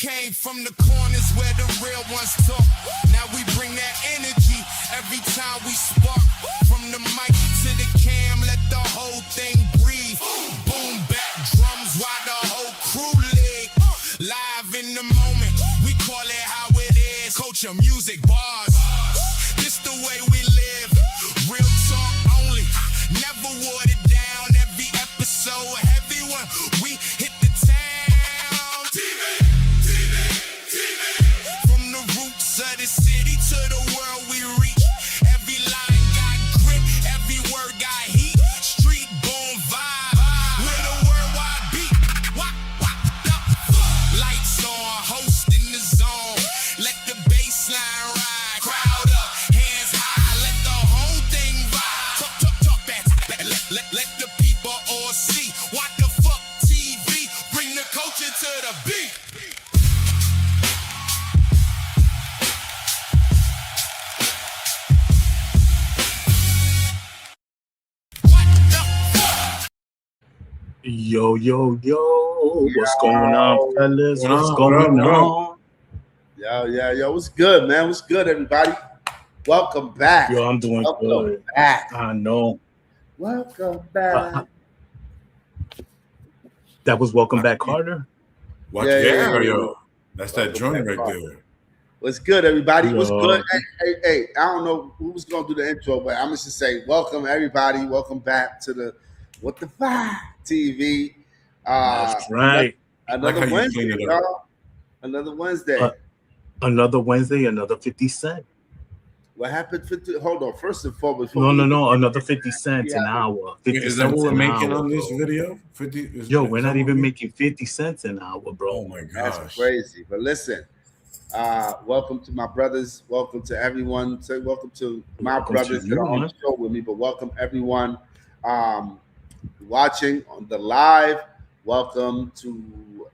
came from the corners where the real ones talk. Now we bring that energy every time we spark. From the mic to the cam, let the whole thing breathe. Boom, back drums while the whole crew leg. Live in the moment, we call it how it is. Culture, music, bars. This the way we live. Real talk only, never watered down. Every episode, heavy one. We hit the town. TV. From the roots of the city to the world we reach. Every line got grit, every word got heat. Street boom vibe, with a worldwide beat. Lights on, host in the zone. Let the bass line ride. Crowd up, hands high. Let the whole thing vibe. Talk that. Let the people all see. What the fuck TV? Bring the culture to the beat. Yo, what's going on, fellas? What's going on? Yo, what's good, man? What's good, everybody? Welcome back. Yo, I'm doing good. Back. I know. Welcome back. That was Welcome Back, Carter. Yeah. That's that joint right there. What's good, everybody? What's good? Hey, I don't know who's going to do the intro, but I'm just going to say welcome, everybody. Welcome back to the WTF TV. That's right. Another Wednesday, y'all. Another Wednesday. Another Wednesday, another 50 cent. What happened? Hold on. First and foremost. No. Another 50 cents an hour. 50 Is that what we're making hour, on this bro. video? 50? We're not even making 50 cents an hour, bro. Oh my gosh. That's crazy. But listen, welcome to my brothers. Welcome to everyone. Say welcome to my brothers that are on the show with me. But welcome everyone watching on the live. Welcome to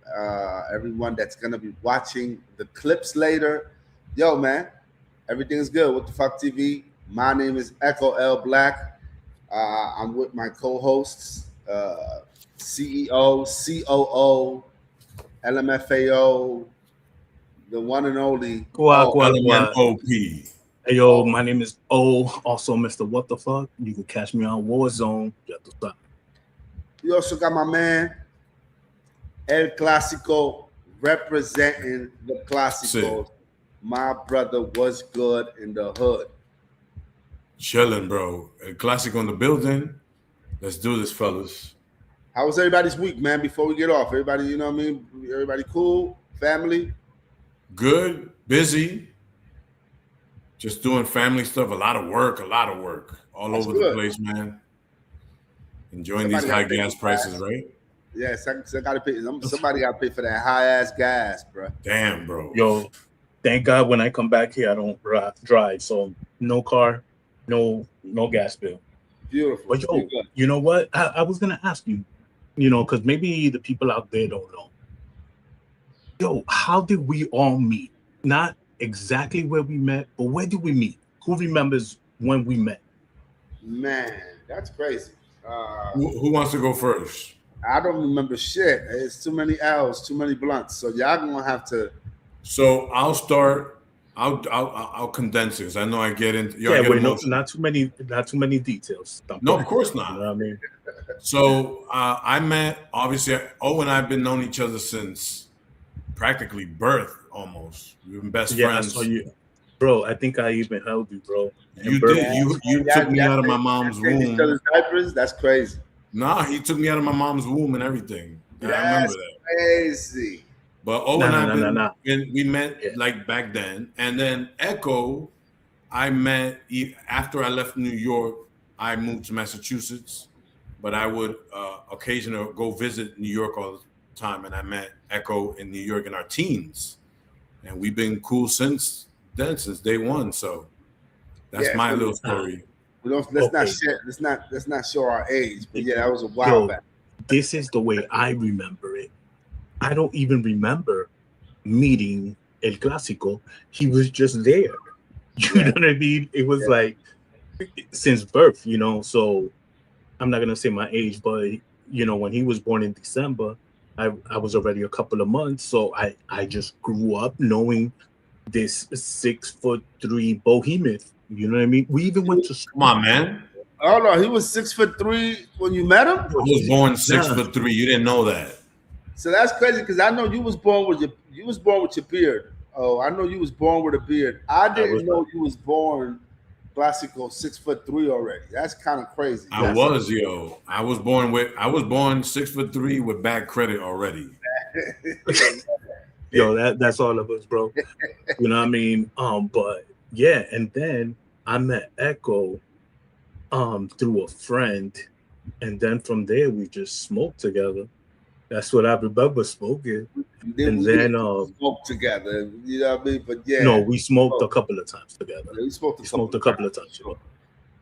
everyone that's gonna be watching the clips later. Yo, man, everything's good. What the fuck TV? My name is Echo L Black. I'm with my co-hosts, CEO, COO LMFAO, the one and only LMFAO. Hey, yo, my name is O, also Mr. What the Fuck. You can catch me on Warzone. You also got my man, El Clasico, representing the Clasico. My brother was good in the hood. Chilling, bro. El Clasico in the building. Let's do this, fellas. How was everybody's week, man, before we get off? Everybody, you know what I mean? Everybody cool? Family? Good. Busy. Just doing family stuff. A lot of work. All That's over good. the place, man. Enjoying these high gas prices, right? Yeah, somebody got to pay for that high ass gas, bro. Damn, bro. Yo, thank God when I come back here, I don't drive, so no car, no gas bill. Beautiful. But yo, you know what? I was gonna ask you, because maybe the people out there don't know. Yo, how did we all meet? Not exactly where we met, but where did we meet? Who remembers when we met? Man, that's crazy. Who wants to go first? I don't remember shit. It's too many L's, too many blunts. So y'all gonna have to. So I'll start. I'll condense it because I know I get into. Not too many details. No, of course not. You know what I mean? So I met, obviously, O and I have been known each other since practically birth, almost. We've been best friends. I saw you. Bro, I think I even held you, bro. You did. You took me out of my mom's womb. Each other's diapers? That's crazy. Nah, he took me out of my mom's womb and everything. I remember that. Crazy. But O and I, we met like back then. And then Echo, I met after I left New York. I moved to Massachusetts, but I would occasionally go visit New York all the time. And I met Echo in New York in our teens, and we've been cool since then, since day one. So that's my little story. Let's not show our age, but yeah, that was a while back. This is the way I remember it. I don't even remember meeting El Clasico. He was just there. You know what I mean? It was like since birth, So I'm not gonna say my age, but when he was born in December, I was already a couple of months, so I just grew up knowing this 6'3" behemoth. You know what I mean? We even went to Come school. on, man. Oh no, he was 6'3" when you met him. I was born 6'3". Nah. You didn't know that. So that's crazy because I know you was born with your beard. Oh, I know you was born with a beard. I I was didn't know you was born Clasico 6'3" already. That's kind of crazy. I was born 6'3" with bad credit already. yo, that's all of us, bro. You know what I mean? But yeah, and then I met Echo through a friend, and then from there we just smoked together. That's what I remember smoking. And We then didn't smoke together. You know what I mean? But yeah, no, we smoked a couple of times together. we smoked We smoked a couple of times together.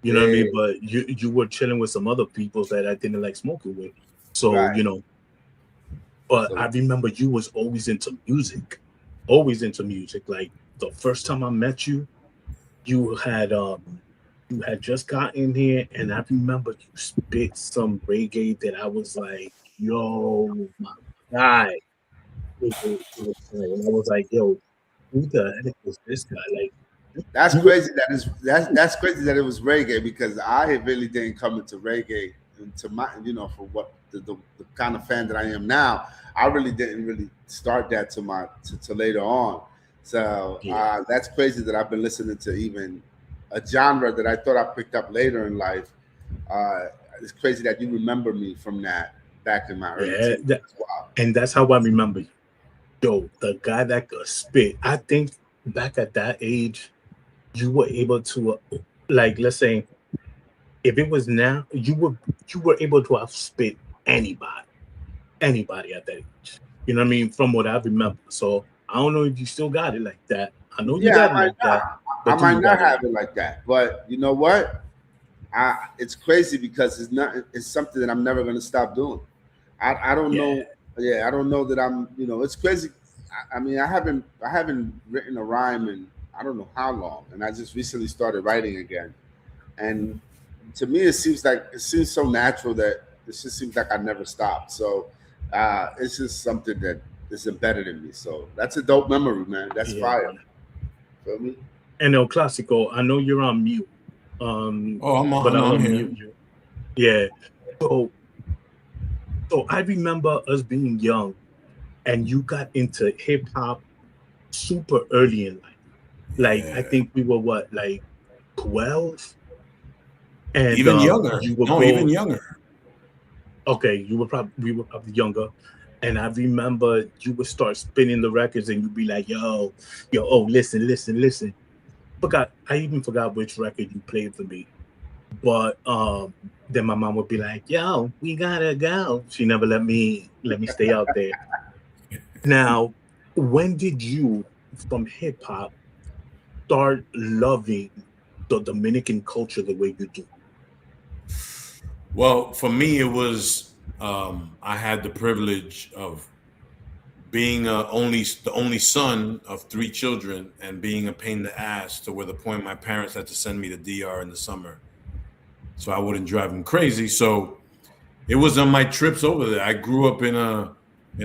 You Yeah. know what I mean? But you were chilling with some other people that I didn't like smoking with. So, Right. you know, but So- I remember you was always into music. Always into music. Like the first time I met you, you had just gotten here, and I remember you spit some reggae that I was like, yo, my guy. And I was like, yo, who the heck is this guy? Like, That's you- crazy. That's crazy that it was reggae because I really didn't come into reggae into my for what the kind of fan that I am now. I really didn't really start that to later on. So Yeah. that's crazy that I've been listening to even a genre that I thought I picked up later in life. It's crazy that you remember me from that back in my early Yeah, teens. Wow. and that's how I remember you. Yo, the guy that could spit. I think back at that age, you were able to, like, let's say, if it was now, you were able to have spit anybody at that age. You know what I mean? From what I remember. So I don't know if you still got it like that. I know you Yeah, got I it might like not. that. I But do might you not got it? have it like that. But you know what? It's crazy because it's something that I'm never gonna stop doing. I don't Yeah. know. Yeah, I don't know that I'm. It's crazy. I mean, I haven't written a rhyme in I don't know how long, and I just recently started writing again. And to me, it seems so natural that it just seems like I never stopped. So it's just something that is embedded in me. So that's a dope memory, man. That's Yeah, fire. man. Feel me? And El Clasico, I know you're on mute. Oh, But I'll I'm unmute here. you. Yeah. So I remember us being young, and you got into hip hop super early in life. Like I think we were what, like 12, and Even younger. you would No, go. even younger. Okay, we were probably younger, and I remember you would start spinning the records, and you'd be like, "Yo, oh, listen." I even forgot which record you played for me, but then my mom would be like, "Yo, we gotta go." She never let me stay out there. Now, when did you, from hip hop, start loving the Dominican culture the way you do? Well, for me, it was I had the privilege of being the only son of 3 children and being a pain in the ass to where the point my parents had to send me to DR in the summer so I wouldn't drive them crazy. So it was on my trips over there. I grew up in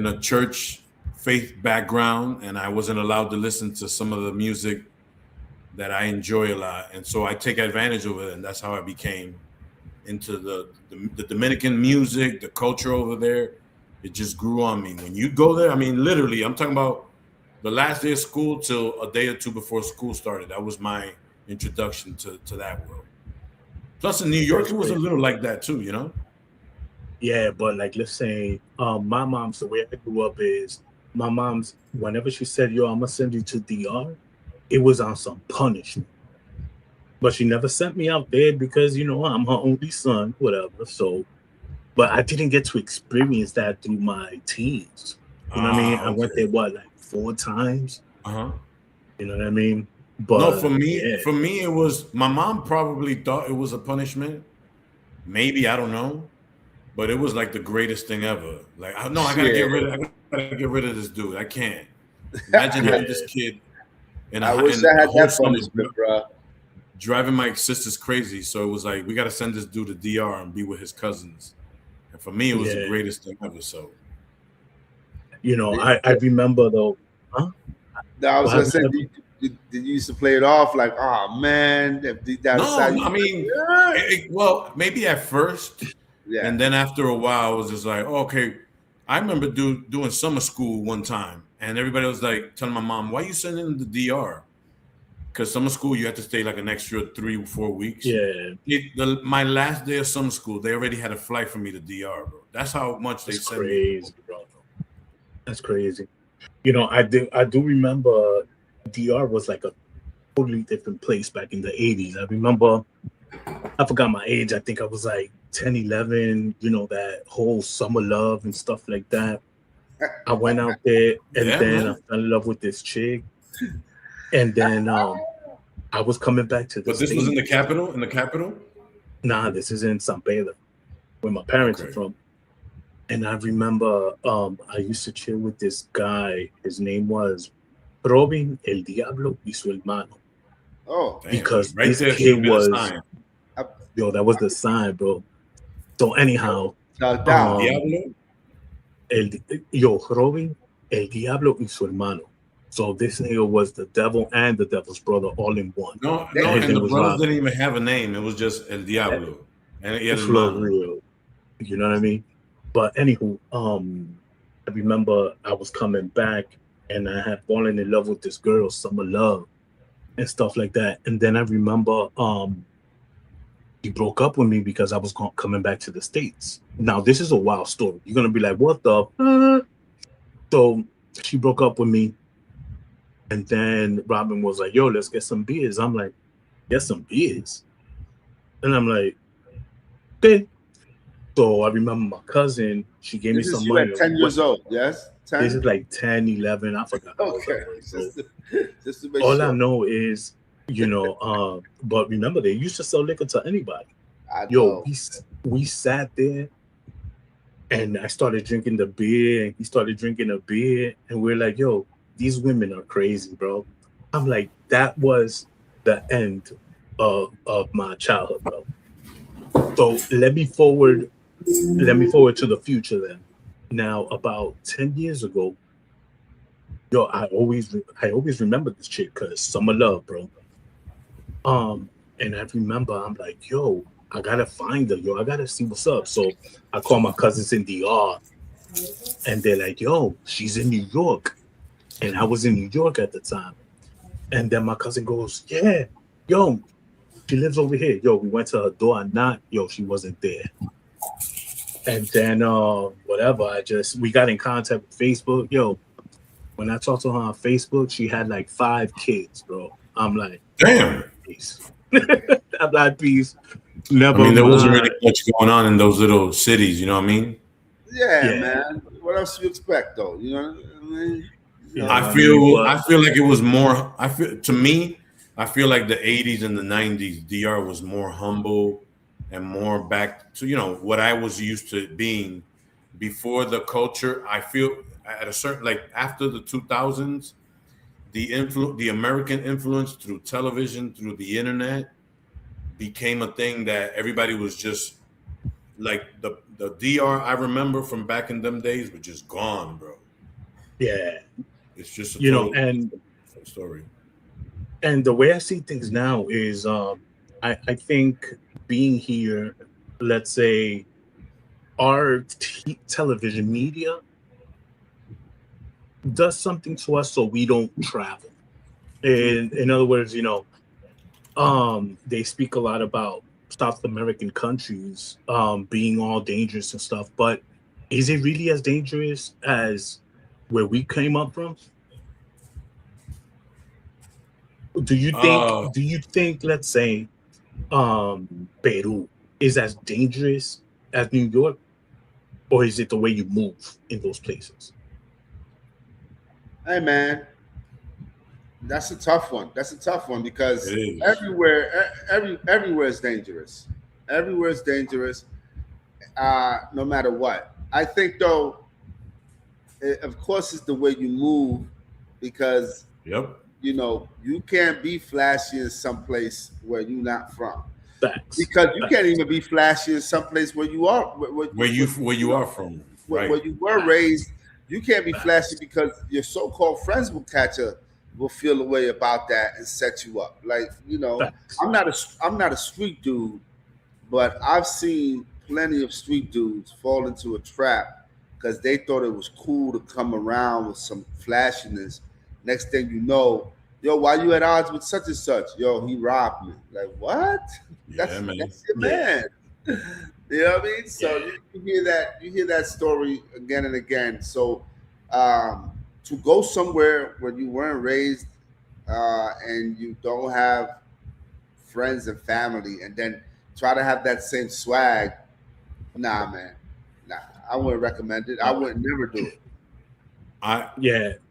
a church faith background, and I wasn't allowed to listen to some of the music that I enjoy a lot, and so I take advantage of it, and that's how I became into the Dominican music, the culture over there. It just grew on me. When you go there, I mean, literally, I'm talking about the last day of school till a day or two before school started. That was my introduction to that world. Plus, in New York, it was a little like that too, you know? Yeah, but like let's say, my mom's the way I grew up is my mom's whenever she said, "Yo, I'm gonna send you to DR," it was on some punishment. But she never sent me out there because I'm her only son, whatever. So, but I didn't get to experience that through my teens. You know what I mean? I went there like 4 times. Uh-huh. You know what I mean? But No, yeah. for me, it was my mom probably thought it was a punishment. Maybe, I don't know, but it was like the greatest thing ever. Like, I gotta get rid of this dude. I can't imagine having this kid in I wish I had that punishment, bro. Driving my sisters crazy. So it was like, we got to send this dude to DR and be with his cousins. And for me, it was the greatest thing ever. So You know, I remember though. Huh? I was What gonna say, happened? did you used to play it off like, oh man, if deep down No, inside, I mean, well, maybe at first, yeah, and then after a while, it was just like, okay. I remember doing summer school one time, and everybody was like telling my mom, "Why are you sending them to DR?" Because summer school, you had to stay like an extra 3 or 4 weeks. Yeah, My last day of summer school, they already had a flight for me to DR, bro. That's how much they that's sent me. crazy, bro. That's crazy. You know, I do remember DR was like a totally different place back in the 80s. I remember, I forgot my age. I think I was like 10, 11, you know, that whole summer love and stuff like that. I went out there and Yeah, then man. I fell in love with this chick. And then I was coming back to the But this was in the States. capital? In the capital? Nah, this is in San Pedro, where my parents are Okay. from. And I remember I used to chill with this guy. His name was Robin El Diablo y su hermano. oh, Damn, Because right this there should have kid been a was, sign. yo, that was the sign, bro. So anyhow, down. Diablo? Robin El Diablo y su hermano. So this nigga was the devil and the devil's brother all in one. No, And his and name the was brothers Robin. didn't even have a name. It was just El Diablo. And El For Hermano. real. You know what I mean? But anywho, I remember I was coming back and I had fallen in love with this girl, Summer Love, and stuff like that. And then I remember he broke up with me because I was coming back to the States. Now, this is a wild story. You're going to be like, what the? So she broke up with me. And then Robin was like, yo, let's get some beers. I'm like, get some beers? And I'm like, okay. So I remember my cousin, she gave me This is some you money. at 10 years old, yes? 10? This is like 10, 11. I forgot. Okay. Just to make All sure. I know is, you know, but remember, they used to sell liquor to anybody. I Yo, know. we sat there and I started drinking the beer and he started drinking a beer. And we're like, yo, these women are crazy, bro. I'm like, that was the end of my childhood, bro. So let me forward to the future then. Now, about 10 years ago, yo, I always remember this chick because Summer Love, bro. And I remember I'm like, yo, I gotta find her, yo, I gotta see what's up. So I call my cousins in DR and they're like, yo, she's in New York. And I was in New York at the time. And then my cousin goes, yeah, yo, she lives over here. Yo, we went to her door and knocked. Yo, she wasn't there. And then whatever, we got in contact with Facebook. Yo, when I talked to her on Facebook, she had like 5 kids, bro. I'm like, damn. Peace. I'm like, peace. Never I mean, there wasn't mind. really much going on in those little cities, you know what I mean? Yeah, man. What else do you expect, though? You know what I mean? Yeah, I feel like it was more. I feel like the 80s and the 90s, DR was more humble and more back to, you know, what I was used to being before the culture. I feel at a certain, like after the 2000s, the American influence through television, through the internet, became a thing that everybody was just like the DR I remember from back in them days was just gone, bro. Yeah. It's just You know, and story. And the way I see things now is I think being here, let's say our television media does something to us so we don't travel. In other words, you know, they speak a lot about South American countries being all dangerous and stuff, but is it really as dangerous as where we came up from? Do you think let's say Peru is as dangerous as New York, or is it the way you move in those places? Hey, man, that's a tough one. Because everywhere is dangerous. Everywhere is dangerous, no matter what. I think, though, of course, it's the way you move, because you know, you can't be flashy in some place where you're not from. Facts. Because you can't even be flashy in some place where you are. Where you are from. Where you were raised, You can't be flashy because your so-called friends will feel a way about that and set you up. Like, you know, Facts. I'm not a street dude, but I've seen plenty of street dudes fall into a trap because they thought it was cool to come around with some flashiness. Next thing you know, yo, why you at odds with such and such? Yo, he robbed me. Like, what? Yeah, That's your man. You know what I mean? So you hear that story again and again. So to go somewhere where you weren't raised and you don't have friends and family, and then try to have that same swag, nah, man, nah. I wouldn't recommend it. I would never do it.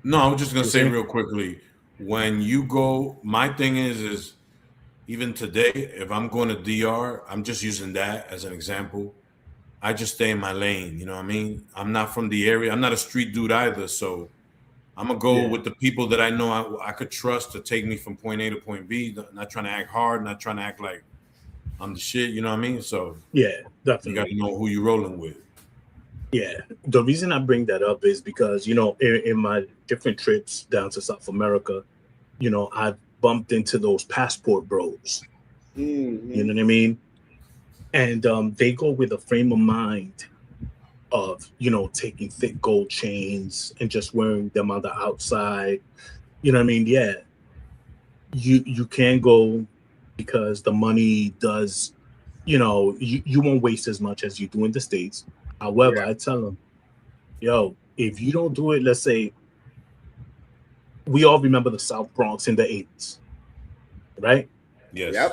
No, I was just gonna say real quickly, when you go, my thing is even today, if I'm going to DR, I'm just using that as an example. I just stay in my lane. You know what I mean? I'm not from the area. I'm not a street dude either. So I'm going to go with the people that I know I could trust to take me from point A to point B. Not trying to act hard, not trying to act like I'm the shit. You know what I mean? So definitely. You got to know who you're rolling with. Yeah. The reason I bring that up is because, you know, in my different trips down to South America, you know, I've bumped into those passport bros. Mm-hmm. You know what I mean? And they go with a frame of mind of, you know, taking thick gold chains and just wearing them on the outside. You know what I mean? Yeah. You can go because the money does, you know, you won't waste as much as you do in the States. However, I tell them, yo, if you don't do it, let's say, we all remember the South Bronx in the 80s, right? Yes. Yep.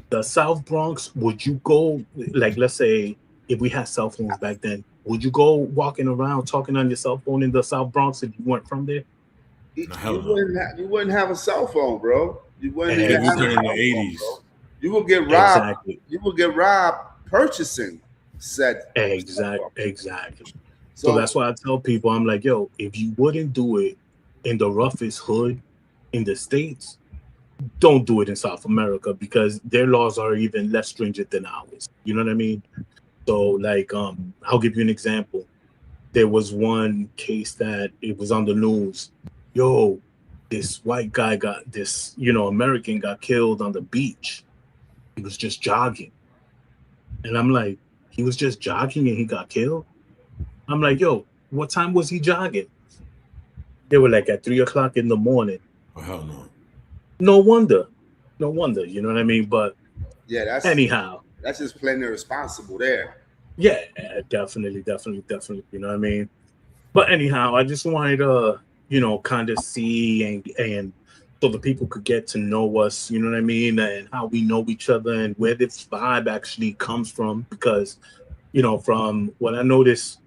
The South Bronx, would you go, like, let's say, if we had cell phones back then, would you go walking around talking on your cell phone in the South Bronx if you weren't from there? You wouldn't have a cell phone, bro. You wouldn't even have a cell phone, bro. You will get robbed. Exactly. You will get robbed purchasing said. Exactly. So that's why I tell people, I'm like, yo, if you wouldn't do it in the roughest hood in the States, don't do it in South America because their laws are even less stringent than ours. You know what I mean? So, like, I'll give you an example. There was one case that it was on the news. Yo, this white guy American got killed on the beach. He was just jogging. And I'm like, he was just jogging and he got killed? I'm like, yo, what time was he jogging? They were like at 3 o'clock in the morning. Oh, hell no. No wonder, you know what I mean? But that's just plain irresponsible there. Yeah, definitely, you know what I mean? But anyhow, I just wanted to, you know, kind of see and so the people could get to know us, you know what I mean, and how we know each other and where this vibe actually comes from. Because, you know, from what I noticed,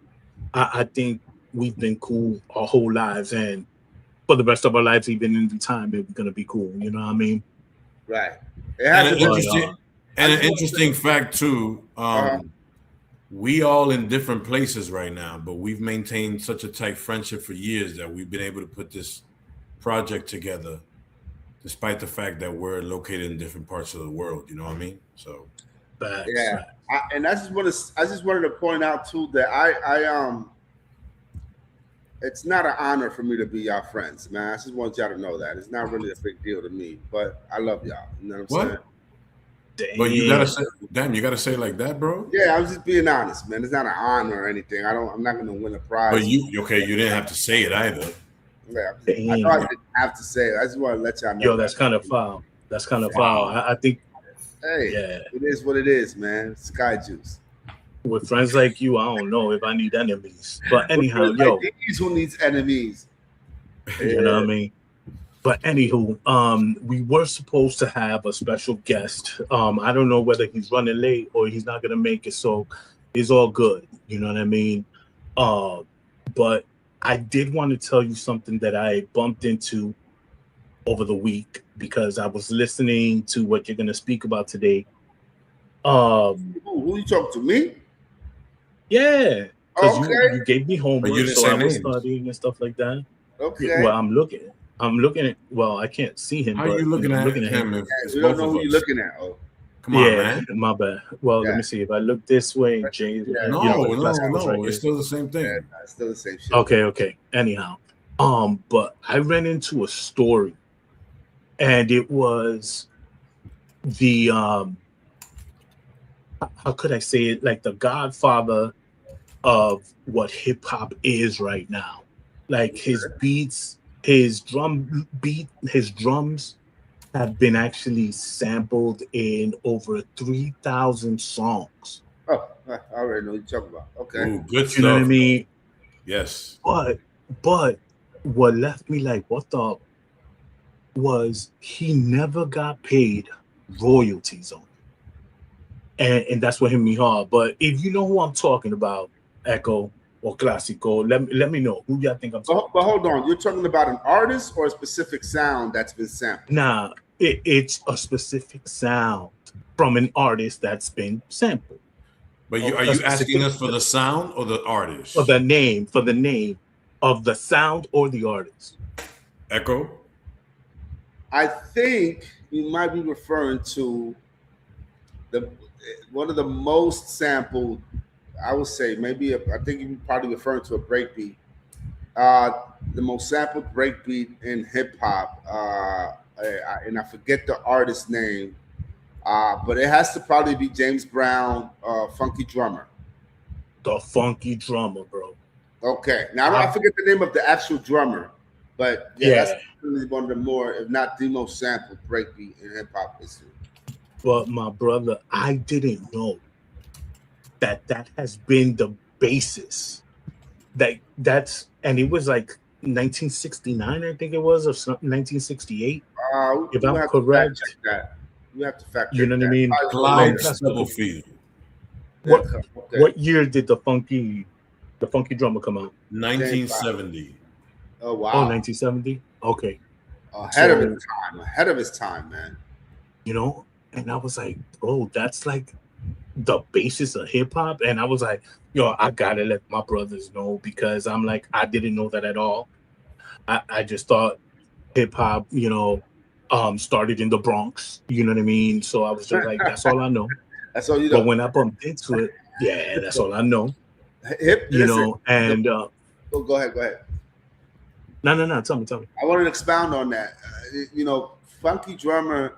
I think we've been cool our whole lives, and for the rest of our lives, even in the time, we're gonna be cool. You know what I mean? Right. And an interesting fact too. We all in different places right now, but we've maintained such a tight friendship for years that we've been able to put this project together, despite the fact that we're located in different parts of the world. You know what I mean? So, I just wanted to point out too that I it's not an honor for me to be y'all friends, man. I just want y'all to know that it's not really a big deal to me, but I love y'all. You know what I'm saying? But you gotta say, you gotta say it like that, bro. Yeah, I was just being honest, man. It's not an honor or anything. I'm not gonna win a prize. But you didn't have to say it either. Yeah, I know I didn't have to say it. I just want to let y'all know. Yo, that's kind of foul. That's kind of foul. I think. Hey, it is what it is, man. Sky juice. With friends like you, I don't know if I need enemies. But anyhow, yo, who needs enemies? You know what I mean? But anywho, we were supposed to have a special guest. I don't know whether he's running late or he's not gonna make it, so it's all good. You know what I mean? But I did want to tell you something that I bumped into over the week because I was listening to what you're gonna speak about today. Who you talking to, me? Yeah, because you gave me homework, so I was studying and stuff like that. Okay. Well, I'm looking at. Well, I can't see him. How are you looking at him? We don't know who you're looking at. Come on, man. My bad. Well, let me see. If I look this way, James. Yeah. You know, No. It's still the same thing. Yeah, it's still the same shit. Okay. Anyhow, but I ran into a story, and it was the how could I say it? Like the godfather of what hip hop is right now. Like his beats, his drums have been actually sampled in over 3,000 songs. Oh, I already know what you're talking about. Okay. Ooh, good stuff. You know what I mean? Yes. But what left me like, what the, was he never got paid royalties on it. And that's what hit me hard. But if you know who I'm talking about, Echo or Clasico, let me know who y'all think I'm talking about. But hold on, you're talking about an artist or a specific sound that's been sampled? Nah, it's a specific sound from an artist that's been sampled. But are you asking us for the sound or the artist? For the name of the sound or the artist. Echo? I think you might be referring to one of the most sampled, I would say, I think you're probably referring to a breakbeat. The most sampled breakbeat in hip hop, and I forget the artist's name, but it has to probably be James Brown, Funky Drummer. The Funky Drummer, bro. Okay, now I forget the name of the actual drummer, but yeah, that's really one of the more, if not the most sampled breakbeat in hip hop history. But my brother, I didn't know that has been the basis. And it was like 1969, I think it was, or something, 1968. If I'm correct. You have to fact check. You know what I mean? Clouds double field. What year did the funky drummer come out? 1970. Oh wow. Oh, 1970. Okay. Ahead of his time, man. You know, and I was like, bro, that's like the basis of hip hop. And I was like, yo, I gotta let my brothers know, because I'm like, I didn't know that at all. I just thought hip hop, you know, started in the Bronx. You know what I mean? So I was just like, that's all I know. That's all you know. But when I bumped into it, yeah, that's all I know. Go ahead. No. Tell me. I want to expound on that. Funky Drummer,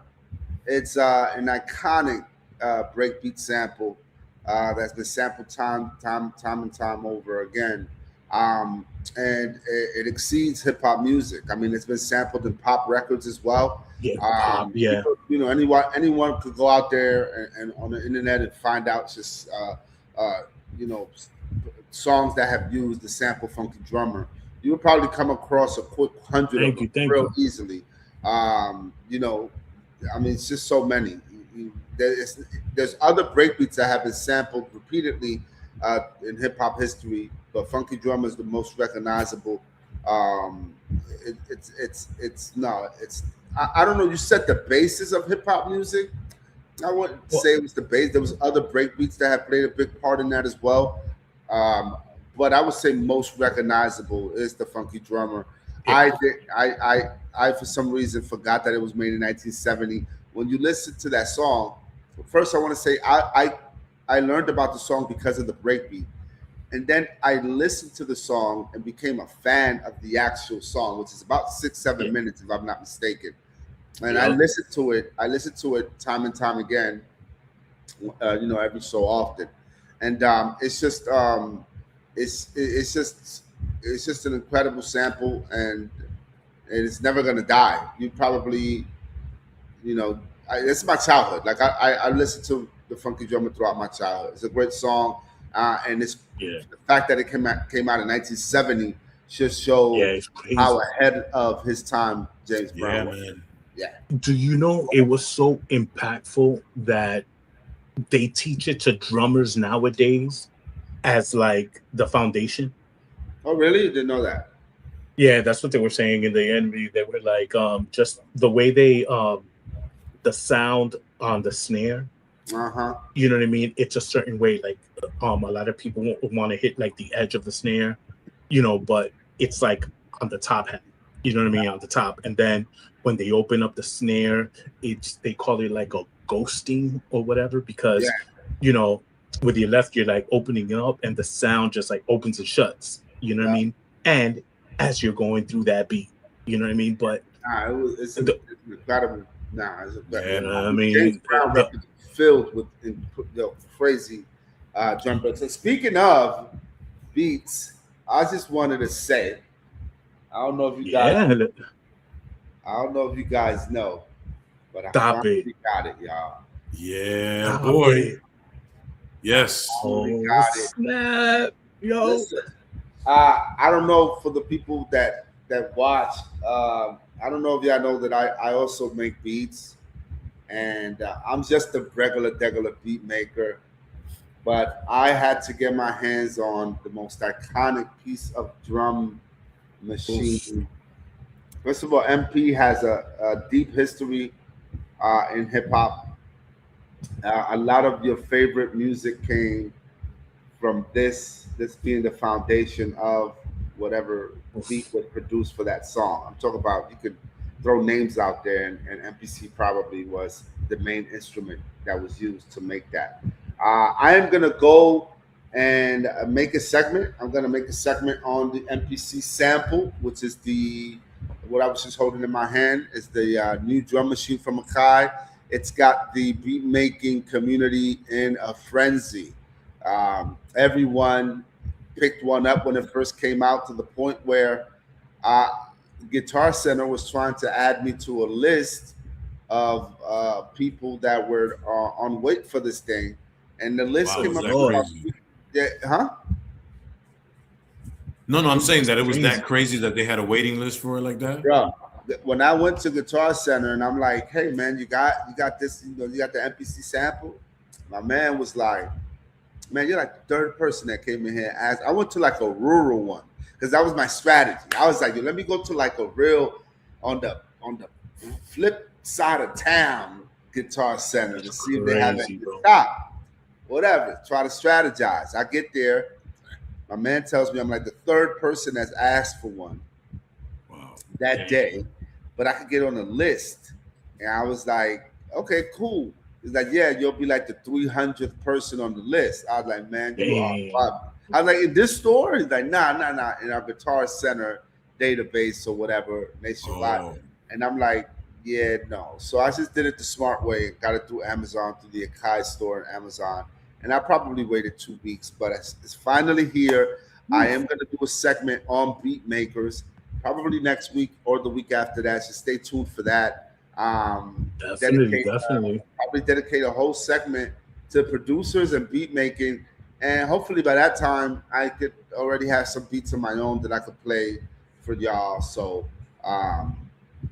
it's an iconic breakbeat sample that's been sampled time and time over again. And it exceeds hip hop music. I mean, it's been sampled in pop records as well. Yeah. Anyone could go out there and on the internet and find out just songs that have used the sample Funky Drummer. You would probably come across a quick 100 of them real easily. I mean, it's just so many. There's other breakbeats that have been sampled repeatedly in hip hop history, but Funky Drummer is the most recognizable. I don't know. You said the basis of hip hop music. I wouldn't say it was the base. There was other breakbeats that have played a big part in that as well. But I would say most recognizable is the Funky Drummer. I for some reason forgot that it was made in 1970. When you listen to that song, first I want to say I learned about the song because of the breakbeat, and then I listened to the song and became a fan of the actual song, which is about 6-7 minutes if I'm not mistaken. And I listened to it time and time again, every so often, and it's just an incredible sample, and it's never gonna die. You probably, it's my childhood. Like I listened to the Funky Drummer throughout my childhood. It's a great song, and it's the fact that it came out in 1970 just shows how ahead of his time James Brown was. Man. Yeah. Do you know it was so impactful that they teach it to drummers nowadays as like the foundation? Oh, really? You didn't know that? Yeah, that's what they were saying in the interview. They were like, just the way they, the sound on the snare. You know what I mean? It's a certain way. Like, a lot of people want to hit like the edge of the snare, but it's like on the top hat. You know what I mean? On the top, and then when they open up the snare, they call it like a ghosting or whatever, because Yeah. you know, with your left, you're like opening it up and the sound just like opens and shuts, you know what I mean? And as you're going through that beat, you know what I mean? But It's incredible. It's incredible. you know what I James mean? Brown record filled with crazy drum breaks. And speaking of beats, I just wanted to say, I don't know if you guys, I don't know if you guys know, but I finally got it, y'all. Yeah, boy. Yes. Oh, got it. Snap, yo. Listen, I don't know for the people that watch. I don't know if y'all know that I also make beats, and I'm just a regular beat maker. But I had to get my hands on the most iconic piece of drum machine. First of all, MP has a deep history in hip hop. A lot of your favorite music came from this being the foundation of whatever beat was produced for that song. I'm talking about, you could throw names out there, and MPC probably was the main instrument that was used to make that. I am gonna go and make a segment. I'm gonna make a segment on the MPC sample, which is what I was just holding in my hand is the new drum machine from Akai. It's got the beat making community in a frenzy. Everyone picked one up when it first came out, to the point where Guitar Center was trying to add me to a list of people that were on wait for this thing, and the list came up. No, I'm saying that it was that crazy that they had a waiting list for it like that. Bro, when I went to Guitar Center and I'm like, "Hey man, you got this, you got the MPC sample," my man was like, "Man, you're like the third person that came in here and asked." I went to like a rural one because that was my strategy. I was like, "Yo, let me go to like a real on the flip side of town Guitar Center to see if they have any stock." Whatever, try to strategize. I get there. My man tells me I'm like the third person that's asked for one that day, but I could get on the list. And I was like, "Okay, cool." He's like, "Yeah, you'll be like the 300th person on the list." I was like, "Man, you are." I was like, "In this store?" He's like, nah. In our Guitar Center database or whatever, nationwide. And I'm like, "Yeah, no." So I just did it the smart way. Got it through Amazon, through the Akai store and Amazon. And I probably waited 2 weeks, but it's finally here. I am going to do a segment on beat makers, probably next week or the week after that. So stay tuned for that. Definitely. Probably dedicate a whole segment to producers and beat making, and hopefully by that time I could already have some beats of my own that I could play for y'all. So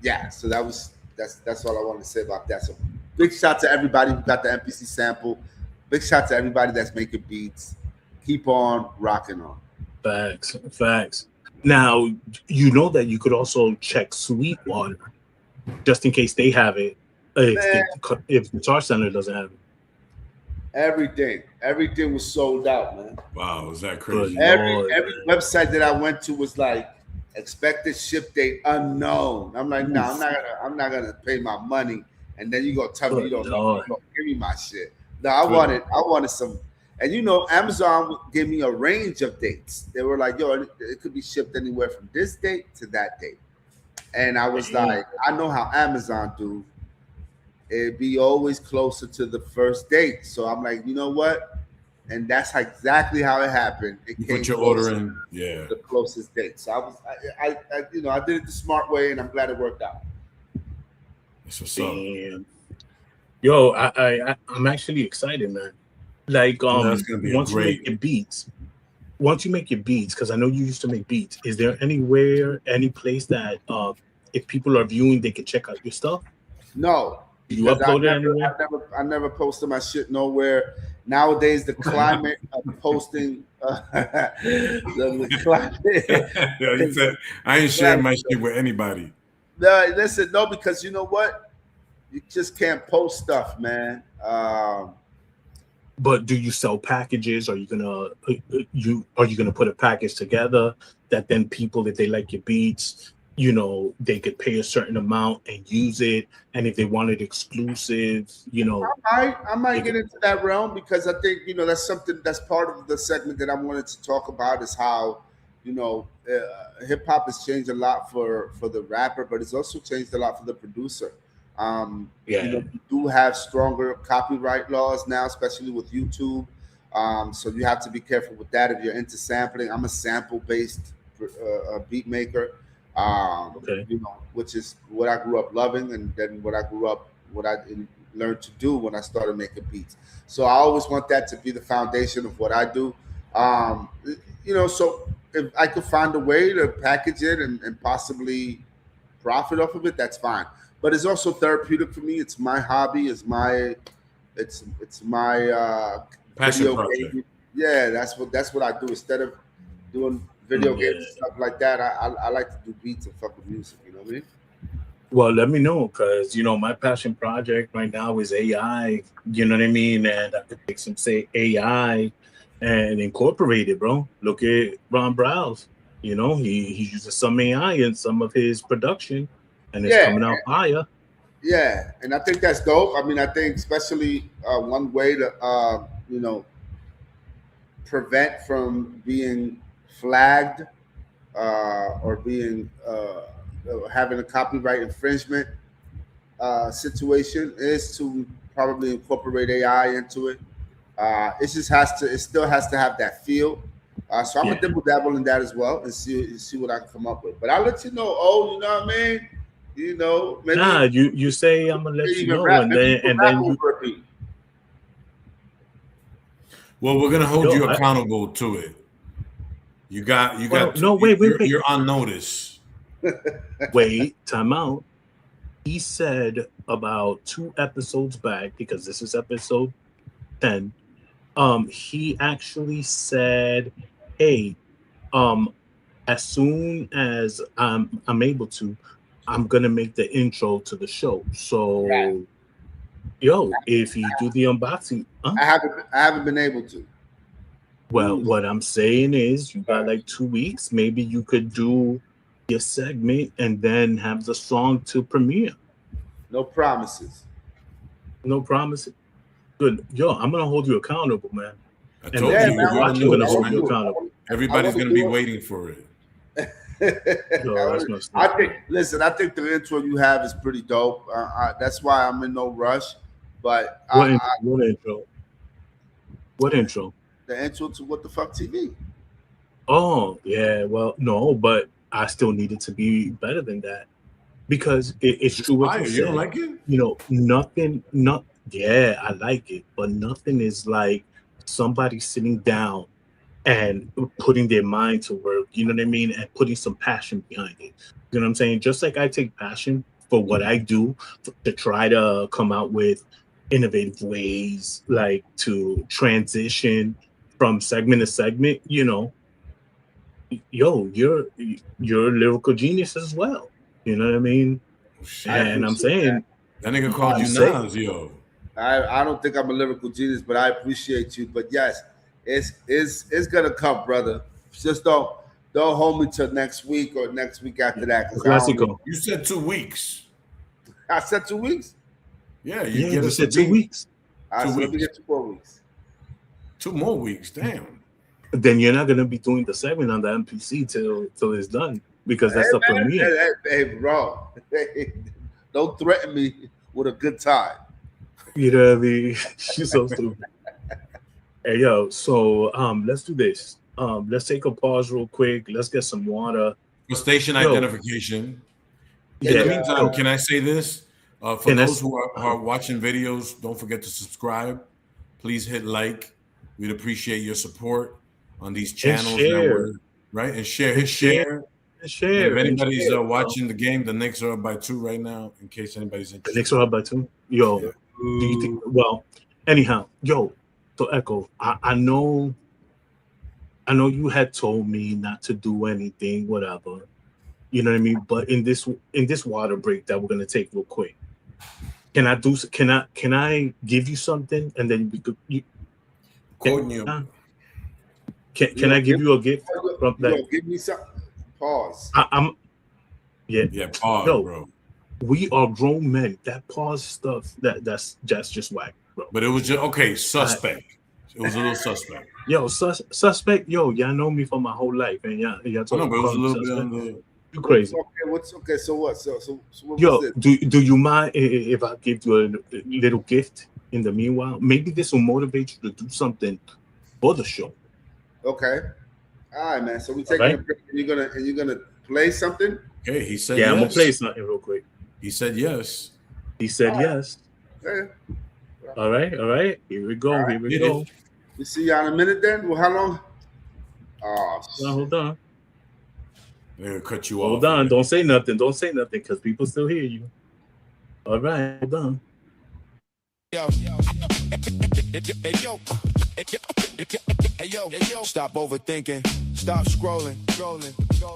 yeah, so that's all I wanted to say about that. So big shout to everybody who got the MPC sample. Big shout to everybody that's making beats. Keep on rocking on. Facts. Now, you know that you could also check Sweetwater just in case they have it. If Guitar Center doesn't have it. Everything was sold out, man. Wow, was that crazy? Every website that I went to was like expected ship date unknown. I'm like, no, I'm not gonna pay my money, and then you gonna tell me you don't know, give me my shit. No, I wanted some. And Amazon gave me a range of dates. They were like, "Yo, it could be shipped anywhere from this date to that date." And I was like, I know how Amazon do. It'd be always closer to the first date. So I'm like, you know what? And that's exactly how it happened. It you came put your order in, the closest date. So I did it the smart way, and I'm glad it worked out. That's what's up. Yo, I'm actually excited, man. Like, once you make your beats, because I know you used to make beats, is there any place that if people are viewing, they can check out your stuff? No. You upload it anywhere? I never posted my shit nowhere. Nowadays, the climate of posting, the climate. Yo, you said, I ain't sharing my shit with anybody. No, listen, no, because you know what? You just can't post stuff, man. But do you sell packages? Are you gonna put a package together that then people, if they like your beats, you know, they could pay a certain amount and use it, and if they wanted exclusives, you know, I might get could, into that realm because I think that's something that's part of the segment that I wanted to talk about is how hip hop has changed a lot for the rapper, but it's also changed a lot for the producer. yeah, We do have stronger copyright laws now, especially with YouTube. So you have to be careful with that if you're into sampling. I'm a sample based beat maker, okay, which is what I grew up loving, and then what I learned to do when I started making beats. So I always want that to be the foundation of what I do. So if I could find a way to package it and possibly profit off of it, that's fine. But it's also therapeutic for me. It's my hobby. It's my Passion video project. game. Yeah, that's what I do. Instead of doing video yeah. games and stuff like that, I like to do beats and fuck with music. You know what I mean? Well, let me know, because my passion project right now is AI. You know what I mean, and I could take some AI and incorporate it, bro. Look at Ron Browse. He uses some AI in some of his production, and it's Yeah, coming out fire. yeah, and I think that's dope. I mean, I think especially one way to prevent from being flagged or being having a copyright infringement situation is to probably incorporate AI into it. It still has to have that feel. So I'm Yeah. gonna dibble dabble in that as well and see what I can come up with. But I'll let you know. Oh, you know what I mean? Maybe Nah, you say I'm gonna let you even know, rap. and Maybe you then can and rap then you over a beat. Well, we're gonna hold yo, you accountable to it. You got no, wait, you're on notice. wait, time out. He said about 2 episodes back, because this is episode 10. He actually said, "Hey, as soon as I'm able to, I'm gonna make the intro to the show. Right. So, yo, if you do the unboxing, I haven't been able to. well, what I'm saying is, you got like 2 weeks. Maybe you could do your segment and then have the song to premiere. No promises. No promises. Good. Yo, I'm gonna hold you accountable, man. I And the told Yeah, you man. people I you're want on to watching do it. gonna I notice, hold want to you man. do it. accountable. I Everybody's want to gonna be do waiting for it. Yo, that's my stuff. I think the intro you have is pretty dope. That's why I'm in no rush. But What intro? What intro? the intro to What the Fuck TV. Oh, yeah. Well, no, but I still need it to be better than that, because it's It's true what you fire. You don't said. like it? Nothing, not, yeah, I like it, but nothing is like somebody sitting down and putting their mind to work, you know what I mean? And putting some passion behind it. You know what I'm saying? Just like I take passion for what I do to try to come out with innovative ways, like to transition from segment to segment, yo, you're a lyrical genius as well. You know what I mean? Oh, I shit. And I'm appreciate that. saying, That nigga called I'm you saying, Nas, yo. I don't think I'm a lyrical genius, but I appreciate you. But yes, it's gonna come, brother. Just don't hold me till next week or next week after that, because I don't know. Clasico. You said 2 weeks. I said 2 weeks. Yeah, Yeah, get you us a said 2 beat. weeks. I 2 said let me weeks. get 2 more weeks. 2 more weeks. Damn. Then you're not gonna be doing the segment on the MPC till it's done, because Hey that's the man, premiere. hey bro, don't threaten me with a good time. You know what I mean? She's so stupid. Hey yo, so let's do this. Let's take a pause real quick. Let's get some water. For station Yo, identification. In the yeah. meantime, can I say this? For And those that's who are watching videos, don't forget to subscribe. Please hit like. We'd appreciate your support on these and channels that share we're right. And share, and hit share share. and And if share and anybody's share. watching the game, the Knicks are up by 2 right now. In case anybody's The Knicks interested. are up by 2. Yo, Yeah. do you think? Well, anyhow, yo. So Echo, I know you had told me not to do anything, whatever. You know what I mean? But in this water break that we're gonna take real quick, can I give you something, and then Quoting you. can I give you a gift from You that? gonna give me something? Pause. I'm Yeah. Yeah, pause, No, bro. we are grown men. That pause stuff, that's just whack, bro. But it was just okay. Suspect. It was a little suspect. Yo, suspect. Yo, y'all know me for my whole life, and y'all I know, talking but it was call a me little bit suspect. on the. You crazy? What's okay? So what? So what was Yo, this? do you mind if I give you a little gift in the meanwhile? Maybe this will motivate you to do something for the show. Okay. All right, man. So we All taking a right? break, and you're gonna play something. Okay, he said Yeah, I'm gonna play yes. something real quick. He said yes. He said All right. yes. Okay. All right. Here we go. All right. Here we Did go. it. We see y'all in a minute then. Well, how long? Oh, Hold on. They're gonna cut you Hold off. on. Don't say nothing. Don't say nothing because people still hear you. All right. Hold on. Yo. Hey yo, stop overthinking, stop scrolling.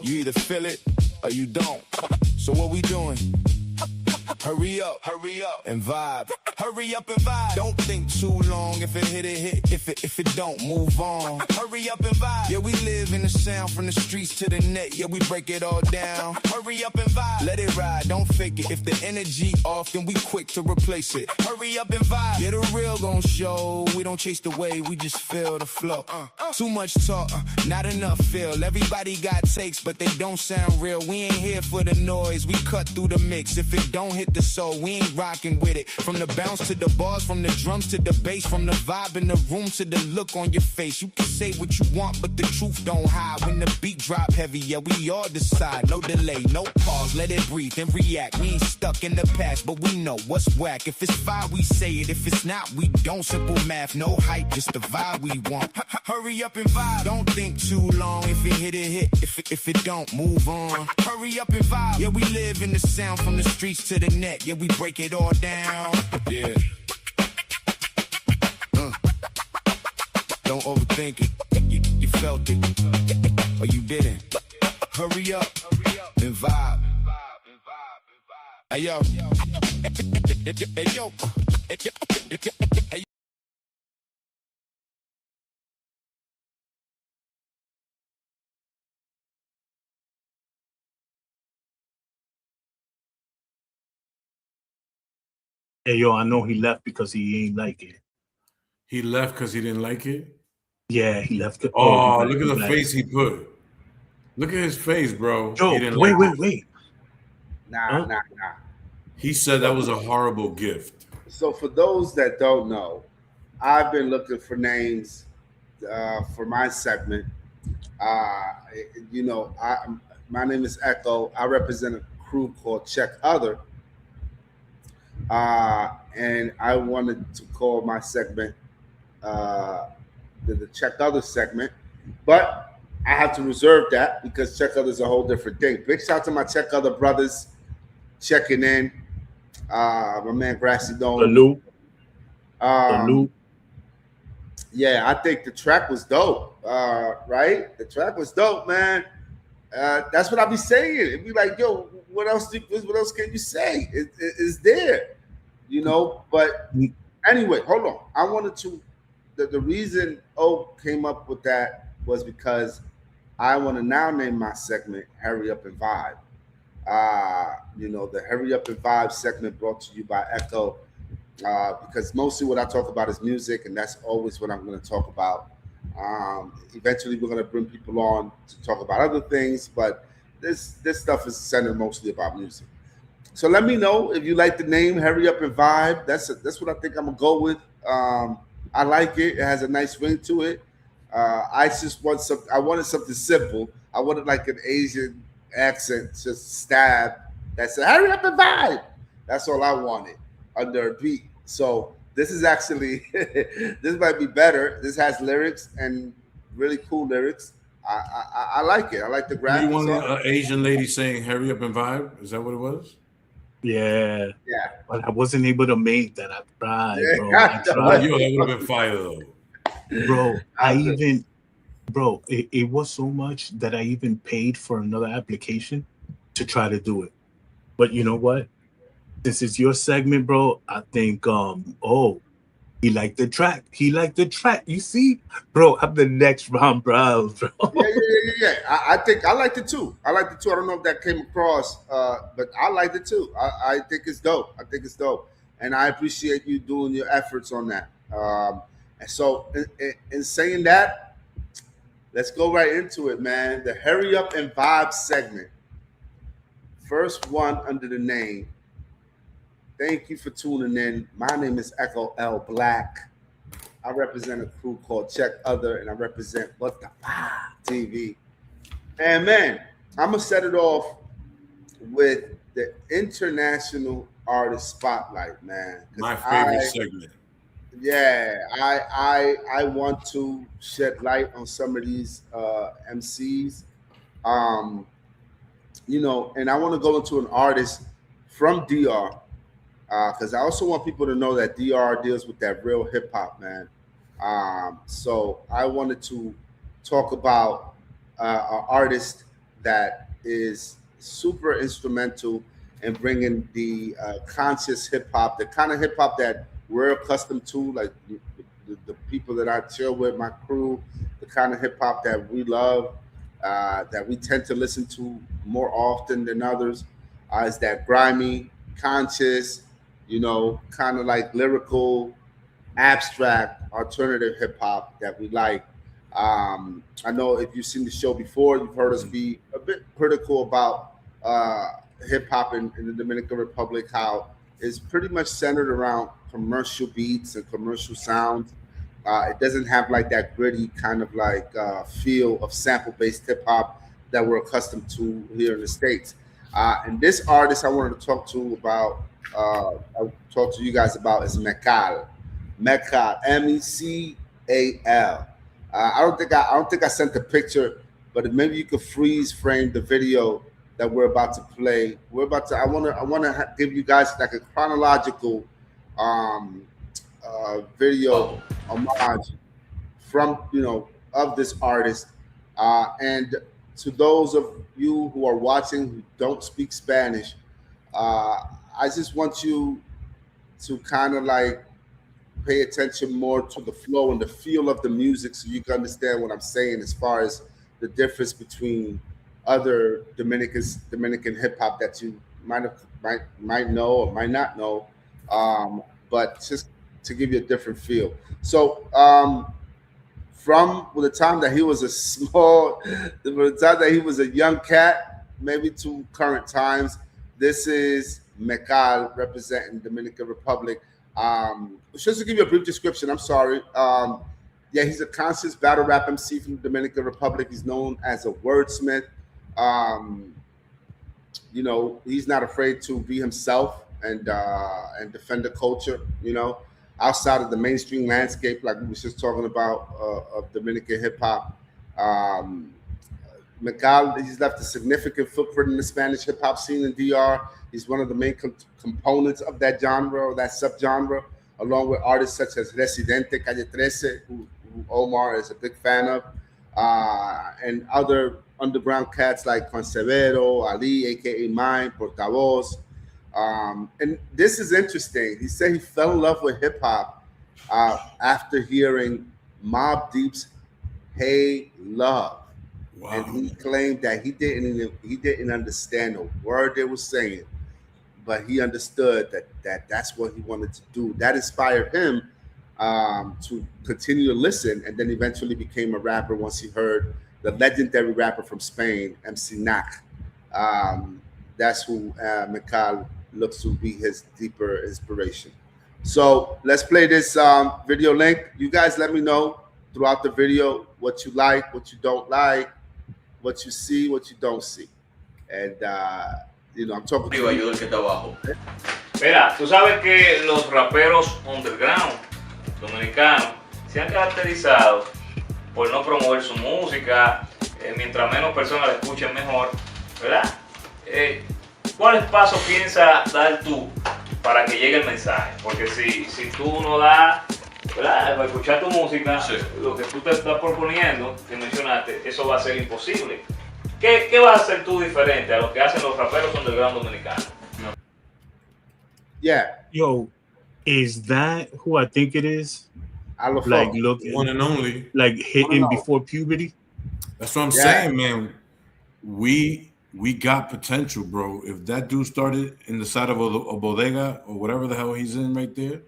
You either feel it or you don't. So what we doing? Hurry up and vibe. Hurry up and vibe. Don't think too long. If it hit, it hit. If it don't, move on. Hurry up and vibe. Yeah, we live in the sound from the streets to the net. Yeah, we break it all down. Hurry up and vibe. Let it ride, don't fake it. If the energy off, then we quick to replace it. Hurry up and vibe. Yeah, the real gon' show. We don't chase the wave, we just feel the flow. Too much talk, not enough feel. Everybody got takes, but they don't sound real. We ain't here for the noise. We cut through the mix. If it don't hit the soul, we ain't rocking with it. From the bounce to the bars, from the drums to the bass, from the vibe in the room to the look on your face. You can say what you want, but the truth don't hide. When the beat drop heavy, yeah, we all decide. No delay, no pause, let it breathe and react. We ain't stuck in the past, but we know what's whack. If it's fire, we say it. If it's not, we don't. Simple math, no hype, just the vibe we want. Hurry up and vibe. Don't think too long. If it hit, it hit. If it don't, move on. Hurry up and vibe. Yeah, we live in the sound from the streets to the net. Yeah, we break it all down. Yeah. Don't overthink it. You felt it, or you didn't. Hurry up and vibe. Hey yo. Hey yo. Hey. Hey, yo, I know he left because he ain't like it. He left because he didn't like it. Yeah, he left. Oh, look at the face he put. Look at his face, bro. Yo, he didn't wait. Nah. He said that was a horrible gift. So for those that don't know, I've been looking for names for my segment. My name is Echo. I represent a crew called Check Other. And I wanted to call my segment the Check Other segment, but I have to reserve that because Check Other is a whole different thing. Big shout out to my Check Other brothers checking in. My man Grassy Dome. Salute. Yeah, I think the track was dope. Right? The track was dope, man. That's what I be saying. It'd be like, yo, what else can you say? It's there, you know. But anyway, hold on. I wanted to. The reason O came up with that was because I want to now name my segment "Hurry Up and Vibe." The "Hurry Up and Vibe" segment brought to you by Echo, because mostly what I talk about is music, and that's always what I'm going to talk about. Eventually, we're going to bring people on to talk about other things, but this stuff is centered mostly about music. So let me know if you like the name "Hurry Up and Vibe." That's what I think I'm gonna go with. I like it. It has a nice ring to it. I wanted something simple. I wanted like an Asian accent, just stab. That said, "Hurry up and vibe." That's all I wanted under a beat. So this is actually this might be better. This has lyrics and really cool lyrics. I like it. I like the graphics. You wanted an Asian lady saying "Hurry up and vibe"? Is that what it was? Yeah. Yeah. But I wasn't able to make that. I tried, bro. Yeah. Yo, that would have been fire though. Bro, it was so much that I even paid for another application to try to do it. But you know what? Since it's your segment, bro, I think He liked the track. He liked the track. You see, bro, I'm the next Ron Browns, bro. Yeah. I think I liked it too. I don't know if that came across, but I liked it too. I think it's dope. And I appreciate you doing your efforts on that. And so, in saying that, let's go right into it, man. The hurry up and vibe segment. First one under the name. Thank you for tuning in. My name is Echo L Black. I represent a crew called Check Other, and I represent WTF TV. And man, I'm gonna set it off with the international artist spotlight, man. My favorite segment. Yeah, I want to shed light on some of these MCs. You know, and I want to go into an artist from DR. Because I also want people to know that DR deals with that real hip hop, man. So I wanted to talk about an artist that is super instrumental in bringing the conscious hip hop, the kind of hip hop that we're accustomed to, like the people that I chill with, my crew, the kind of hip hop that we love, that we tend to listen to more often than others, is that grimy, conscious, you know, kind of like lyrical, abstract, alternative hip hop that we like. I know if you've seen the show before, you've heard us be a bit critical about hip hop in the Dominican Republic, how it's pretty much centered around commercial beats and commercial sounds. It doesn't have like that gritty kind of like feel of sample-based hip hop that we're accustomed to here in the States. And this artist I wanted to talk to about. I'll talk to you guys about is Mecal, MECAL. I don't think I sent the picture, but maybe you could freeze frame the video that we're about to play. I want to give you guys like a chronological video homage from of this artist, and to those of you who are watching who don't speak Spanish. I just want you to kind of like pay attention more to the flow and the feel of the music so you can understand what I'm saying as far as the difference between other Dominican hip hop that you might know or might not know, but just to give you a different feel. So from the time that he was a young cat, maybe to current times, this is Mecal representing Dominican Republic. Just to give you a brief description, I'm sorry. Yeah, he's a conscious battle rap MC from the Dominican Republic. He's known as a wordsmith. He's not afraid to be himself and defend the culture, outside of the mainstream landscape, like we were just talking about, of Dominican hip hop. Mecal, he's left a significant footprint in the Spanish hip hop scene in DR. He's one of the main components of that genre or that subgenre, along with artists such as Residente, Calle 13, who Omar is a big fan of, and other underground cats like Consevero, Ali, aka Mine, Portavoz. And this is interesting. He said he fell in love with hip hop after hearing Mobb Deep's "Hey Love." Wow. And he claimed that he didn't understand a word they were saying, but he understood that's what he wanted to do. That inspired him to continue to listen, and then eventually became a rapper once he heard the legendary rapper from Spain, MC Nak. That's who Mecal looks to be his deeper inspiration. So let's play this video link. You guys let me know throughout the video what you like, what you don't like, what you see, what you don't see. And I'm talking to you. Mira, tú sabes que los raperos underground dominicanos se han caracterizado por no promover su música, mientras menos personas la escuchen mejor, ¿verdad? ¿Cuáles pasos piensas dar tú para que llegue el mensaje? Porque si tú no das, ¿verdad?, para escuchar tu música, sí, lo que tú te estás proponiendo, que mencionaste, eso va a ser imposible. ¿Qué vas a hacer tú diferente a lo que hacen los raperos underground dominicanos? Yeah. Yo, Is that who I think it is? LMFAO. Like, look, One and only. like hitting before puberty. That's what I'm saying, man. We got potential, bro. If that dude started in the side of a bodega or whatever the hell he's in right there,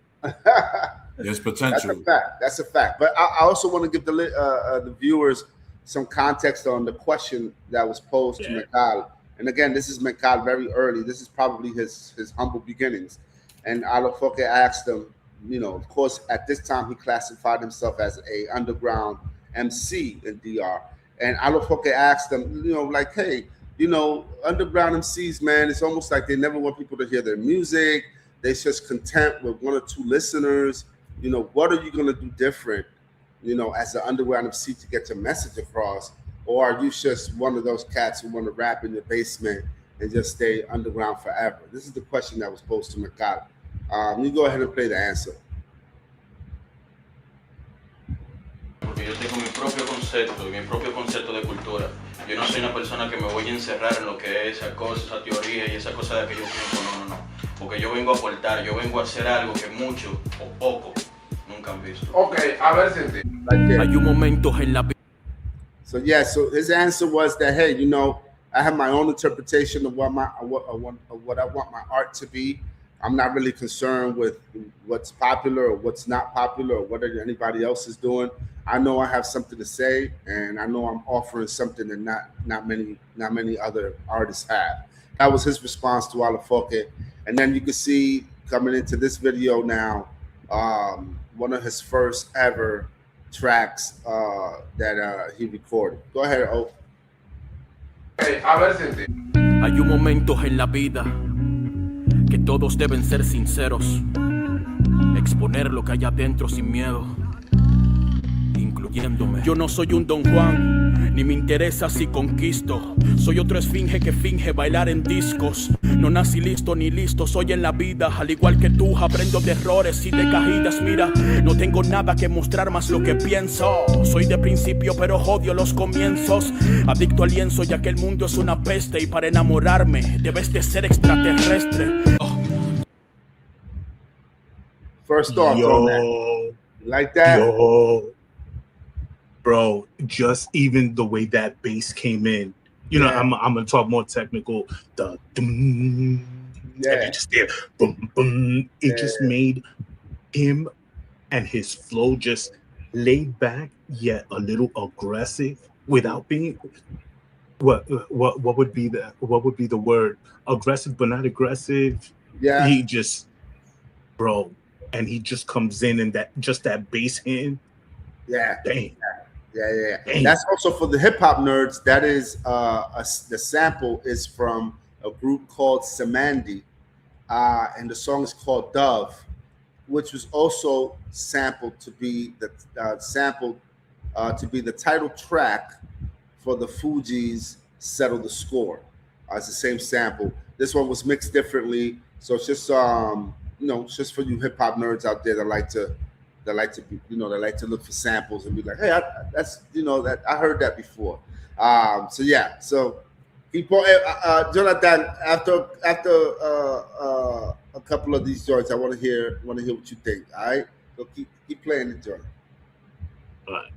there's potential. That's a fact. That's a fact. But I also want to give the viewers some context on the question that was posed to Mikal. And again, this is Mikal very early. This is probably his humble beginnings. And LMFAO asked him, you know, of course, at this time he classified himself as a underground MC in DR. And LMFAO asked him, you know, like, hey, you know, underground MCs, man, it's almost like they never want people to hear their music. They're just content with 1 or 2 listeners. You know, what are you going to do different, you know, as an underground MC to get your message across? Or are you just one of those cats who want to rap in your basement and just stay underground forever? This is the question that was posed to Mikal. You go ahead and play the answer. Porque yo tengo mi propio concepto y mi propio concepto de cultura. Yo no soy una persona que me voy a encerrar en lo que es esa cosa, esa teoría y esa cosa de aquellos tiempos. No. Porque yo vengo a aportar, yo vengo a hacer algo que muchos o pocos nunca han visto. Okay, a ver si Hay un momento en la vida. So yeah, so his answer was that, hey, you know, I have my own interpretation of what I want my art to be. I'm not really concerned with what's popular or what's not popular or what anybody else is doing. I know I have something to say, and I know I'm offering something that not many other artists have. That was his response to LMFAO. And then you can see coming into this video now, one of his first ever tracks that he recorded. Go ahead, O. Hay un momento en la vida que todos deben ser sinceros, exponer lo que hay adentro sin miedo, incluyéndome. Yo no soy un Don Juan, ni me interesa si conquisto. Soy otro esfinge que finge bailar en discos. No nací listo ni listo, soy en la vida. Al igual que tú, aprendo de errores y de caídas. Mira, no tengo nada que mostrar más lo que pienso. Soy de principio pero odio los comienzos. Adicto al lienzo ya que el mundo es una peste. Y para enamorarme debes de ser extraterrestre. First off, Yo, like that. Yo, bro, just even the way that bass came in. You know, I'm gonna talk more technical. The and it just did boom boom. It just made him and his flow just laid back yet a little aggressive without being what would be the word? Aggressive but not aggressive. Yeah. He just, bro, and he just comes in and that bass hitting. Yeah. Dang. Yeah. Dang. That's also for the hip hop nerds. That is the sample is from a group called Samandi, and the song is called Dove, which was also sampled to be the title track for the Fugees' Settle the Score. It's the same sample. This one was mixed differently, so it's just it's just for you hip hop nerds out there that like to look for samples and be like, hey, I heard that before. So people, Jonathan, after a couple of these joints, I want to hear what you think. All right, so keep playing the joint. All right.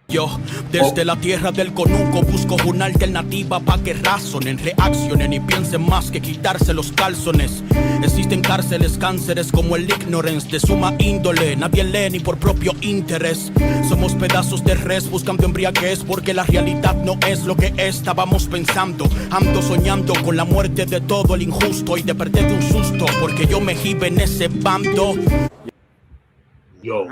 Yo, desde la tierra del conuco busco una alternativa pa' que razonen, reaccionen y piensen más que quitarse los calzones. Existen cárceles, cánceres como el ignorance de suma índole. Nadie lee ni por propio interés. Somos pedazos de res buscando embriaguez porque la realidad no es lo que estábamos pensando. Ando soñando con la muerte de todo el injusto y de perder de un susto porque yo me jibe en ese bando. Yo.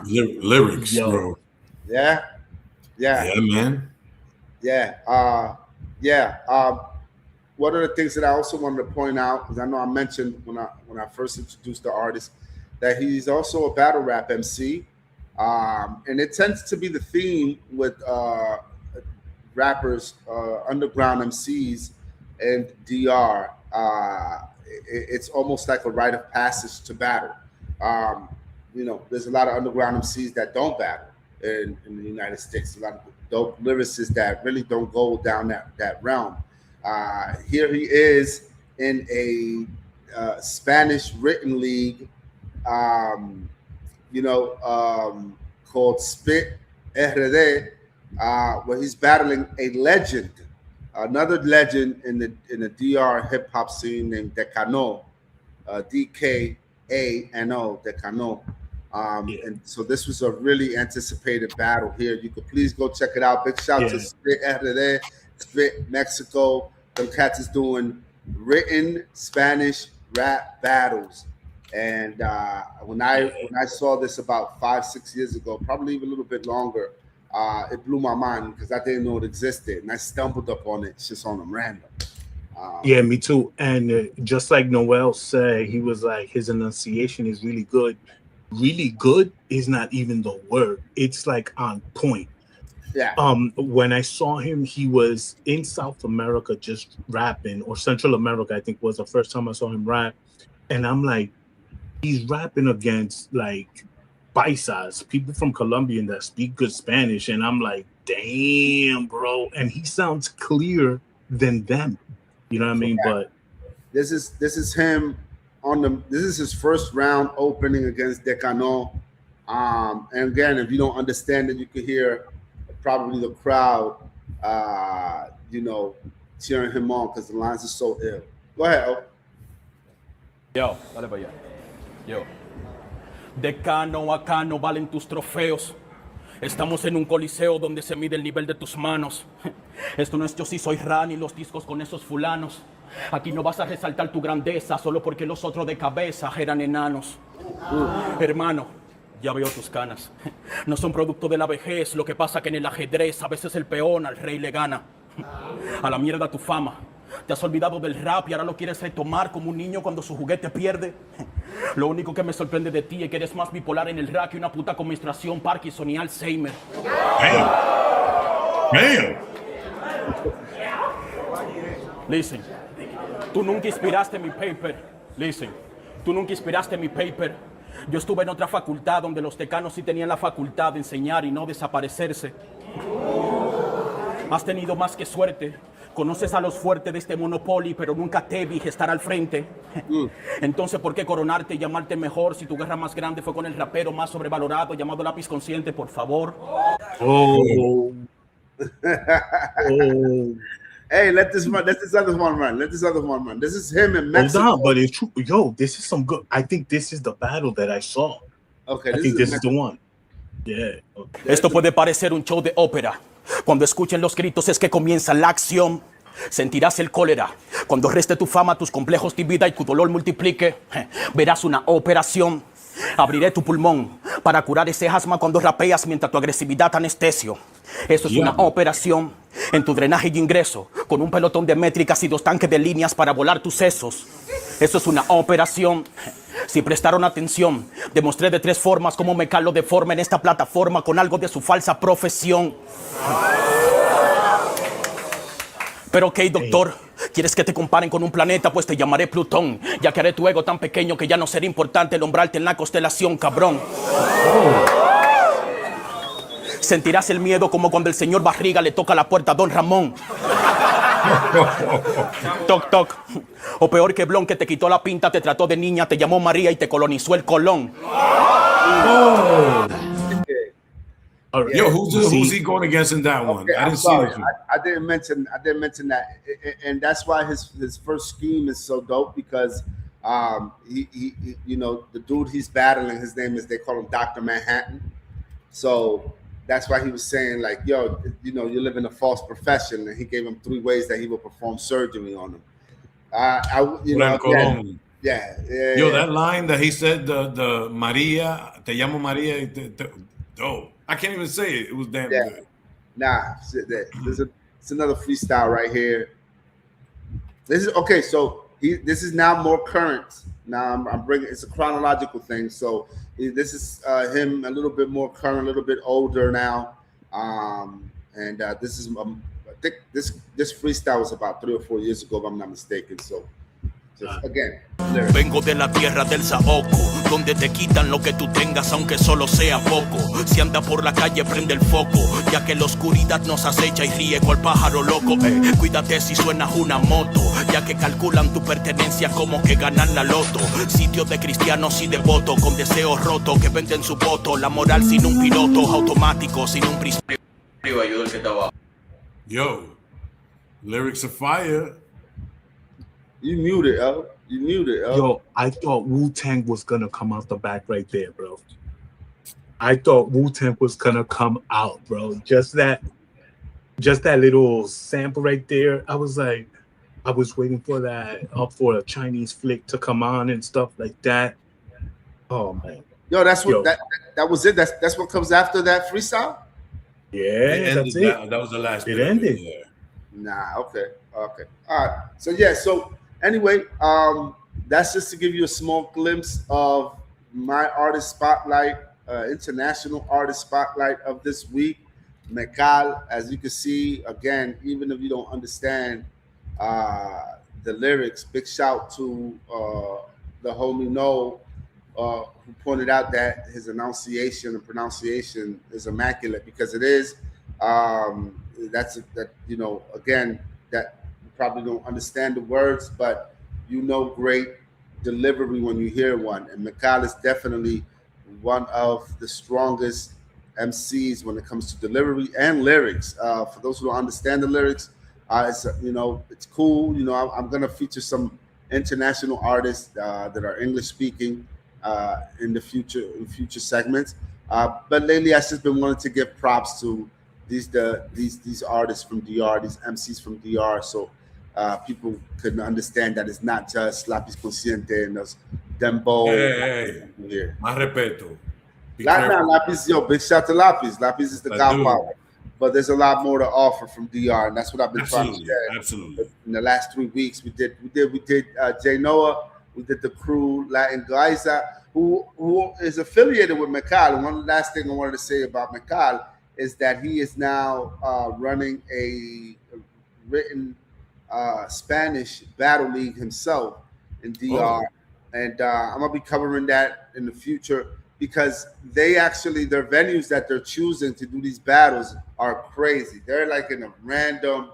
Lyrics, Yo. bro. Yeah, man. One of the things that I also wanted to point out, because I know I mentioned when I first introduced the artist, that he's also a battle rap MC, and it tends to be the theme with rappers, underground MCs, and DR. It's almost like a rite of passage to battle. There's a lot of underground MCs that don't battle in the United States. A lot of dope lyricists that really don't go down that realm. Here he is in Spanish written league, called Spit RD, where he's battling a legend, another legend in the DR hip hop scene named Decano, DKANO, Decano. And so this was a really anticipated battle here. You could please go check it out. Big shout to Spit RD, Spit Mexico. Them cats is doing written Spanish rap battles. And when I saw this about 5-6 years ago, probably even a little bit longer, it blew my mind because I didn't know it existed, and I stumbled up on it. It's just on them random. Yeah, me too. And just like Noel said, he was like, his enunciation is really good. Really good is not even the word. It's like on point. Yeah. When I saw him, he was in South America just rapping, or Central America, I think was the first time I saw him rap. And I'm like, he's rapping against like paisas, people from Colombia that speak good Spanish. And I'm like, damn, bro. And he sounds clearer than them. You know what I mean? But this is him this is his first round opening against Decano. And again, if you don't understand it, you could hear probably the crowd cheering him on because the lines are so ill. Go ahead, O. Yo, dale para allá. Yo. Decano, acá no valen tus trofeos. Estamos en un coliseo donde se mide el nivel de tus manos. Esto no es Yo sí soy Ran y los discos con esos fulanos. Aquí no vas a resaltar tu grandeza solo porque los otros de cabeza eran enanos. Hermano, ya veo tus canas. No son producto de la vejez, lo que pasa que en el ajedrez a veces el peón al rey le gana. A la mierda tu fama. Te has olvidado del rap y ahora lo quieres retomar como un niño cuando su juguete pierde. Lo único que me sorprende de ti es que eres más bipolar en el rap que una puta con menstruación, Parkinson y Alzheimer. Damn. Listen, tú nunca inspiraste mi paper. Listen, tú nunca inspiraste mi paper. Yo estuve en otra facultad donde los decanos sí tenían la facultad de enseñar y no desaparecerse. Has tenido más que suerte. Conoces a los fuertes de este monopoly, pero nunca te vi estar al frente. Entonces, ¿por qué coronarte y llamarte mejor si tu guerra más grande fue con el rapero más sobrevalorado llamado Lápiz Consciente, por favor? oh. Hey, let this other one run. Let this other one run. This is him in Mexico. Hold on, but it's true. Yo, this is some good. I think this is the battle that I saw. Okay, I think this is the one. Yeah. Okay. Esto puede parecer un show de ópera. Cuando escuchen los gritos es que comienza la acción. Sentirás el cólera. Cuando reste tu fama, tus complejos de vida y tu dolor multiplique, verás una operación. Abriré tu pulmón para curar ese asma cuando rapeas mientras tu agresividad te anestesio. Eso es una operación en tu drenaje y ingreso, con un pelotón de métricas y 2 tanques de líneas para volar tus sesos. Eso es una operación. Si prestaron atención, demostré de 3 formas cómo me calo de forma en esta plataforma con algo de su falsa profesión. Pero ok, doctor, ¿quieres que te comparen con un planeta? Pues te llamaré Plutón, ya que haré tu ego tan pequeño que ya no será importante nombrarte en la constelación, cabrón. Sentirás el miedo como cuando el señor Barriga le toca la puerta a Don Ramón. Toc, toc. O peor que Blon, que te quitó la pinta, te trató de niña, te llamó María y te colonizó el Colón. Yo, who's he going against in that one? Okay, I didn't see that. that. I didn't mention that, and that's why his first scheme is so dope because he the dude he's battling, his name is, they call him Dr. Manhattan. So that's why he was saying like, yo, you live in a false profession, and he gave him 3 ways that he will perform surgery on him. Yeah. Yo, that line that he said, the Maria, te llamo Maria, dope. I can't even say it. It was damn good. Nah, it's another freestyle right here. This is okay. So this is now more current. Now I'm bringing. It's a chronological thing. So this is him a little bit more current, a little bit older now. And this is I think this freestyle was about 3 or 4 years ago, if I'm not mistaken. So Just again, lyrics. Vengo de la tierra del Saoco, donde te quitan lo que tú tengas aunque solo sea poco. Si anda por la calle prende el foco, ya que la oscuridad nos acecha y ríe cual pájaro loco. Cuídate si suena una moto, ya que calculan tu pertenencia como que ganan la loto. Sitio de cristianos y devotos con deseos rotos que venden su voto. La moral sin un piloto automático, sin un principio. Ayuda el que está abajo. Yo, lyrics are fire. You muted, El. You muted, El. Yo, I thought Wu-Tang was gonna come out the back right there, bro. I thought Wu-Tang was gonna come out, bro. Just that little sample right there. I was like, I was waiting for that for a Chinese flick to come on and stuff like that. Oh man. Yo, that's what that was it. That's what comes after that freestyle? Yeah, that's it. That was the last. It ended. Yeah. Nah, okay. All right. So anyway, that's just to give you a small glimpse of my artist spotlight, international artist spotlight of this week. Mekal, as you can see, again, even if you don't understand the lyrics, big shout to the homie Noel, who pointed out that his enunciation and pronunciation is immaculate, because it is. Again, that you probably don't understand the words, but you know great delivery when you hear one. And Mekal is definitely one of the strongest MCs when it comes to delivery and lyrics. For those who don't understand the lyrics, it's cool. I'm gonna feature some international artists that are English speaking in future segments. But lately, I've just been wanting to give props to these artists from DR, these MCs from DR, so people could understand that it's not just Lápiz Consciente and those Dembo. Hey. Más respeto. Lápiz, yo, big shout to Lápiz. Lápiz is the godfather. But there's a lot more to offer from DR, and that's what I've been trying to share. Absolutely. In the last 3 weeks, we did J Noah, we did the crew, Latin Gaiza, who is affiliated with Mekal. And one last thing I wanted to say about Mekal is that he is now running a written Spanish battle league himself in DR. And I'm going to be covering that in the future, because their venues that they're choosing to do these battles are crazy. They're like in a random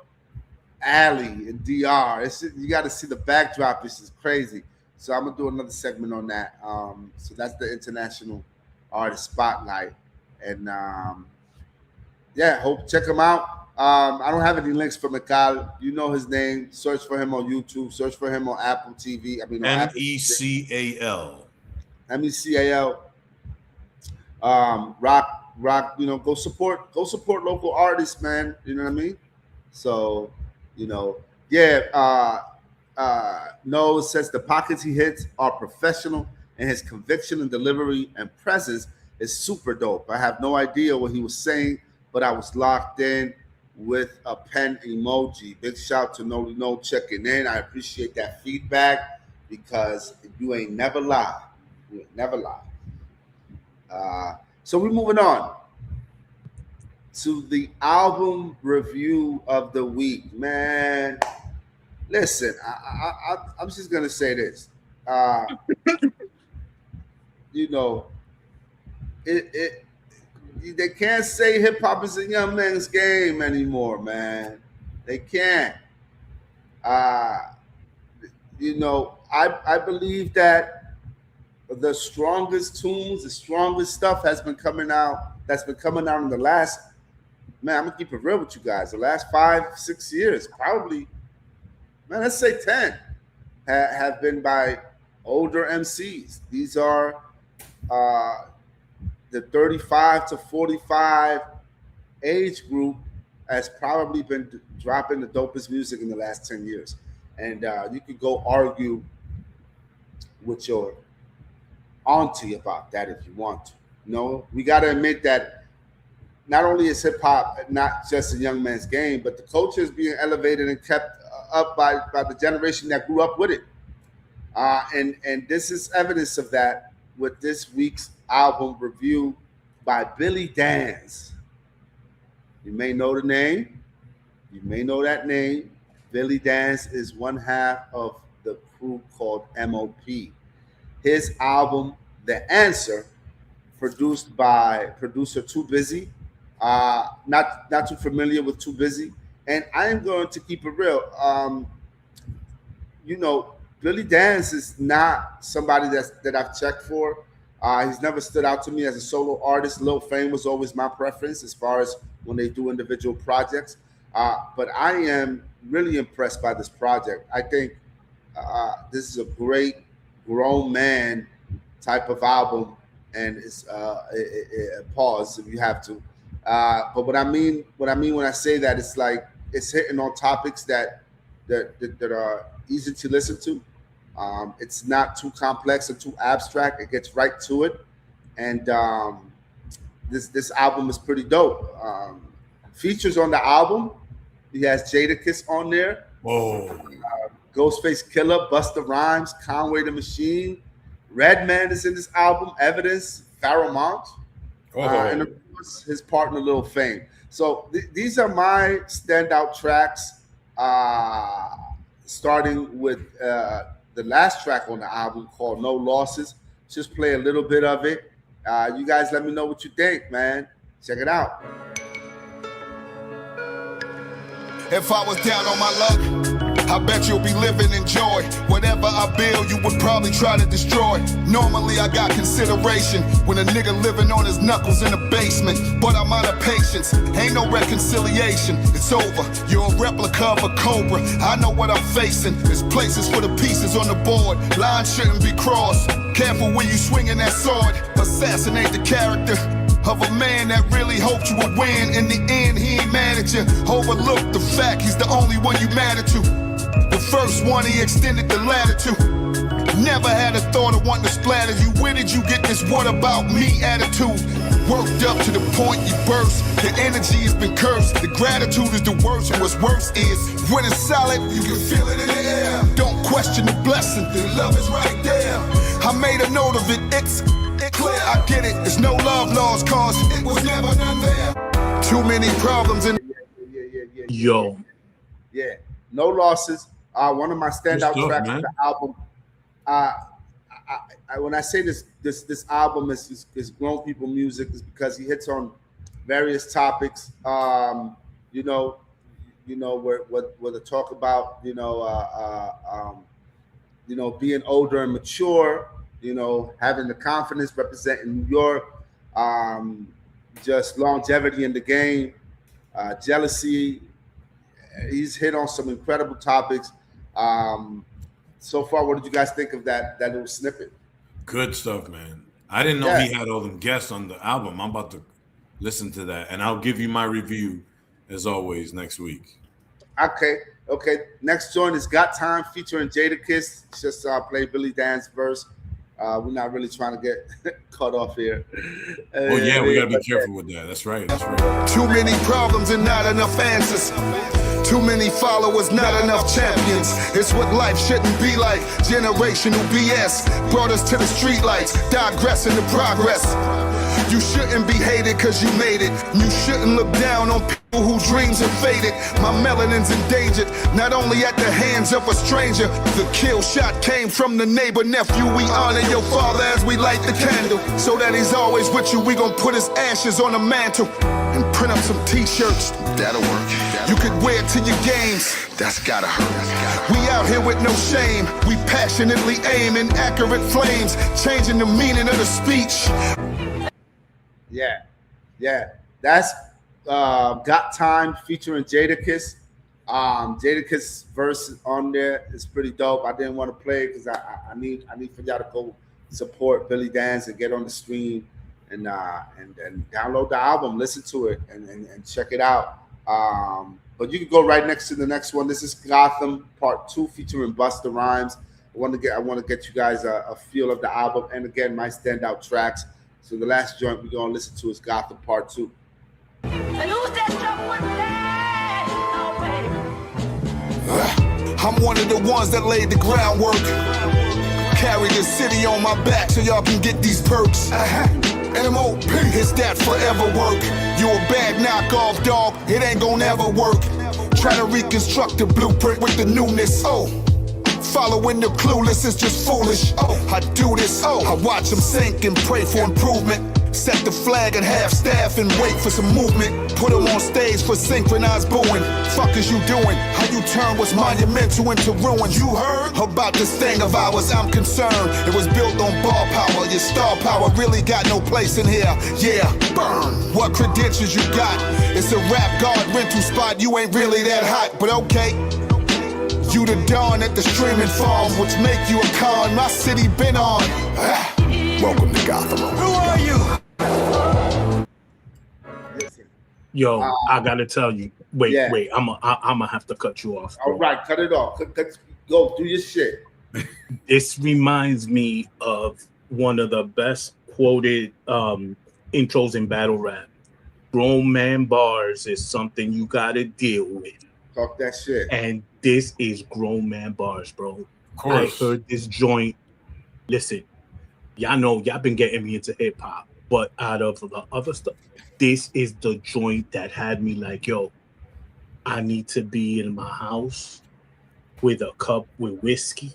alley in DR. You got to see the backdrop. This is crazy. So I'm going to do another segment on that. So that's the International Artist Spotlight. And hope check him out. I don't have any links for Mekal. You know his name. Search for him on YouTube. Search for him on Apple TV. MECAL. MECAL. Rock. Go support local artists, man. You know what I mean? So, No, it says the pockets he hits are professional, and his conviction and delivery and presence is super dope. I have no idea what he was saying, but I was locked in with a pen emoji. Big shout to No checking in. I appreciate that feedback, because you ain't never lie. You ain't never lie. So we're moving on to the album review of the week. Man, listen, I'm just gonna say this. They can't say hip hop is a young man's game anymore, man. They can't. I believe that the strongest tunes, the strongest stuff has been coming out. That's been coming out in the last, man, I'm gonna keep it real with you guys. The last 5-6 years, probably, man, let's say 10, have been by older MCs. These are the 35 to 45 age group has probably been dropping the dopest music in the last 10 years. And you could go argue with your auntie about that if you want to. We got to admit that not only is hip hop not just a young man's game, but the culture is being elevated and kept up by the generation that grew up with it. And this is evidence of that with this week's album review by Billy Dance. You may know the name. You may know that name. Billy Dance is one half of the crew called MOP. His album, The Answer, produced by producer Too Busy. Not too familiar with Too Busy. And I am going to keep it real. You know, Billy Danze is not somebody that I've checked for. He's never stood out to me as a solo artist. Lil Fame was always my preference as far as when they do individual projects. But I am really impressed by this project. I think this is a great grown man type of album, and it's pause if you have to. But what I mean when I say that, it's like it's hitting on topics that are easy to listen to. It's not too complex or too abstract. It gets right to it, and this album is pretty dope. Features on the album, he has Jadakiss on there. Whoa. Ghostface Killah, Busta Rhymes, Conway the Machine, Redman is in this album, Evidence, Pharoah Monch, and of course his partner Lil Fame. So these are my standout tracks, starting with the last track on the album called No Losses. Just play a little bit of it. You guys let me know what you think, man. Check it out. If I was down on my luck, I bet you'll be living in joy. Whatever I build, you would probably try to destroy. Normally I got consideration when a nigga living on his knuckles in the basement. But I'm out of patience, ain't no reconciliation. It's over, you're a replica of a cobra. I know what I'm facing. There's places for the pieces on the board. Lines shouldn't be crossed. Careful when you swinging that sword. Assassinate the character of a man that really hoped you would win. In the end, he ain't mad at you. Overlook the fact he's the only one you matter to. The first one he extended the ladder to. Never had a thought of wanting to splatter you. Where did you get this what about me attitude? Worked up to the point you burst. The energy has been cursed. The gratitude is the worst, and what's worse is when it's solid, you can feel it in the air. Don't question the blessing, the love is right there. I made a note of it, it's clear, I get it. There's no love lost cause it was never none there. Too many problems in Yo. Yeah, No Losses. One of my standout tracks on the album. When I say this album is grown people music, is because he hits on various topics. You know, where the talk about being older and mature. Having the confidence, representing New York, just longevity in the game, jealousy. He's hit on some incredible topics. So far, what did you guys think of that little snippet? Good stuff, man. I didn't know he had all them guests on the album. I'm about to listen to that, and I'll give you my review, as always, next week. Okay. Next joint is Got Time featuring Jadakiss. Just play Billy Danze verse. We're not really trying to get cut off here. We gotta be careful with that. That's right. Too many problems and not enough answers. Too many followers, not enough champions. It's what life shouldn't be like. Generational BS brought us to the streetlights, digressing to progress. You shouldn't be hated cause you made it. You shouldn't look down on people whose dreams have faded. My melanin's endangered, not only at the hands of a stranger. The kill shot came from the neighbor nephew. We honor your father as we light the candle, so that he's always with you. We gon' put his ashes on the mantle and print up some t-shirts. That'll work. You could wear it to your games. That's gotta hurt. We out here with no shame. We passionately aim in accurate flames, changing the meaning of the speech. Yeah. That's Got Time featuring Jadakiss. Jadakiss verse on there is pretty dope. I didn't want to play it because I need for y'all to go support Billy Danze and get on the stream and download the album, listen to it, and check it out. But you can go right next to the next one. This is Gotham Part 2 featuring Busta Rhymes. I want to get you guys a feel of the album, and again, my standout tracks. So the last joint we're gonna listen to is Gotham Part 2. And who's that I'm one of the ones that laid the groundwork. Carry the city on my back so y'all can get these perks. MOP, it's that forever work. You a bad knockoff, dog, it ain't gonna ever work. Try to reconstruct the blueprint with the newness. Following the clueless is just foolish. I do this, I watch them sink and pray for improvement. Set the flag at half staff and wait for some movement. Put them on stage for synchronized booing. Fuck is you doing? How you turn what's monumental into ruin? You heard about this thing of ours? I'm concerned. It was built on ball power. Your star power really got no place in here. Yeah, burn. What credentials you got? It's a rap guard rental spot. You ain't really that hot, but okay. You the dawn at the streaming farm, which make you a con. My city been on. Welcome to Gotham. Who are you? Yo, I gotta tell you. Wait. I'm gonna have to cut you off. Bro. All right, cut it off. Go do your shit. This reminds me of one of the best quoted intros in battle rap. Grown man bars is something you gotta deal with. Talk that shit. And this is grown man bars, bro. Of course. I heard this joint. Listen, y'all know y'all been getting me into hip hop, but out of the other stuff, this is the joint that had me like, yo, I need to be in my house with a cup with whiskey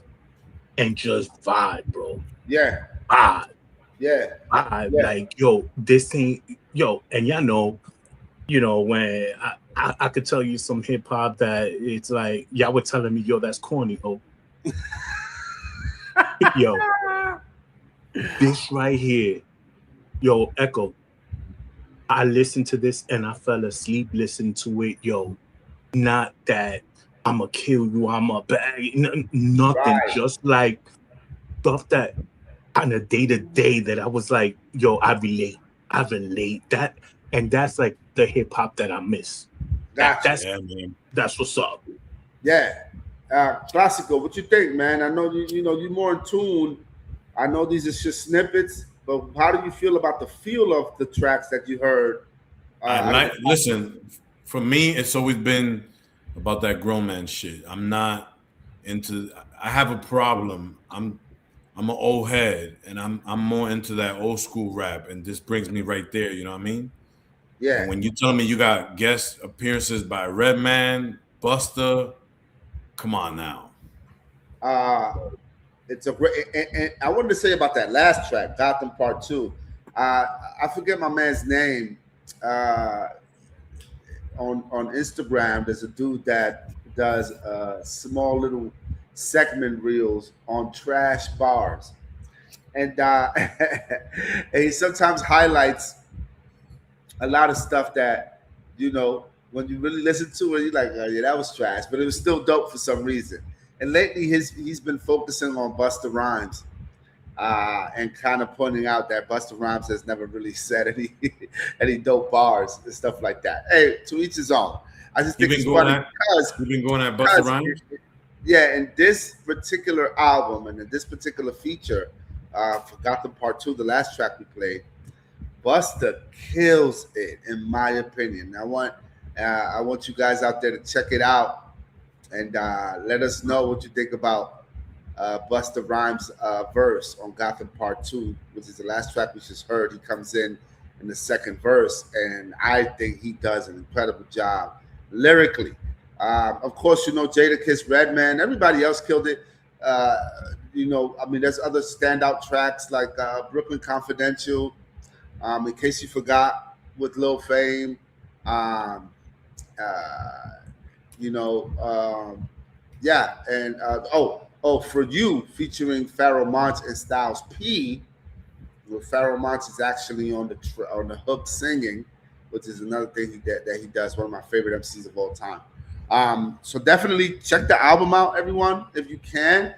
and just vibe, bro. Yeah. Vibe. Yeah. Vibe. Yeah. Like, yo, this thing, yo, and y'all know, when I could tell you some hip hop that it's like, y'all were telling me, yo, that's corny, ho. Yo, this right here, yo, Echo. I listened to this and I fell asleep listening to it, yo. Not that I'ma kill you, I'ma bag, nothing. Right. Just like stuff that kind of day to day that I was like, yo, I relate that, and that's like the hip hop that I miss. That's what's up. Yeah, Clasico, what you think, man? I know you're more in tune. I know these are just snippets, but how do you feel about the feel of the tracks that you heard? Listen, for me, it's always been about that grown man shit. I'm not into. I have a problem. I'm an old head, and I'm more into that old school rap, and this brings me right there. You know what I mean? Yeah. And when you tell me you got guest appearances by Redman, Busta, come on now. It's a great, and I wanted to say about that last track, Gotham Part 2. I forget my man's name. On Instagram, there's a dude that does small little segment reels on trash bars, and and he sometimes highlights a lot of stuff that when you really listen to it, you're like, oh, yeah, that was trash, but it was still dope for some reason. And lately, he's been focusing on Busta Rhymes, and kind of pointing out that Busta Rhymes has never really said any dope bars and stuff like that. Hey, to each his own. I just think it's funny because you've been going at Busta Rhymes. Yeah, in this particular album and in this particular feature, for Gotham Part 2, the last track we played, Busta kills it, in my opinion. I want you guys out there to check it out and let us know what you think about Busta Rhymes' verse on Gotham Part 2, which is the last track we just heard. He comes in the second verse, and I think he does an incredible job lyrically. Of course, Jadakiss, Redman, everybody else killed it. There's other standout tracks like Brooklyn Confidential, In Case You Forgot with Lil Fame, For You featuring Pharoah Monch and Styles P, where Pharoah Monch is actually on the hook singing, which is another thing that he does. One of my favorite MCs of all time. So definitely check the album out, everyone, if you can.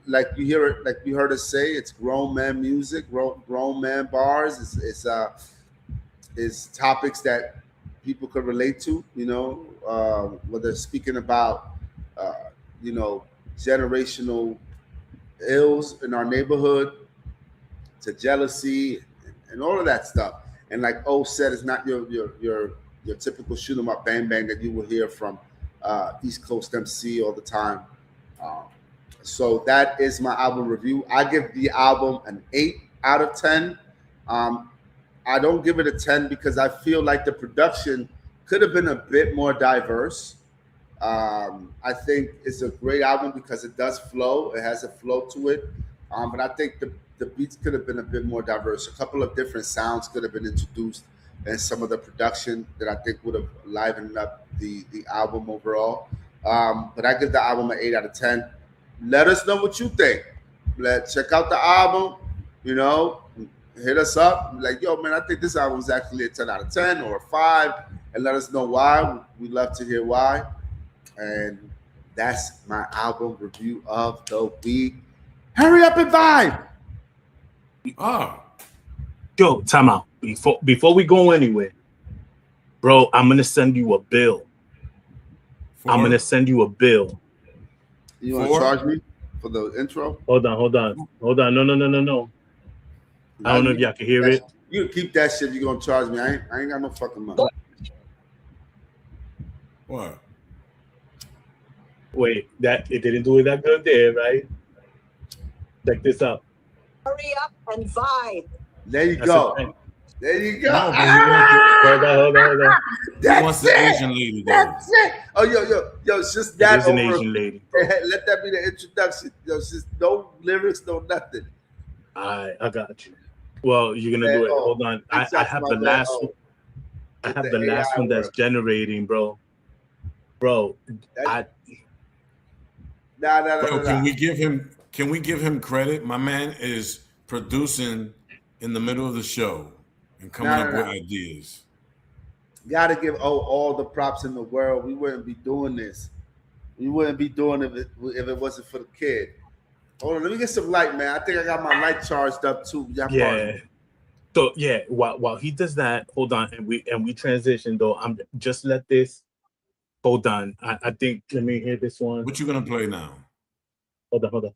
Like you heard us say, it's grown man music, grown man bars. It's topics that people could relate to, whether speaking about, generational ills in our neighborhood, to jealousy and all of that stuff. And like O said, it's not your typical shoot 'em up bang bang that you will hear from East Coast MC all the time. So that is my album review. I give the album an 8 out of 10. I don't give it a 10 because I feel like the production could have been a bit more diverse. I think it's a great album because it does flow. It has a flow to it. But I think the beats could have been a bit more diverse. A couple of different sounds could have been introduced, and some of the production that I think would have livened up the album overall. But I give the album an 8 out of 10. Let us know what you think. Check out the album. You know, hit us up. Like, yo, man, I think this album is actually a 10 out of 10 or a 5. And let us know why. We'd love to hear why. And that's my album review of the week. Hurry up and vibe. Yo, time out. Before we go anywhere, bro, I'm gonna send you a bill. I'm gonna send you a bill. You want to charge me for the intro? Hold on. No. I don't know if y'all can hear it. You keep that shit. You gonna charge me? I ain't got no fucking money. What? Wait, that it didn't do it that good there, right? Check this out. Hurry up and vibe. There you That's go. the thing. There you go. No, Hold on. He wants the Asian lady though. That's it. Oh, yo, it's just that. It is an Asian lady. Let that be the introduction. Yo, it's just no lyrics, no nothing. I got you. Well, you're gonna do it. Hold on. I have the last one. I have the last one that's generating, bro. Bro, Nah. Bro, can we give him credit? My man is producing in the middle of the show and coming up with ideas. Gotta give all the props in the world. We wouldn't be doing this. We wouldn't be doing it if it wasn't for the kid. Hold on, let me get some light, man. I think I got my light charged up too. Yeah. So yeah, while he does that, hold on, and we transition though. I'm just let this. Hold on. I think let me hear this one. What you gonna play now? Hold on.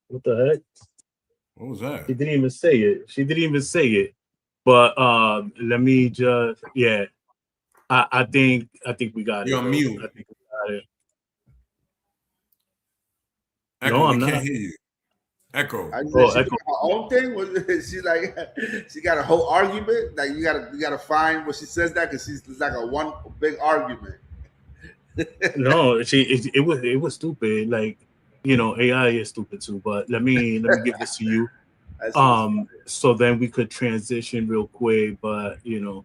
What the heck? What was that? She didn't even say it. But let me just I think we got it. You're on mute. I think we got it. Echo, No, I'm we not. can't hear you. Echo. She Echo. got her own thing. She got a whole argument. Like you gotta find what she says that because it's like a one big argument. No, it was stupid. Like, you know, AI is stupid too. But let me give this to you. So then we could transition real quick. But you know,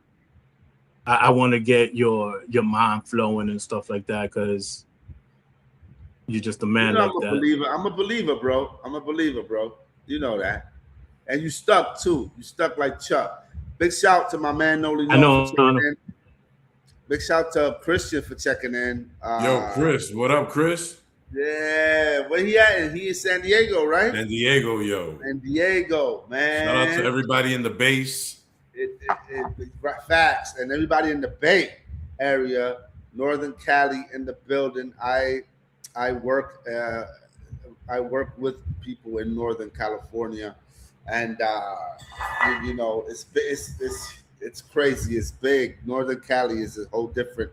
I want to get your mind flowing and stuff like that because you're just a man like that. I'm a believer, bro. You know that. And you stuck too. You stuck like Chuck. Big shout to my man Noli. I know. Big shout to Christian for checking in. Yo, Chris. What up, Chris? Yeah. Where he at? He in San Diego, right? San Diego, yo. San Diego, man. Shout out to everybody in the base. Facts. And everybody in the Bay Area, Northern Cali in the building. I work with people in Northern California, and you know it's crazy. It's big. Northern Cali is a whole different.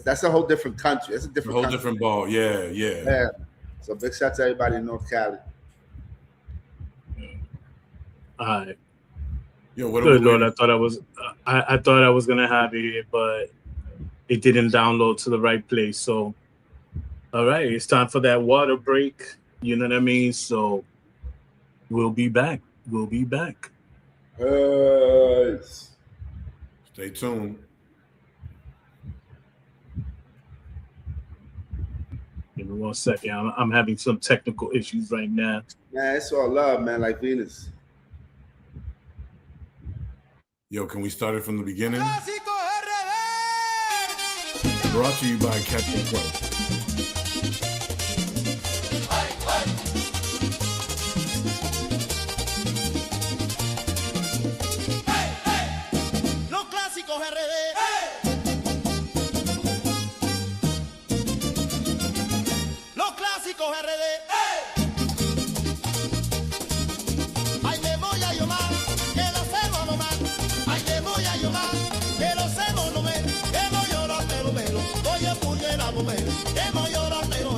That's a whole different country. It's a whole different ball. Yeah. So big shout to everybody in North Cali. All right. Yo, what Good Lord, I thought I was gonna have it, but it didn't download to the right place. So. All right, it's time for that water break. You know what I mean? So we'll be back. Stay tuned. Give me 1 second. I'm having some technical issues right now. Man, it's all love, man, like Venus. Yo, can we start it from the beginning? Brought to you by Captain Crunch. Hemos llorado, pero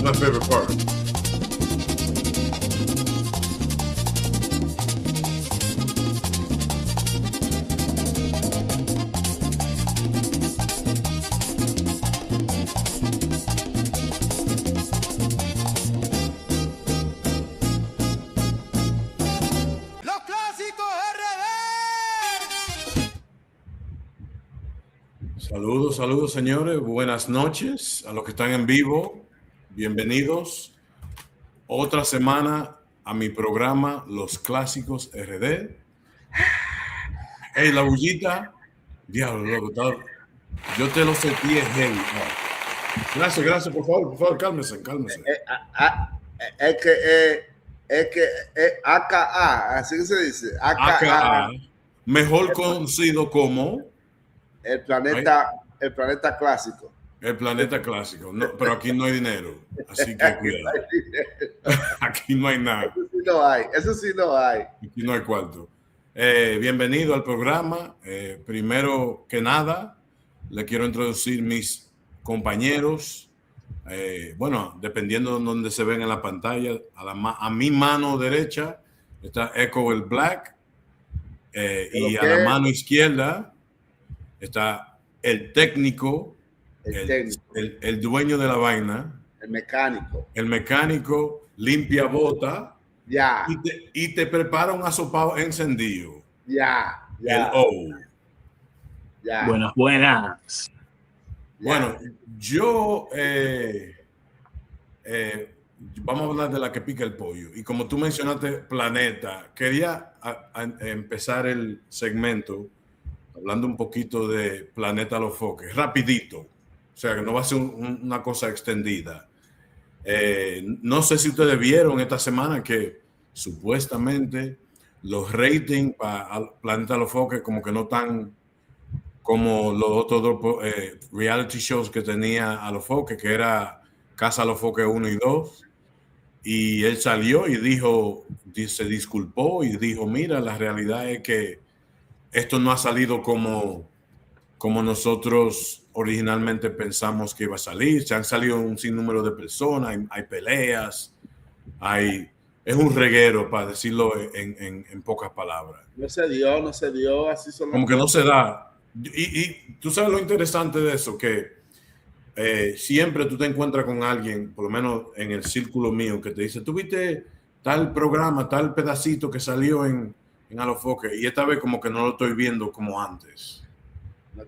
my favorite part. Los clásicos RD. Saludos, saludos, señores. Buenas noches a los que están en vivo. Bienvenidos otra semana a mi programa Los Clásicos RD. Hey, la bullita. Diablo, loco. Yo te lo sentí heavy. Gracias, por favor, cálmese. Es que AKA, así que se dice. AKA, mejor conocido como el planeta clásico. el planeta clásico. No, pero aquí no hay dinero, así que cuidado. Aquí no hay nada. Eso sí no hay. Aquí no hay cuarto. Bienvenido al programa. Primero que nada, le quiero introducir mis compañeros. Bueno, dependiendo de donde se ven en la pantalla, a mi mano derecha está Echo el Black, y a la mano izquierda está el técnico, el dueño de la vaina, el mecánico limpia bota. Ya. Y te prepara un asopado encendido. Ya. El O. Ya. Buenas. Bueno, yo vamos a hablar de la que pica el pollo. Y como tú mencionaste planeta, quería empezar el segmento hablando un poquito de Planeta Los Foques, rapidito. O sea, que no va a ser una cosa extendida. No sé si ustedes vieron esta semana que supuestamente los ratings para Planeta Los Foques como que no están como los otros dos reality shows que tenía a Los Foques, que era Casa Los Foques 1 y 2. Y él salió y se disculpó y dijo, mira, la realidad es que esto no ha salido como nosotros originalmente pensamos que iba a salir. Se han salido un sinnúmero de personas, hay peleas, es un reguero, para decirlo en pocas palabras. No se dio, así son. Como que no se da. Y tú sabes lo interesante de eso, que siempre tú te encuentras con alguien, por lo menos en el círculo mío, que te dice, ¿tú viste tal programa, tal pedacito que salió en Alofoque? Y esta vez como que no lo estoy viendo como antes.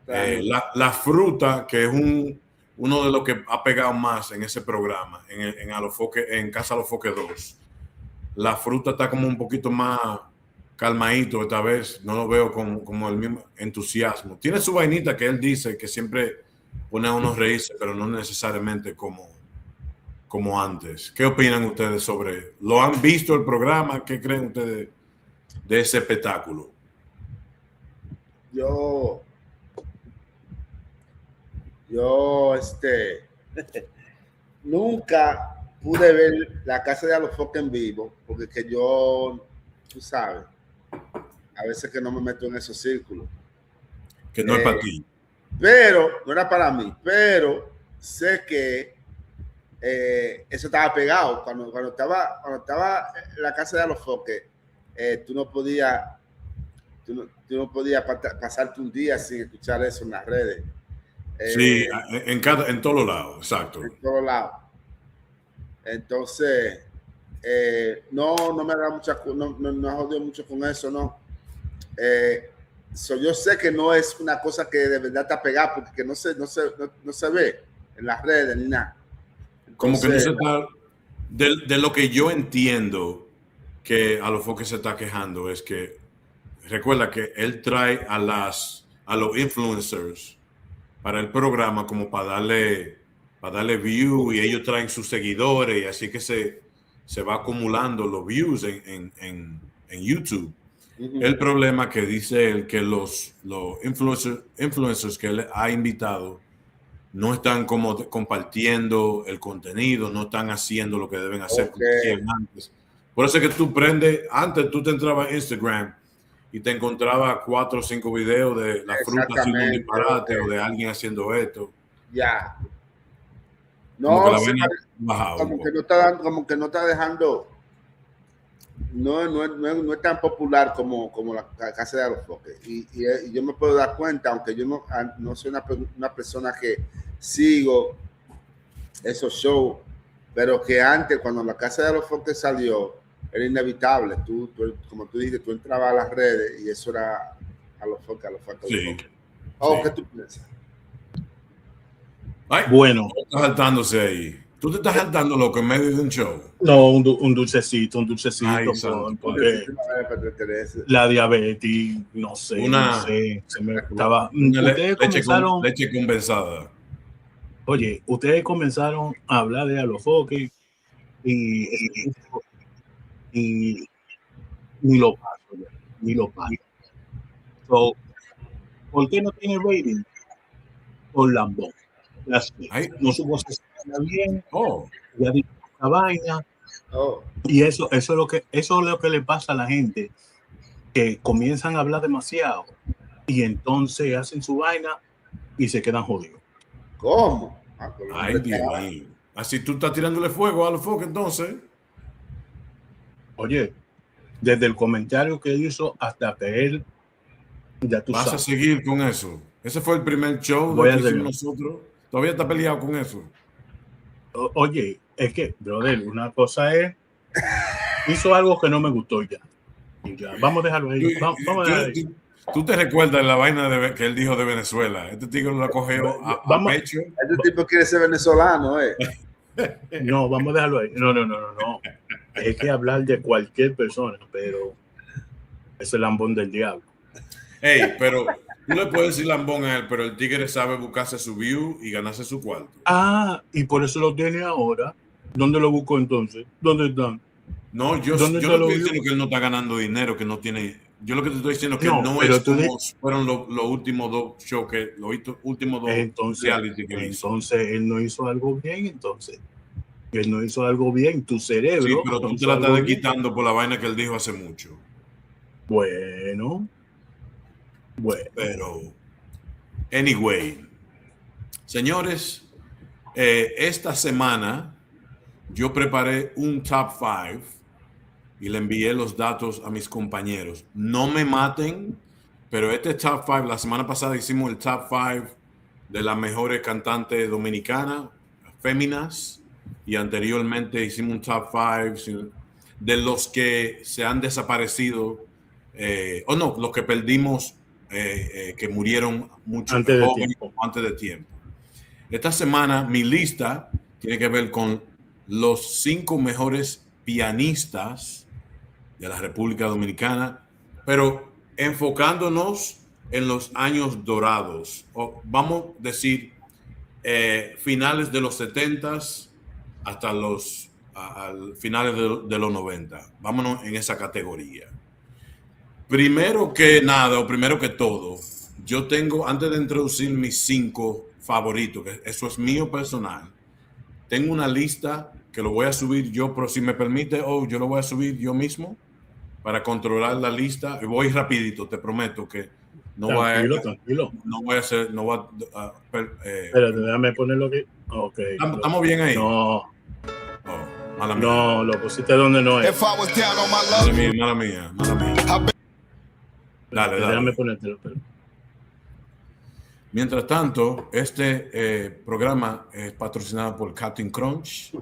La fruta, que es uno de los que ha pegado más en ese programa, en Casa Alofoque 2, la fruta está como un poquito más calmadito esta vez, no lo veo como el mismo entusiasmo. Tiene su vainita que él dice que siempre pone a uno reírse, pero no necesariamente como antes. ¿Qué opinan ustedes sobre? ¿Lo han visto el programa? ¿Qué creen ustedes de ese espectáculo? Yo nunca pude ver la Casa de Alofoque en vivo, porque que yo, tú sabes, a veces que no me meto en esos círculos. Que no es para ti. Pero, no era para mí, pero sé que eso estaba pegado. Cuando estaba en la Casa de Alofoque, tú no podías pasarte un día sin escuchar eso en las redes. Sí, en todos lados, exacto. En todos lados. Entonces, no me da no jodido mucho con eso, no. Yo sé que no es una cosa que de verdad está pegada, porque no se ve en las redes ni nada. Entonces, como que no se está, de lo que yo entiendo que Alofoque se está quejando es que recuerda que él trae a los influencers para el programa como para darle view, y ellos traen sus seguidores, y así que se va acumulando los views en YouTube. El problema que dice él, que los influencers que él ha invitado no están como compartiendo el contenido, no están haciendo lo que deben hacer antes. Por eso es que antes tú te entrabas a Instagram y te encontrabas 4 o 5 videos de la fruta haciendo un disparate o de alguien haciendo esto. Ya. Como que No, la sí, vaina bajado un como que poco. no está dando, como que no está dejando. No es tan popular como la Casa de Alofoque. Y yo me puedo dar cuenta, aunque yo no soy una persona que sigo esos shows, pero que antes, cuando la Casa de Alofoque salió, era inevitable. Como tú dijiste, tú entrabas a las redes y eso era Alofoque. Sí, Oh, sí. ¿qué tú piensas? Ay, Bueno, está saltándose ahí. Tú te estás saltando loco en medio de un show. no, un dulcecito, Ay, santo porque padre. la diabetes, no Una, sé, se me estaba. Ustedes leche comenzaron, leche condensada. oye, ustedes comenzaron a hablar de Alofoque y ese tipo, y ni lo paso, ya, ni lo paso. So, ¿por qué no tiene rating? Por Lambón. Ay, No supo si se bien, oh, ya dijo esta vaina. Oh, Y eso es lo que le pasa a la gente, que comienzan a hablar demasiado y entonces hacen su vaina y se quedan jodidos. ¿cómo? Pero el ay, hombre Dios está- mío. Así tú estás tirándole fuego a los focos entonces. Oye, desde el comentario que hizo hasta que él, ya tú Vas a sabes. seguir con eso. Ese fue el primer show Voy de a que hicimos seguir. nosotros. Todavía está peleado con eso. Oye, es que, brother, una cosa es, hizo algo que no me gustó ya. Y ya, vamos a dejarlo ahí. Tú, Vamos a dejarlo ahí. tú te recuerdas la vaina que él dijo de Venezuela. Este tigre lo cogió a Vamos, pecho. Este tipo quiere ser venezolano, ¿eh? no, vamos a dejarlo ahí. No. Es que hablar de cualquier persona, pero es el lambón del diablo. Hey, pero tú le puedes decir lambón a él, pero el tigre sabe buscarse su view y ganarse su cuarto. Ah, y por eso lo tiene ahora. ¿Dónde lo buscó entonces? ¿Dónde están? No, yo ¿Dónde no te lo estoy vio? diciendo que él no está ganando dinero, que no tiene. Yo lo que te estoy diciendo es que No, no pero es como fueron los últimos dos shows, los últimos dos reality que hizo. Entonces él no hizo algo bien, entonces. Él no hizo algo bien. Tu Sí, cerebro pero no tú te hizo la algo estás bien. quitando por la vaina que él dijo hace mucho. Bueno. Pero, anyway, señores, esta semana yo preparé un top 5 y le envié los datos a mis compañeros. No me maten, pero este top 5, la semana pasada hicimos el top 5 de las mejores cantantes dominicanas, féminas, y anteriormente hicimos un top 5 de los que se han desaparecido, o no, los que perdimos, que murieron mucho Antes de jóvenes tiempo. antes de tiempo. Esta semana mi lista tiene que ver con los 5 mejores pianistas de la República Dominicana, pero enfocándonos en los años dorados, o vamos a decir finales de los 70s hasta los finales de los 90. Vámonos en esa categoría. Primero que nada, o primero que todo, yo tengo, antes de introducir mis 5 favoritos, que eso es mío personal, tengo una lista que lo voy a subir yo, pero si me permite, yo lo voy a subir yo mismo para controlar la lista. Y voy rapidito, te prometo que no Tranquilo. no voy a hacer, no voy a, Espérate, déjame ponerlo aquí. Ok. ¿Estamos bien ahí? No. Mala mía. No, lo pusiste donde no es. If I was down on my luck, Mala mía. Dale. Déjame ponértelo. Mientras tanto, este programa es patrocinado por Captain Crunch.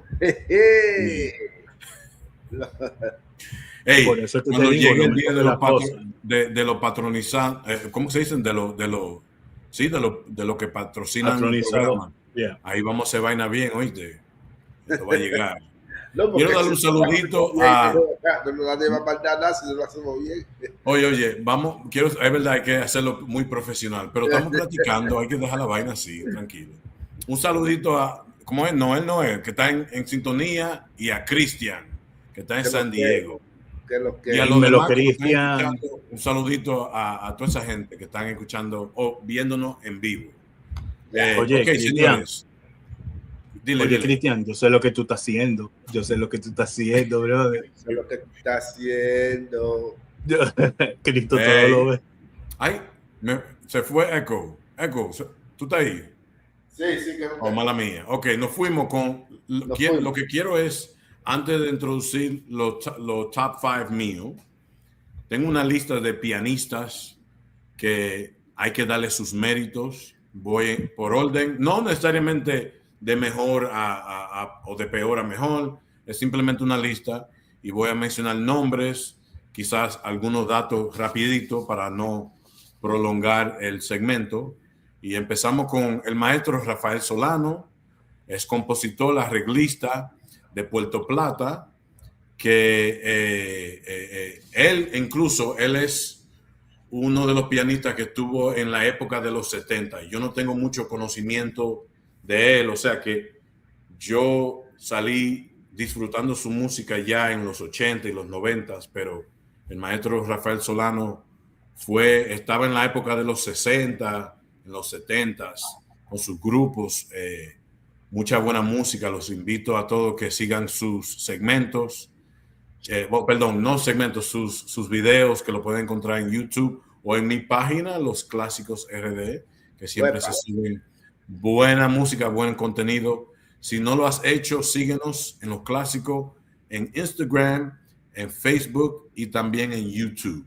Hey, Por eso te cuando digo, llegue lo el día mejor de los patronizados, ¿cómo se dicen? de lo que patrocinan el Patronizado. programa. Yeah. Ahí vamos a hacer vaina bien, oíste. Esto va a llegar. No, Quiero darle un saludito a... Oye, es verdad, hay que hacerlo muy profesional, pero estamos platicando, hay que dejar la vaina así, tranquilo. Un saludito a, ¿cómo es? Noel, que está en sintonía, y a Cristian, que está en San Diego. Y a los demás que están escuchando, un saludito a toda esa gente que están escuchando o viéndonos en vivo. Oye, ok, señores. Dile. Cristian, yo sé lo que tú estás haciendo. Brother. Sé lo que está haciendo. Cristo todo lo ve. Ay, se fue Echo. Echo, ¿tú estás ahí? Sí, que Oh, mala mía. Ok, nos fuimos con... Lo que quiero es, antes de introducir los top 5 míos, tengo una lista de pianistas que hay que darle sus méritos. Voy por orden, no necesariamente de mejor o de peor a mejor, es simplemente una lista y voy a mencionar nombres, quizás algunos datos rapidito para no prolongar el segmento. Y empezamos con el maestro Rafael Solano, es compositor, arreglista de Puerto Plata, que él es uno de los pianistas que estuvo en la época de los 70. Yo no tengo mucho conocimiento de él, o sea que yo salí disfrutando su música ya en los 80 y los 90, pero el maestro Rafael Solano estaba en la época de los 60, en los 70, con sus grupos, mucha buena música. Los invito a todos que sigan sus segmentos. No segmentos, sus videos que lo pueden encontrar en YouTube o en mi página, Los Clásicos RD, que siempre se suben buena música, buen contenido. Si no lo has hecho, síguenos en Los Clásicos, en Instagram, en Facebook y también en YouTube.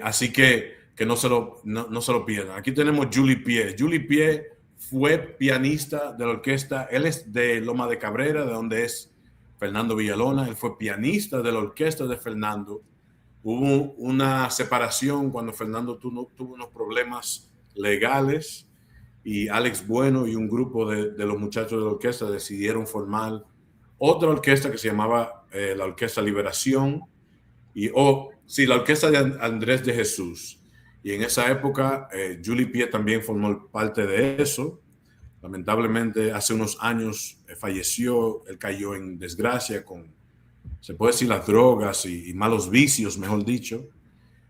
Así que no se lo pierdan. Aquí tenemos Julie Pie. Julie Pie fue pianista de la orquesta. Él es de Loma de Cabrera, de donde es Fernando Villalona. Él fue pianista de la orquesta de Fernando. Hubo una separación cuando Fernando tuvo unos problemas legales y Alex Bueno y un grupo de los muchachos de la orquesta decidieron formar otra orquesta que se llamaba la Orquesta Liberación la orquesta de Andrés de Jesús. Y en esa época Julie Pie también formó parte de eso. Lamentablemente, hace unos años falleció. Él cayó en desgracia con, se puede decir, las drogas y malos vicios, mejor dicho,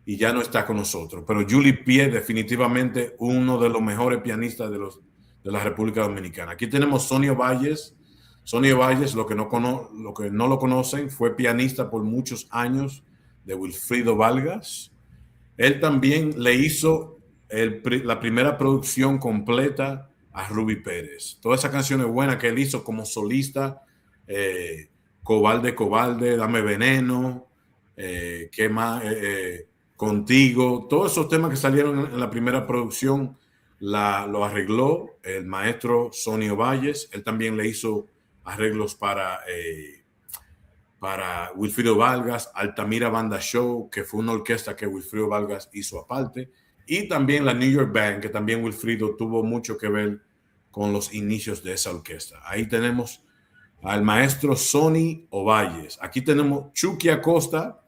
y ya no está con nosotros. Pero Julie Pie, definitivamente uno de los mejores pianistas de la República Dominicana. Aquí tenemos Sonio Valles. Sonio Valles, lo que no lo conocen, fue pianista por muchos años de Wilfrido Vargas. Él también le hizo la primera producción completa a Ruby Pérez. Todas esas canciones buenas que él hizo como solista, Cobalde, Cobalde, Dame Veneno, ¿qué más? Contigo, todos esos temas que salieron en la primera producción lo arregló el maestro Sonio Valles. Él también le hizo arreglos para Wilfrido Vargas, Altamira Banda Show, que fue una orquesta que Wilfrido Vargas hizo aparte, y también la New York Band, que también Wilfrido tuvo mucho que ver con los inicios de esa orquesta. Ahí tenemos al maestro Sonny Ovalles. Aquí tenemos Chucky Acosta.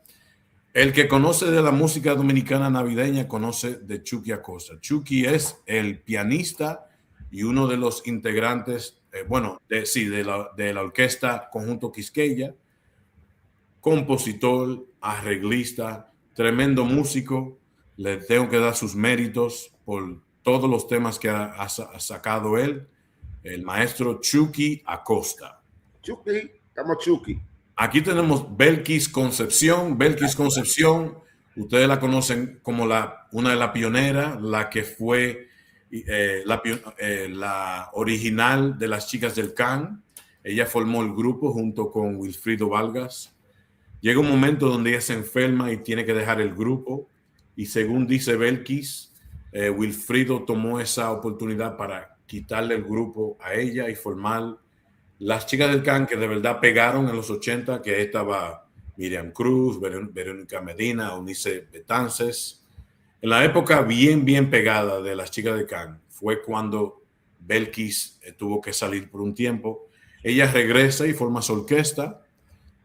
El que conoce de la música dominicana navideña conoce de Chucky Acosta. Chucky es el pianista y uno de los integrantes, de la orquesta Conjunto Quisqueya, compositor, arreglista, tremendo músico. Le tengo que dar sus méritos por todos los temas que ha sacado él, el maestro Chucky Acosta. Chucky, estamos Chucky. Aquí tenemos Belkis Concepción. Belkis Concepción, ustedes la conocen como una de las pioneras, la que fue la original de las Chicas del Can. Ella formó el grupo junto con Wilfrido Vargas. Llega un momento donde ella se enferma y tiene que dejar el grupo. Y según dice Belkis, Wilfrido tomó esa oportunidad para quitarle el grupo a ella y formar las Chicas del Can, que de verdad pegaron en los 80, que estaba Miriam Cruz, Verónica Medina, Eunice Betances. En la época bien pegada de las Chicas del Can fue cuando Belkis tuvo que salir por un tiempo. Ella regresa y forma su orquesta,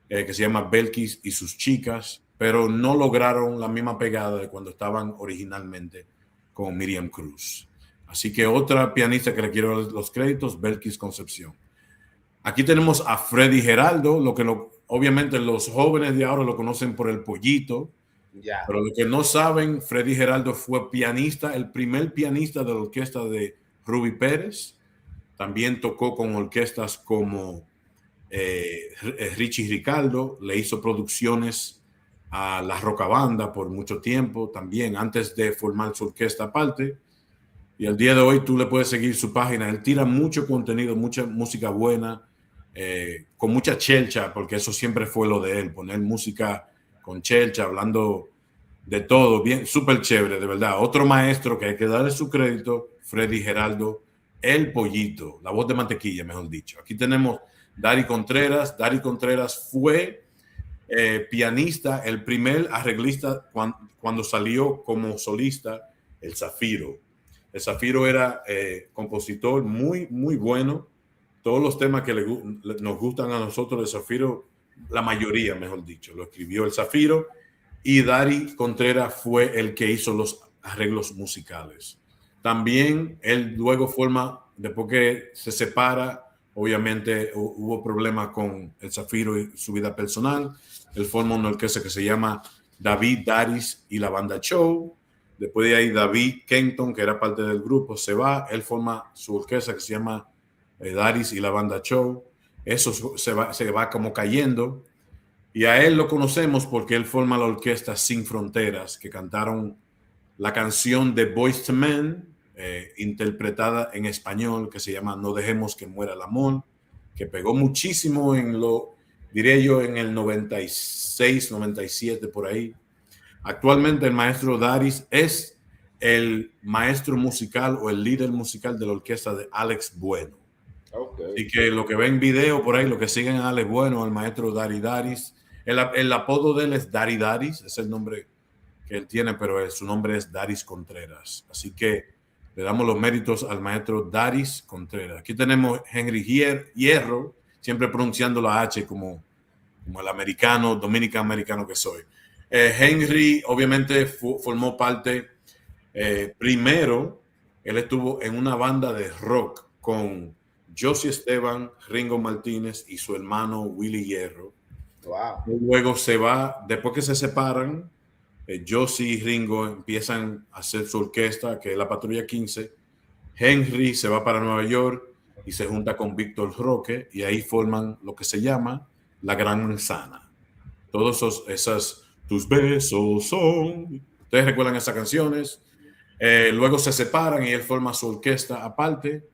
que se llama Belkis y sus Chicas, pero no lograron la misma pegada de cuando estaban originalmente con Miriam Cruz. Así que otra pianista que le quiero dar los créditos, Belkis Concepción. Aquí tenemos a Freddy Geraldo, obviamente los jóvenes de ahora lo conocen por el Pollito, pero lo que no saben, Freddy Geraldo fue pianista, el primer pianista de la orquesta de Ruby Pérez. También tocó con orquestas como Richie Ricardo, le hizo producciones a la Roca Banda por mucho tiempo, también antes de formar su orquesta aparte. y al día de hoy tú le puedes seguir su página. Él tira mucho contenido, mucha música buena, con mucha chelcha, porque eso siempre fue lo de él, poner música con chelcha, hablando de todo, bien, súper chévere, de verdad. Otro maestro que hay que darle su crédito, Freddy Geraldo, el pollito, la voz de mantequilla, mejor dicho. Aquí tenemos Dari Contreras. Dari Contreras fue pianista, el primer arreglista cuando salió como solista, el Zafiro. El Zafiro era compositor muy, muy bueno. Todos los temas que nos gustan a nosotros de Zafiro, la mayoría, mejor dicho, lo escribió el Zafiro. Y Dari Contreras fue el que hizo los arreglos musicales. También él luego forma, después que se separa, obviamente hubo problemas con el Zafiro y su vida personal. Él forma una orquesta que se llama David Daris y la Banda Show. Después de ahí David Kenton, que era parte del grupo, se va. Él forma su orquesta que se llama Daris y la Banda Show. Eso se va como cayendo. Y a él lo conocemos porque él forma la orquesta Sin Fronteras, que cantaron la canción de Boyz II Men, interpretada en español, que se llama No dejemos que muera el amor, que pegó muchísimo diría yo, en el 96, 97, por ahí. Actualmente el maestro Daris es el maestro musical o el líder musical de la orquesta de Alex Bueno. Okay. Y que lo que ven video por ahí, lo que siguen a Alex Bueno, al maestro Daris, el apodo de él es Daris, es el nombre que él tiene, pero su nombre es Daris Contreras. Así que le damos los méritos al maestro Daris Contreras. Aquí tenemos Henry Hierro, siempre pronunciando la H como el americano, dominicano que soy. Henry obviamente formó parte, primero, él estuvo en una banda de rock con Josie Esteban, Ringo Martínez y su hermano Willy Hierro. Wow. Luego se va, después que se separan, Josie y Ringo empiezan a hacer su orquesta, que es la Patrulla 15. Henry se va para Nueva York y se junta con Víctor Roque y ahí forman lo que se llama La Gran Manzana. Todos esas, tus besos son, ustedes recuerdan esas canciones. Luego se separan y él forma su orquesta aparte.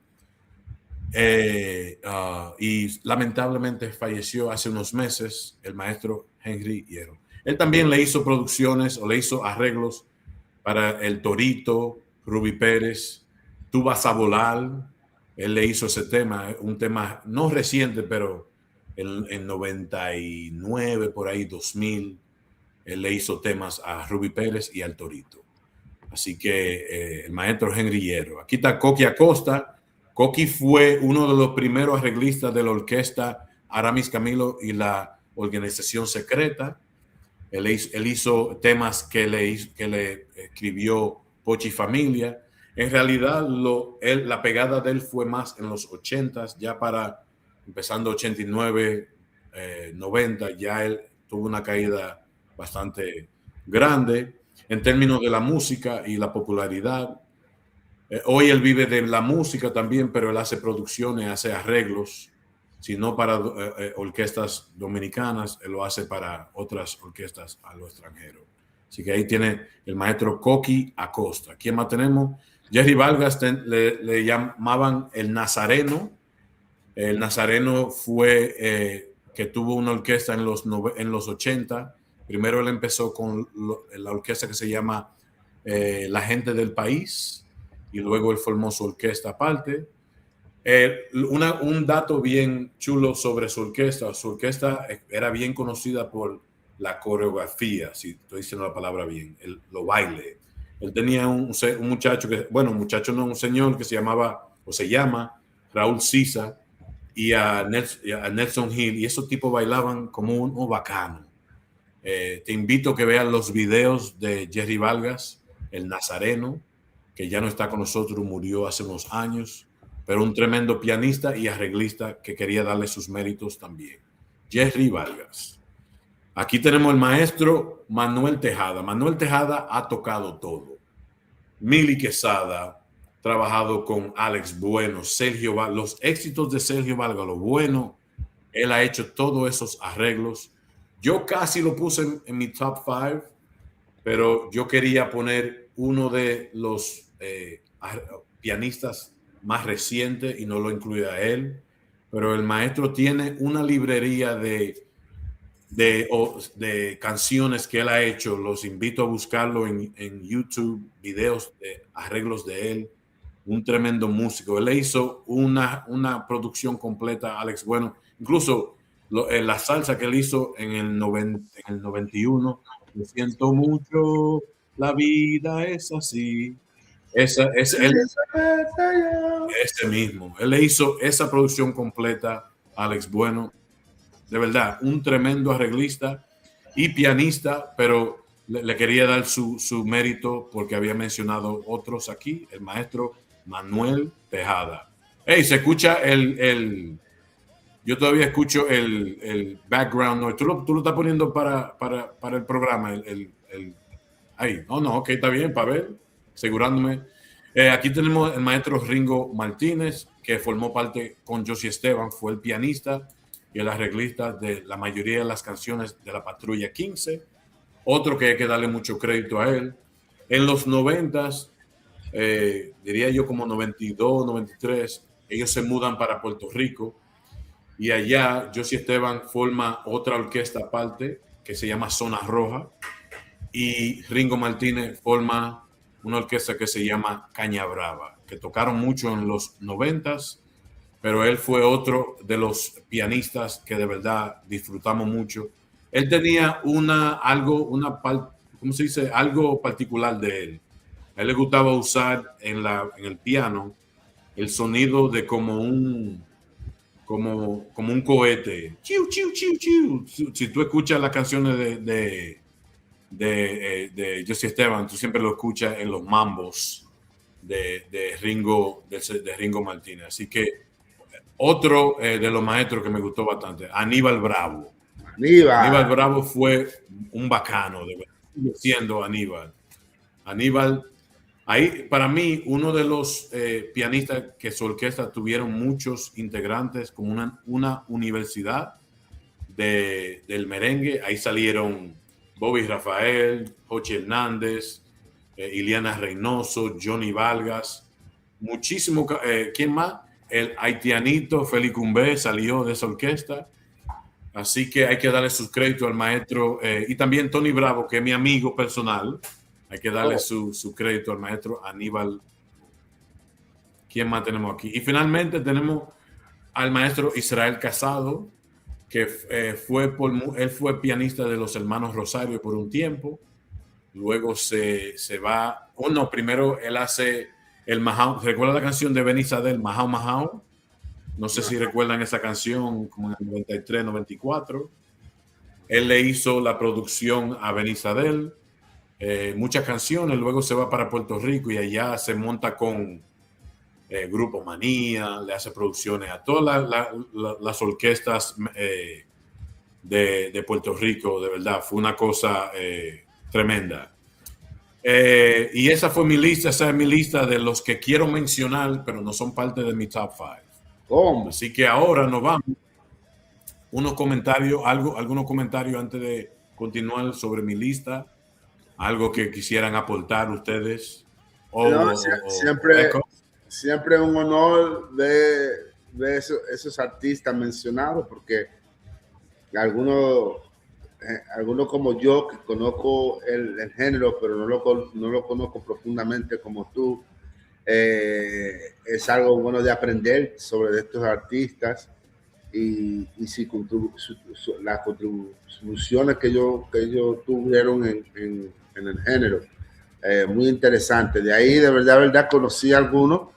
Y lamentablemente falleció hace unos meses el maestro Henry Hierro. Él también le hizo producciones o le hizo arreglos para El Torito, Ruby Pérez, Tú vas a volar. Él le hizo ese tema, un tema no reciente, pero en 99, por ahí 2000, él le hizo temas a Ruby Pérez y al Torito. Así que el maestro Henry Hierro. Aquí está Coqui Acosta. Coqui fue uno de los primeros arreglistas de la orquesta Aramis Camilo y la Organización Secreta. Él hizo temas que le escribió Pochi Familia. En realidad, la pegada de él fue más en los 80s, ya para empezando 89, 90, ya él tuvo una caída bastante grande en términos de la música y la popularidad. Hoy él vive de la música también, pero él hace producciones, hace arreglos, si no para orquestas dominicanas, él lo hace para otras orquestas a lo extranjero. Así que ahí tiene el maestro Coqui Acosta. ¿Quién más tenemos? Jerry Vargas le llamaban el Nazareno. El Nazareno fue que tuvo una orquesta en los 80. Primero él empezó con la orquesta que se llama La Gente del País y luego él formó su orquesta aparte. Un dato bien chulo sobre su orquesta. Su orquesta era bien conocida por la coreografía, si estoy diciendo la palabra bien, lo baile. Él tenía un muchacho un señor que se llama Raúl Sisa y a Nelson Hill, y esos tipos bailaban como un bacano. Te invito a que vean los videos de Jerry Vargas, el Nazareno, que ya no está con nosotros, murió hace unos años, pero un tremendo pianista y arreglista que quería darle sus méritos también. Jerry Vargas. Aquí tenemos el maestro Manuel Tejada. Manuel Tejada ha tocado todo. Mili Quesada, trabajado con Alex Bueno, Sergio Vargas, los éxitos de Sergio Vargas, lo bueno, él ha hecho todos esos arreglos. Yo casi lo puse en mi top 5, pero yo quería poner uno de los pianistas más recientes y no lo incluye a él, pero el maestro tiene una librería de canciones que él ha hecho. Los invito a buscarlo en YouTube, videos de arreglos de él. Un tremendo músico. Él le hizo una producción completa, Alex Bueno. Incluso la salsa que él hizo en el 91, me siento mucho, la vida es así. Ese mismo. Él le hizo esa producción completa, Alex Bueno. De verdad, un tremendo arreglista y pianista, pero le quería dar su mérito porque había mencionado otros aquí, el maestro Manuel Tejada. Hey, se escucha yo todavía escucho el background noise. ¿Tú lo estás poniendo para el programa? Ahí, no, ok, está bien, para ver, asegurándome. Aquí tenemos el maestro Ringo Martínez, que formó parte con Josie Esteban, fue el pianista y el arreglista de la mayoría de las canciones de la Patrulla 15. Otro que hay que darle mucho crédito a él. En los 90s, diría yo como 92, 93, ellos se mudan para Puerto Rico y allá Josie Esteban forma otra orquesta aparte que se llama Zona Roja y Ringo Martínez forma una orquesta que se llama Caña Brava, que tocaron mucho en los 90s, pero él fue otro de los pianistas que de verdad disfrutamos mucho. Él tenía ¿cómo se dice? Algo particular de él. A él le gustaba usar en el piano el sonido de como un cohete. Chiu, chiu, chiu, chiu. Si tú escuchas las canciones de Josie Esteban, tú siempre lo escuchas en los mambos de Ringo Martínez. Así que otro de los maestros que me gustó bastante, Aníbal Bravo. Aníbal Bravo fue un bacano, de verdad, siendo Aníbal. Ahí, para mí, uno de los pianistas que su orquesta tuvieron muchos integrantes, como una universidad del merengue. Ahí salieron Bobby Rafael, Jochi Hernández, Iliana Reynoso, Johnny Vargas, muchísimo. ¿Quién más? El haitianito Félix Cumbé salió de esa orquesta. Así que hay que darle sus créditos al maestro y también Tony Bravo, que es mi amigo personal. Hay que darle su crédito al maestro Aníbal. ¿Quién más tenemos aquí? Y finalmente tenemos al maestro Israel Casado, que él fue pianista de los hermanos Rosario por un tiempo. Luego se va. Primero él hace el Majao. ¿Recuerda la canción de Ben Isadel, Majao Majao? No sé si recuerdan esa canción, como en el 93, 94. Él le hizo la producción a Ben Isadel, muchas canciones. Luego se va para Puerto Rico y allá se monta con Grupo Manía, le hace producciones a todas las orquestas de Puerto Rico. De verdad, fue una cosa tremenda. Y esa fue mi lista, esa es mi lista de los que quiero mencionar, pero no son parte de mi top 5. Así que ahora nos vamos. Algunos comentarios antes de continuar sobre mi lista, algo que quisieran aportar ustedes. Siempre es un honor ver esos artistas mencionados, porque algunos como yo, que conozco el género, pero no lo conozco profundamente como tú, es algo bueno de aprender sobre estos artistas y las contribuciones que ellos tuvieron en el género. Muy interesante. De ahí, de verdad, conocí a algunos,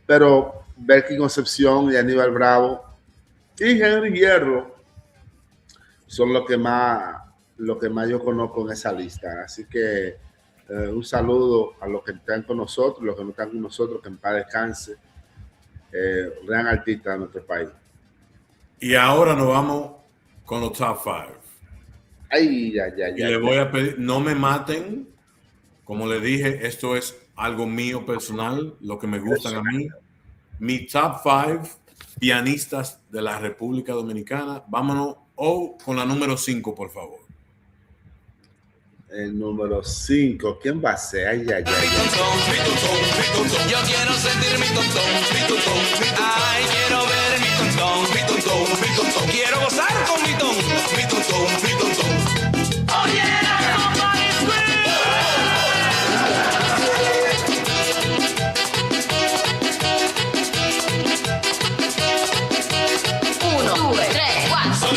pero Berky Concepción y Aníbal Bravo y Henry Hierro son lo que más yo conozco en esa lista. Así que un saludo a los que están con nosotros, los que no están con nosotros, que en paz descanse. Gran artista de nuestro país. Y ahora nos vamos con los top 5. Y le voy a pedir, no me maten. Como le dije, esto es algo mío personal, lo que me gustan a mí. Mi top 5 pianistas de la República Dominicana. Vámonos con la número 5, por favor. El número 5. ¿Quién va a ser? Ay, ay, ay. Yo quiero sentir mi tontón, mi tontón. Ay, quiero ver mi tontón, mi tontón, mi tontón. Quiero gozar con mi tontón, mi tontón, mi tontón. Oye, la copa es Uno, due, tre, quattro.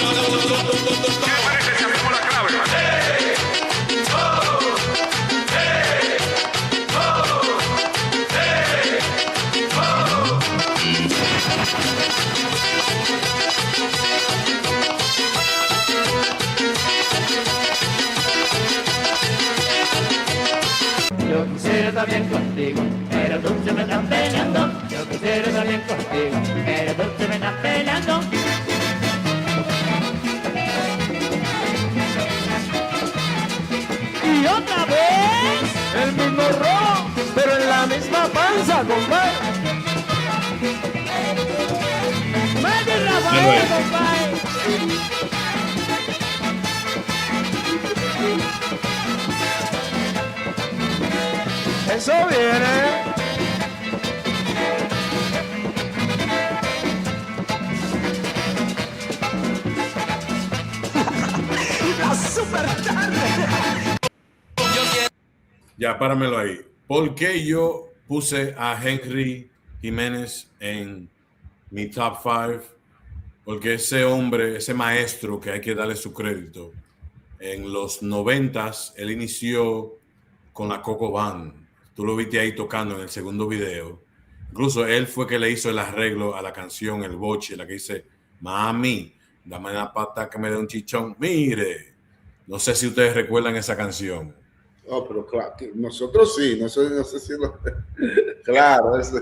Yo quisiera estar bien contigo, pero tú se me estás peleando. Yo quisiera estar bien contigo, pero tú se me estás peleando. Y otra vez, el mismo rojo, pero en la misma panza, compadre. Mete Rafael, compadre. Eso viene. La super tarde. Ya, páramelo ahí. ¿Por qué yo puse a Henry Jiménez en mi top 5? Porque ese hombre, ese maestro que hay que darle su crédito, en los 90s, él inició con la Coco Band. Tú lo viste ahí tocando en el segundo video. Incluso él fue que le hizo el arreglo a la canción El Boche, la que dice, mami, dame una pata que me dé un chichón. Mire, no sé si ustedes recuerdan esa canción. Oh, pero claro, nosotros sí, no sé si lo... Claro, es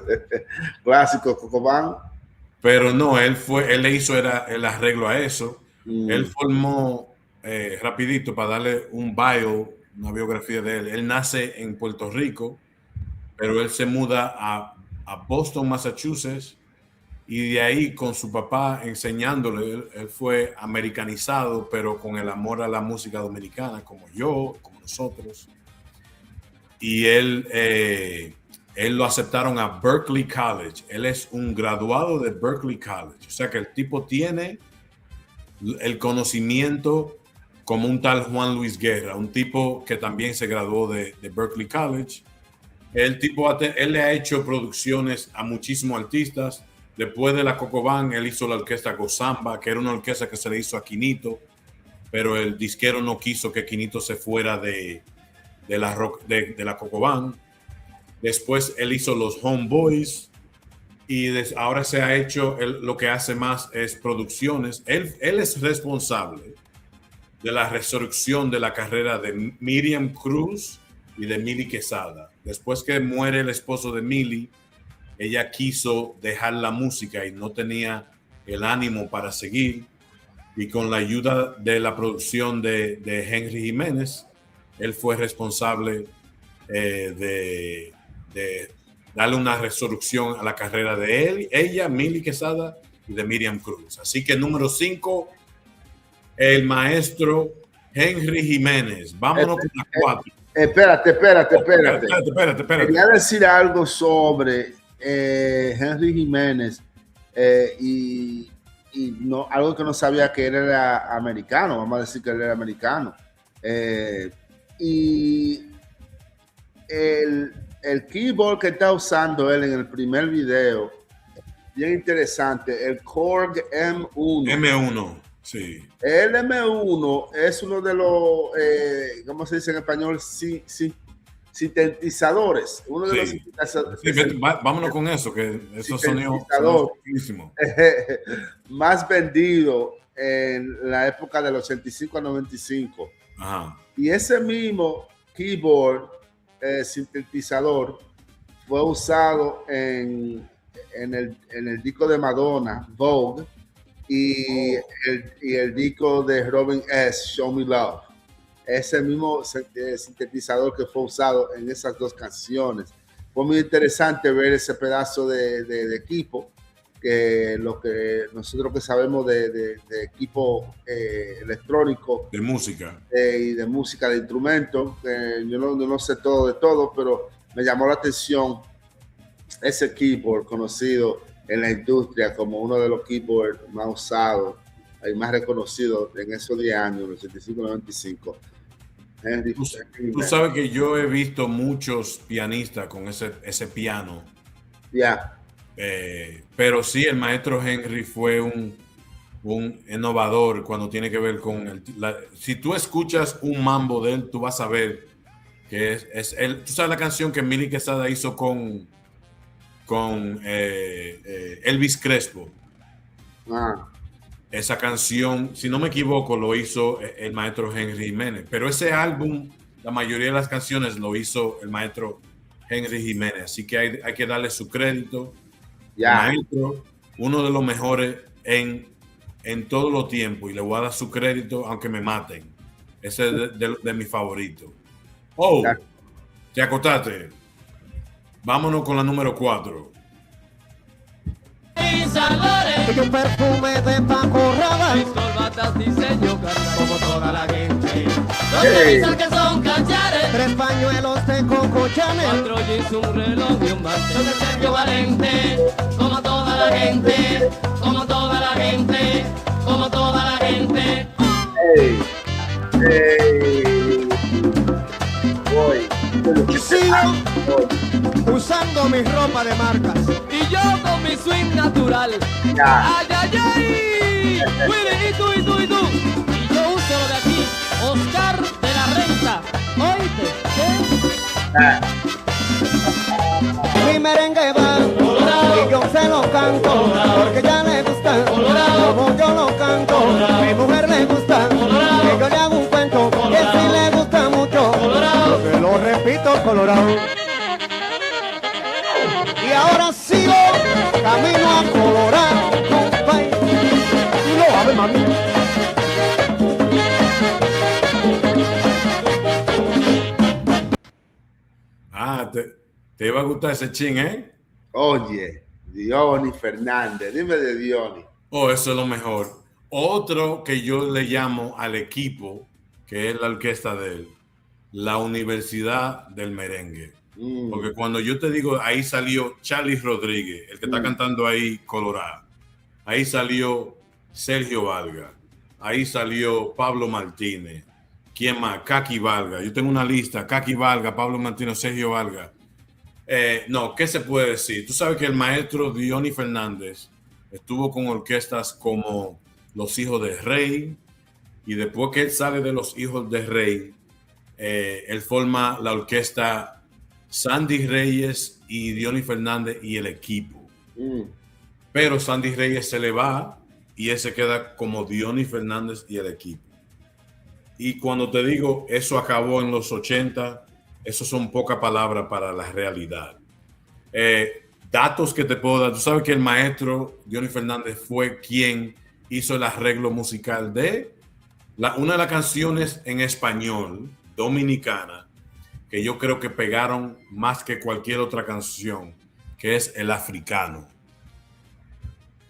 clásico, Cocobán. Pero no, él le hizo el arreglo a eso. Él formó, rapidito, para darle un bio, una biografía de él. Él nace en Puerto Rico, pero él se muda a Boston, Massachusetts, y de ahí con su papá enseñándole, él fue americanizado, pero con el amor a la música dominicana, como yo, como nosotros. Y él lo aceptaron a Berklee College. Él es un graduado de Berklee College. O sea que el tipo tiene el conocimiento como un tal Juan Luis Guerra, un tipo que también se graduó de Berklee College. Él le ha hecho producciones a muchísimos artistas. Después de la Coco Band, él hizo la orquesta Gozamba, que era una orquesta que se le hizo a Quinito, pero el disquero no quiso que Quinito se fuera de la Coco Band. Después él hizo los Homeboys y ahora se ha hecho, lo que hace más es producciones. Él es responsable de la resurrección de la carrera de Miriam Cruz y de Mili Quesada. Después que muere el esposo de Mili, ella quiso dejar la música y no tenía el ánimo para seguir. Y con la ayuda de la producción de Henry Jiménez, él fue responsable de darle una resurrección a la carrera de él, ella, Mili Quesada y de Miriam Cruz. Así que número 5, el maestro Henry Jiménez. Vámonos con la 4. Espérate. Espérate. Quería decir algo sobre Henry Jiménez y no, algo que no sabía, que él era americano. Vamos a decir que él era americano. Y el keyboard que está usando él en el primer video, bien interesante, el Korg M1. Sí. El M1 es uno de los, ¿cómo se dice en español? Sintetizadores. Uno de los sintetizadores. Sí, vámonos con eso, que esos sonidos son más vendido en la época del 85 a 95. Ajá. Y ese mismo keyboard sintetizador fue usado en el disco de Madonna, Vogue, y el disco de Robin S., Show Me Love. Ese mismo sintetizador que fue usado en esas dos canciones. Fue muy interesante ver ese pedazo de equipo que lo que nosotros que sabemos de equipo electrónico, de música y de música, de instrumentos, yo no sé todo de todo, pero me llamó la atención ese keyboard conocido en la industria como uno de los keyboards más usados y más reconocidos en esos 10 años, los 85-95. Tú sabes que yo he visto muchos pianistas con ese piano. Ya. Pero sí, el maestro Henry fue un innovador cuando tiene que ver con si tú escuchas un mambo de él, tú vas a ver que es él. Tú sabes la canción que Milly Quesada hizo con Elvis Crespo. Esa canción, si no me equivoco, lo hizo el maestro Henry Jiménez. Pero ese álbum, la mayoría de las canciones lo hizo el maestro Henry Jiménez. Así que hay que darle su crédito. Maestro, uno de los mejores en todos los tiempos. Y le voy a dar su crédito aunque me maten. Ese es de mi favorito. Oh, te acotaste. Vámonos con la número 4. Y un perfume de Paco Rabanne, mis corbatas diseño carnal, como toda la gente. Dos camisas que son cachares, 3 pañuelos de Coco Chanel, 4 jeans, un reloj y un mantel de Sergio Valente. Como toda la gente, como toda la gente, como toda la gente. Y sigo usando mi ropa de marcas y yo con mi swing natural. Ay, ay, ay. Willy, y tú. Y yo uso lo de aquí, Oscar de la Renta. Oíste, mi merengue va colorado, y yo se lo canto colorado, porque ya le gusta colorado, como yo lo canto colorado. Mi mujer le gusta colorado, que yo le hago un cuento colorado, que sí le gusta mucho colorado, que lo repito colorado. Y ahora sigo camino a Colorado, compay. Y lo ave, mami. Te iba a gustar ese chin, ¿eh? Oye, Diony Fernández, dime de Diony. Oh, eso es lo mejor. Otro que yo le llamo al equipo, que es la orquesta de él, la Universidad del Merengue. Porque cuando yo te digo, ahí salió Charlie Rodríguez, el que está cantando ahí Colorado. Ahí salió Sergio Valga. Ahí salió Pablo Martínez. ¿Quién más? Kaki Valga. Yo tengo una lista. Kaki Valga, Pablo Martínez, Sergio Valga. No, ¿qué se puede decir? Tú sabes que el maestro Diony Fernández estuvo con orquestas como Los Hijos de Rey, y después que él sale de Los Hijos de Rey, él forma la orquesta Sandy Reyes y Diony Fernández y el equipo. Pero Sandy Reyes se le va y él se queda como Diony Fernández y el equipo. Y cuando te digo eso acabó en los 80, eso son pocas palabras para la realidad. Datos que te puedo dar. Tú sabes que el maestro Diony Fernández fue quien hizo el arreglo musical de una de las canciones en español dominicana que yo creo que pegaron más que cualquier otra canción, que es El Africano.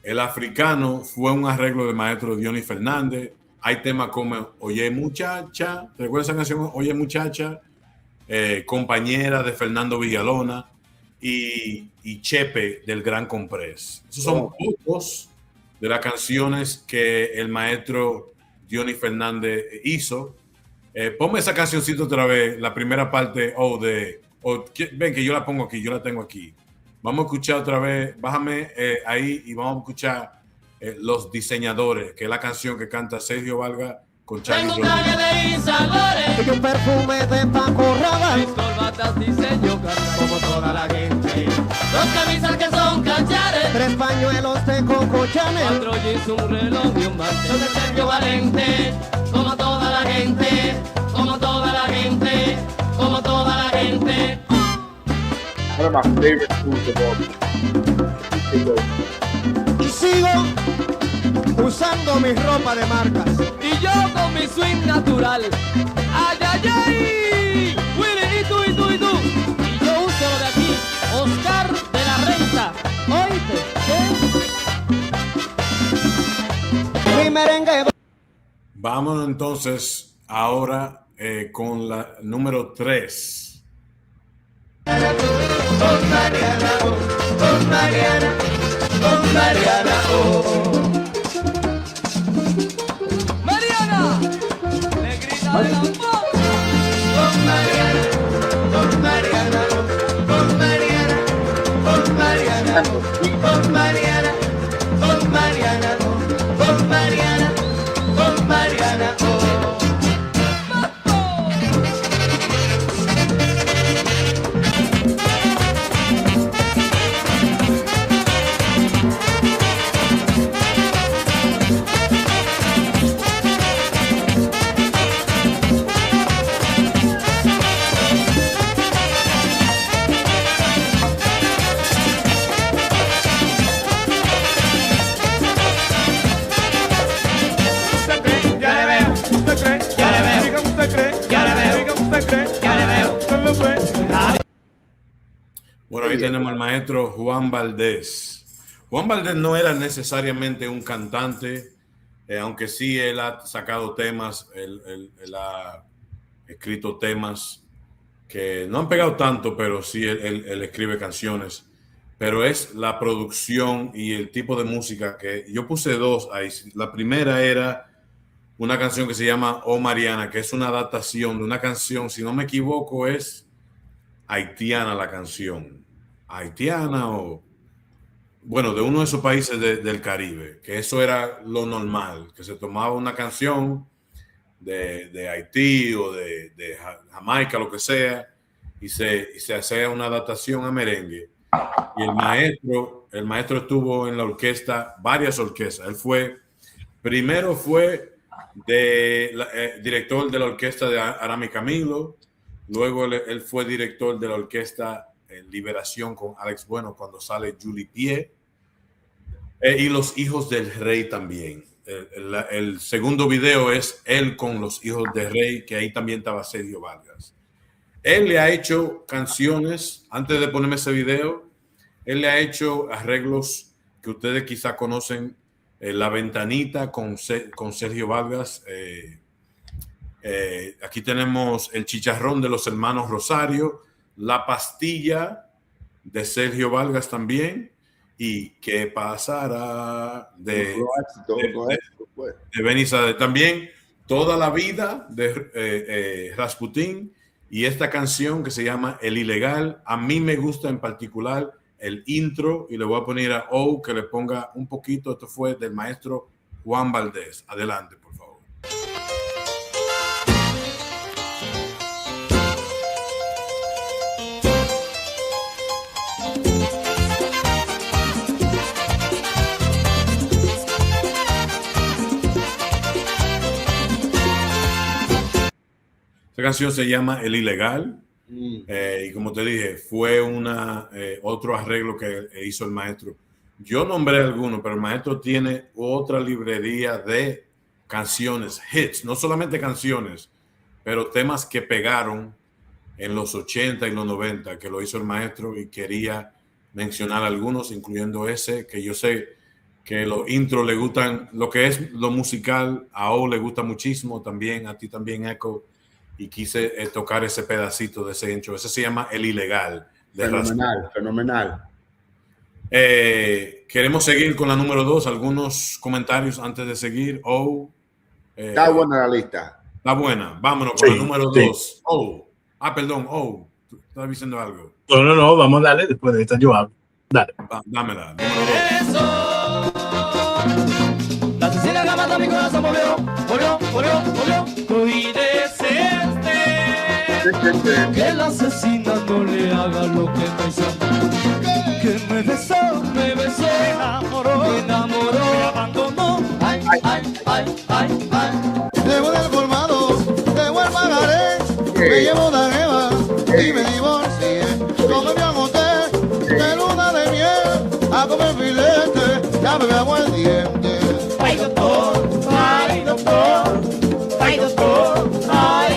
El Africano fue un arreglo del maestro Diony Fernández. Hay temas como Oye Muchacha, ¿te recuerdas esa canción? Oye Muchacha, Compañera de Fernando Villalona y Chepe del Gran Comprés. Esos son pocos de las canciones que el maestro Diony Fernández hizo. Ponme esa cancioncita otra vez, la primera parte. Ven que yo la pongo aquí, yo la tengo aquí. Vamos a escuchar otra vez, bájame ahí y vamos a escuchar Los Diseñadores, que es la canción que canta Sergio Valga con Charlie Tengo un traje de Isabores y un perfume de Paco Rabanne, mis corbatas diseño carnal, como toda la gente. 2 camisas que son cachares, 3 pañuelos de Coco Chanel, 4 jeans, un reloj y un mantel de Sergio Valente. Como toda la gente, como toda la gente, como toda la gente. One of my favorite foods of all. Y sigo usando mi ropa de marcas y yo con mi swing natural. Ay, ay, ay. Willy, y tú. Y yo uso lo de aquí, Oscar de la Renta. Oíste, merengue. Vámonos entonces ahora con la número 3. Con Mariana, con Mariana, con Mariana, Mariana, negrita del amor. Con Mariana, con Mariana, con Mariana, con Mariana, con Mariana, con Mariana, con Mariana, con Mariana. Bueno, ahí tenemos al maestro Juan Valdés. Juan Valdés no era necesariamente un cantante, aunque sí él ha sacado temas, él ha escrito temas que no han pegado tanto, pero sí él escribe canciones. Pero es la producción y el tipo de música que yo puse 2 ahí. La primera era una canción que se llama Oh Mariana, que es una adaptación de una canción, si no me equivoco, es haitiana la canción. Haitiana o, bueno, de uno de esos países del Caribe, que eso era lo normal, que se tomaba una canción de Haití o de Jamaica, lo que sea, y se hacía una adaptación a merengue. Y el maestro estuvo en la orquesta, varias orquestas. Primero fue director de la orquesta de Aram y Camilo, luego él fue director de la orquesta Liberación con Alex Bueno cuando sale Julie Pie, y Los Hijos del Rey también. El segundo video es él con Los Hijos del Rey, que ahí también estaba Sergio Vargas. Él le ha hecho canciones, antes de ponerme ese video, él le ha hecho arreglos que ustedes quizá conocen, La Ventanita con Sergio Vargas. Aquí tenemos El Chicharrón de los Hermanos Rosario, La Pastilla de Sergio Vargas también, y ¿Qué pasará? de Benny Sade. También Toda la Vida de Rasputín, y esta canción que se llama El Ilegal. A mí me gusta en particular el intro, y le voy a poner a O que le ponga un poquito. Esto fue del maestro Juan Valdés. Adelante, por favor. Esta canción se llama El Ilegal. Y como te dije, fue otro arreglo que hizo el maestro. Yo nombré algunos, pero el maestro tiene otra librería de canciones, hits, no solamente canciones, pero temas que pegaron en los 80 y los 90, que lo hizo el maestro, y quería mencionar algunos, incluyendo ese, que yo sé que los intros le gustan, lo que es lo musical, a O le gusta muchísimo, también, a ti también, Echo, y quise tocar ese pedacito de ese intro. Ese se llama El Ilegal. Fenomenal. Queremos seguir con la número 2. Algunos comentarios antes de seguir. Está buena la lista. Está buena. Vámonos con la número 2. Perdón. ¿Tú estás diciendo algo? No. Vamos a darle después de esta. Yo hablo. Dale. Dámela. Número 2. La asesina que mata mi corazón volvió. Y decirte que el asesino no le haga lo que me hizo. Que me besó, me enamoró, me abandonó. Ay. Debo del colmado, debo el pagaré, me llevo una jeva y me divorcié. Yo me agoté de luna de miel a comer filete, ya me veo el diente. Ay,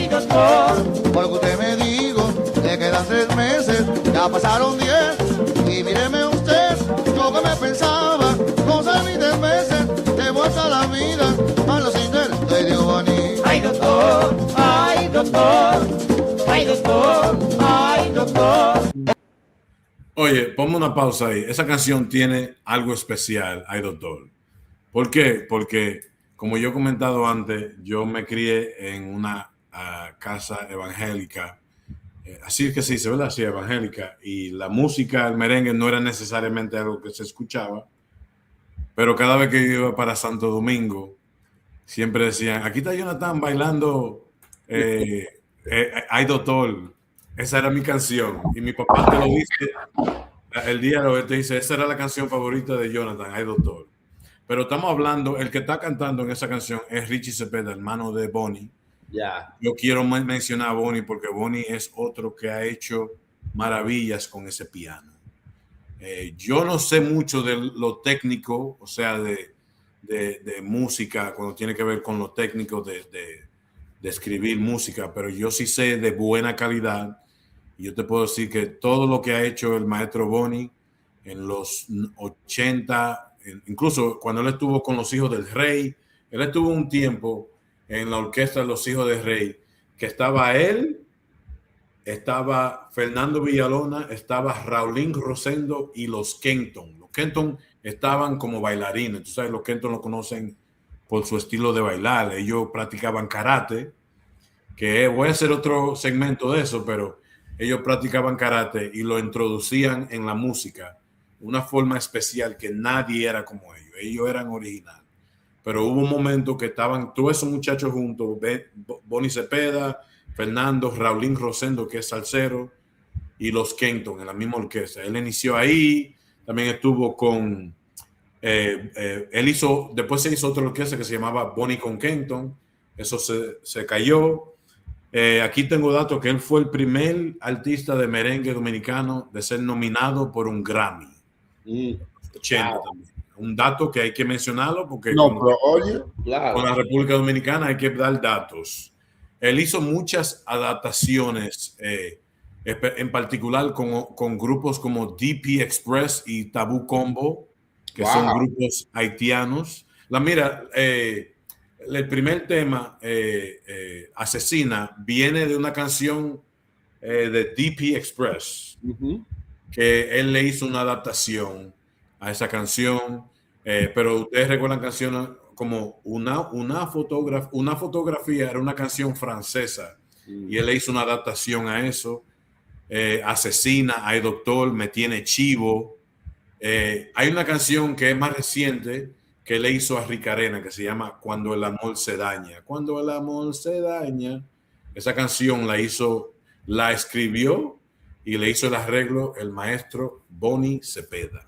doctor, porque usted me dijo que quedan 3 meses, ya pasaron 10, y míreme usted, yo que me pensaba, no sé ni 10 meses, de vuelta a la vida, doctor, ay doctor, ay doctor. Oye, ponme una pausa ahí. Esa canción tiene algo especial, ay doctor. ¿Por qué? Porque, como yo he comentado antes, yo me crié en una casa evangélica. Así es que se dice, ¿verdad? Sí, evangélica. Y la música, el merengue, no era necesariamente algo que se escuchaba. Pero cada vez que yo iba para Santo Domingo, siempre decían, aquí está Jonathan bailando ay doctor. Esa era mi canción. Y mi papá te lo dice, el día de hoy te dice, esa era la canción favorita de Jonathan, ay doctor. Pero estamos hablando, el que está cantando en esa canción es Richie Cepeda, hermano de Bonnie. Ya. Yo quiero mencionar a Bonnie porque Bonnie es otro que ha hecho maravillas con ese piano. Yo no sé mucho de lo técnico, o sea, de música, cuando tiene que ver con lo técnico de escribir música, pero yo sí sé de buena calidad. Y yo te puedo decir que todo lo que ha hecho el maestro Bonnie en los 80, incluso cuando él estuvo con los Hijos del Rey, él estuvo un tiempo en la orquesta de los Hijos del Rey, que estaba él, estaba Fernando Villalona, estaba Raulín Rosendo y los Kenton. Los Kenton estaban como bailarines. Tú sabes, los Kenton lo conocen por su estilo de bailar. Ellos practicaban karate, que voy a hacer otro segmento de eso, pero ellos practicaban karate y lo introducían en la música. Una forma especial que nadie era como ellos. Ellos eran originales. Pero hubo un momento que estaban todos esos muchachos juntos, Bonnie Cepeda, Fernando, Raulín Rosendo, que es salsero, y los Kenton en la misma orquesta. Él inició ahí, también estuvo con, después se hizo otra orquesta que se llamaba Bonnie con Kenton, eso se cayó. Aquí tengo datos que él fue el primer artista de merengue dominicano de ser nominado por un Grammy. 80 también. Un dato que hay que mencionarlo porque con la República Dominicana hay que dar datos. Él hizo muchas adaptaciones, en particular con grupos como DP Express y Tabú Combo, que son grupos haitianos. El primer tema, Asesina, viene de una canción de DP Express, que él le hizo una adaptación a esa canción, pero ustedes recuerdan canciones como una fotografía, era una canción francesa, y él le hizo una adaptación a eso. Asesina, Ay Doctor, Me Tiene Chivo. Hay una canción que es más reciente que le hizo a Rick Arena, que se llama Cuando el amor se daña. Cuando el amor se daña. Esa canción la escribió y le hizo el arreglo el maestro Bonnie Cepeda.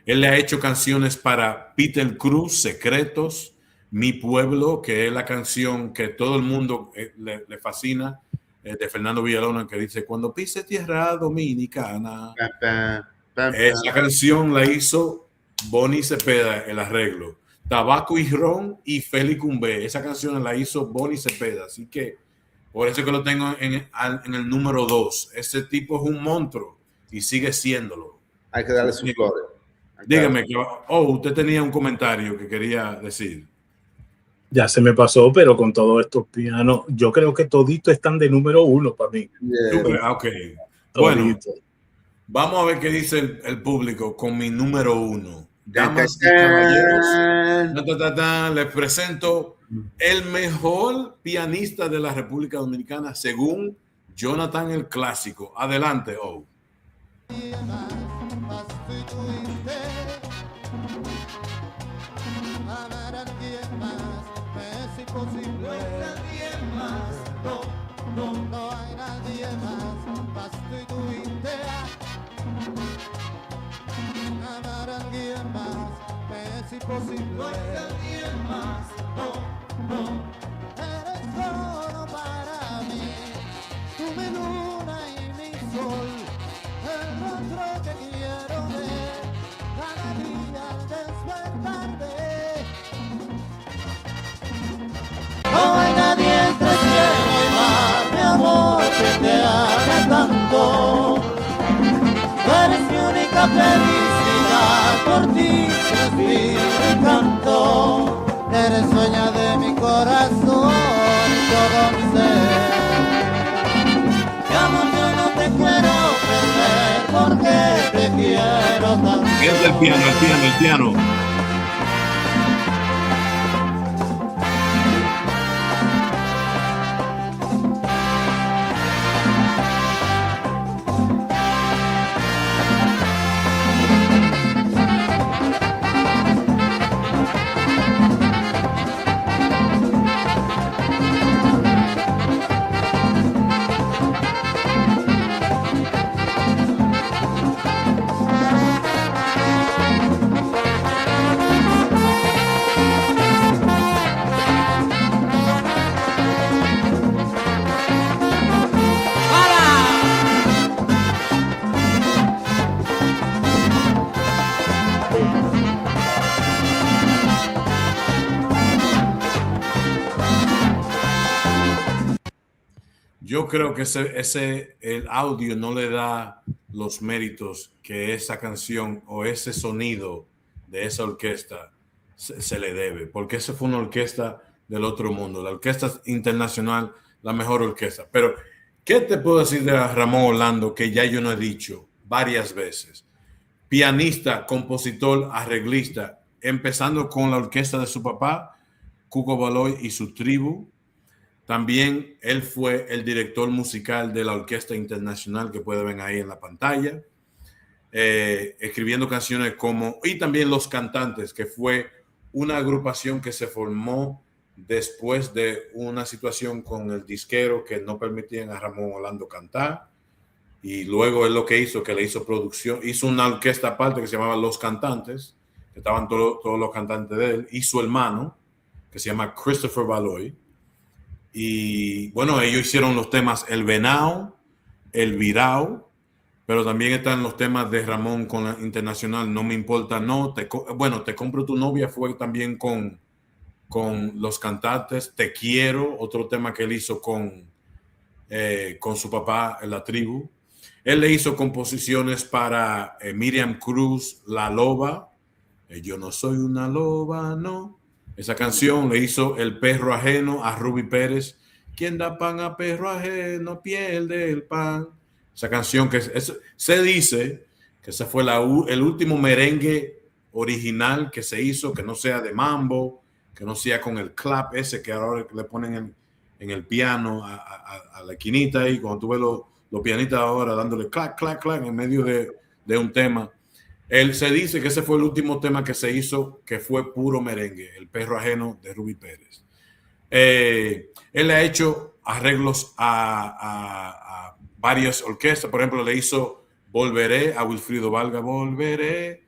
Él le ha hecho canciones para Peter Cruz, Secretos, Mi Pueblo, que es la canción que todo el mundo le fascina, de Fernando Villalona, que dice, cuando pise tierra dominicana. Esa canción la hizo Bonnie Cepeda, el arreglo. Tabaco y Ron y Félix Cumbé. Esa canción la hizo Bonnie Cepeda. Así que por eso que lo tengo en el número 2. Ese tipo es un monstruo y sigue siéndolo. Hay que darle su gloria. Dígame, usted tenía un comentario que quería decir. Ya se me pasó, pero con todos estos pianos, yo creo que toditos están de número 1 para mí. Ok. Bueno, vamos a ver qué dice el público con mi número 1. Damas y caballeros, les presento el mejor pianista de la República Dominicana según Jonathan el Clásico. Adelante, No hay nadie más, más tú y tu idea. Amar a alguien más me es imposible. No hay nadie más, no. Eres solo para mí, tú mi luna y mi sol, el rostro que quiero ver cada día al despertarte. No hay nadie entre cielo y mar, mi amor, que te haga tanto. Tú eres mi única felicidad, por ti respiro y canto. Eres dueña de mi corazón. Siente el piano. Yo creo que el audio no le da los méritos que esa canción o ese sonido de esa orquesta se le debe, porque esa fue una orquesta del otro mundo, la orquesta internacional, la mejor orquesta. Pero, ¿qué te puedo decir de Ramón Orlando que ya yo no he dicho varias veces? Pianista, compositor, arreglista, empezando con la orquesta de su papá, Cuco Baloy y su tribu. También él fue el director musical de la Orquesta Internacional que pueden ver ahí en la pantalla, escribiendo canciones y también Los Cantantes, que fue una agrupación que se formó después de una situación con el disquero que no permitían a Ramón Orlando cantar. Y luego él lo que hizo, que le hizo producción, hizo una orquesta aparte que se llamaba Los Cantantes, que estaban todos los cantantes de él, y su hermano, que se llama Christopher Baloy. Y bueno, ellos hicieron los temas El Venao, El Virao, pero también están los temas de Ramón con la Internacional, No Me Importa, No. Te compro tu novia fue también con Los Cantantes. Te Quiero, otro tema que él hizo con su papá en la tribu. Él le hizo composiciones para Miriam Cruz, La Loba. Yo no soy una loba, no. Esa canción le hizo El Perro Ajeno a Ruby Pérez. Quien da pan a perro ajeno pierde el pan. Esa canción se dice que ese fue el último merengue original que se hizo, que no sea de mambo, que no sea con el clap ese que ahora le ponen en el piano a la esquinita ahí, cuando tú ves los pianistas ahora dándole clac, clac, clac en medio de un tema. Él se dice que ese fue el último tema que se hizo que fue puro merengue, El Perro Ajeno de Ruby Pérez. Él ha hecho arreglos a varias orquestas. Por ejemplo, le hizo Volveré a Wilfrido Valga, Volveré.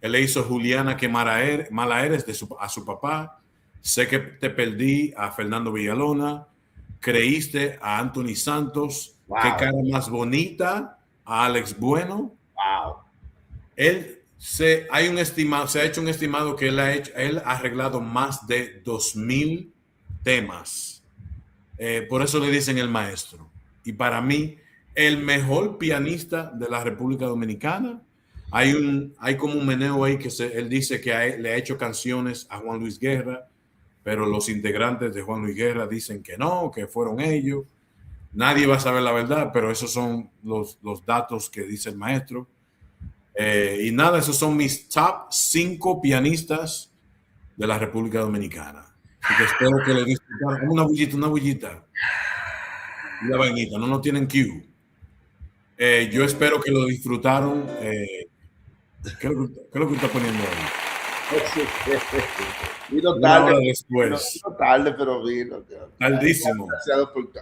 Él le hizo Juliana, que mala eres a su papá. Sé que te perdí a Fernando Villalona. Creíste a Anthony Santos. Wow. Qué cara más bonita a Alex Bueno. Wow. Se ha hecho un estimado que él ha arreglado más de 2,000 temas. Por eso le dicen el maestro. Y para mí, el mejor pianista de la República Dominicana. Hay como un meneo ahí que él dice que le ha hecho canciones a Juan Luis Guerra, pero los integrantes de Juan Luis Guerra dicen que no, que fueron ellos. Nadie va a saber la verdad, pero esos son los datos que dice el maestro. Y nada, esos son mis top 5 pianistas de la República Dominicana. Así que espero que le disfrutaran. Una bullita. Una vainita, no tienen cue. Yo espero que lo disfrutaron. ¿Qué es lo que está poniendo ahí? Vino tarde, pero vino. Tardísimo.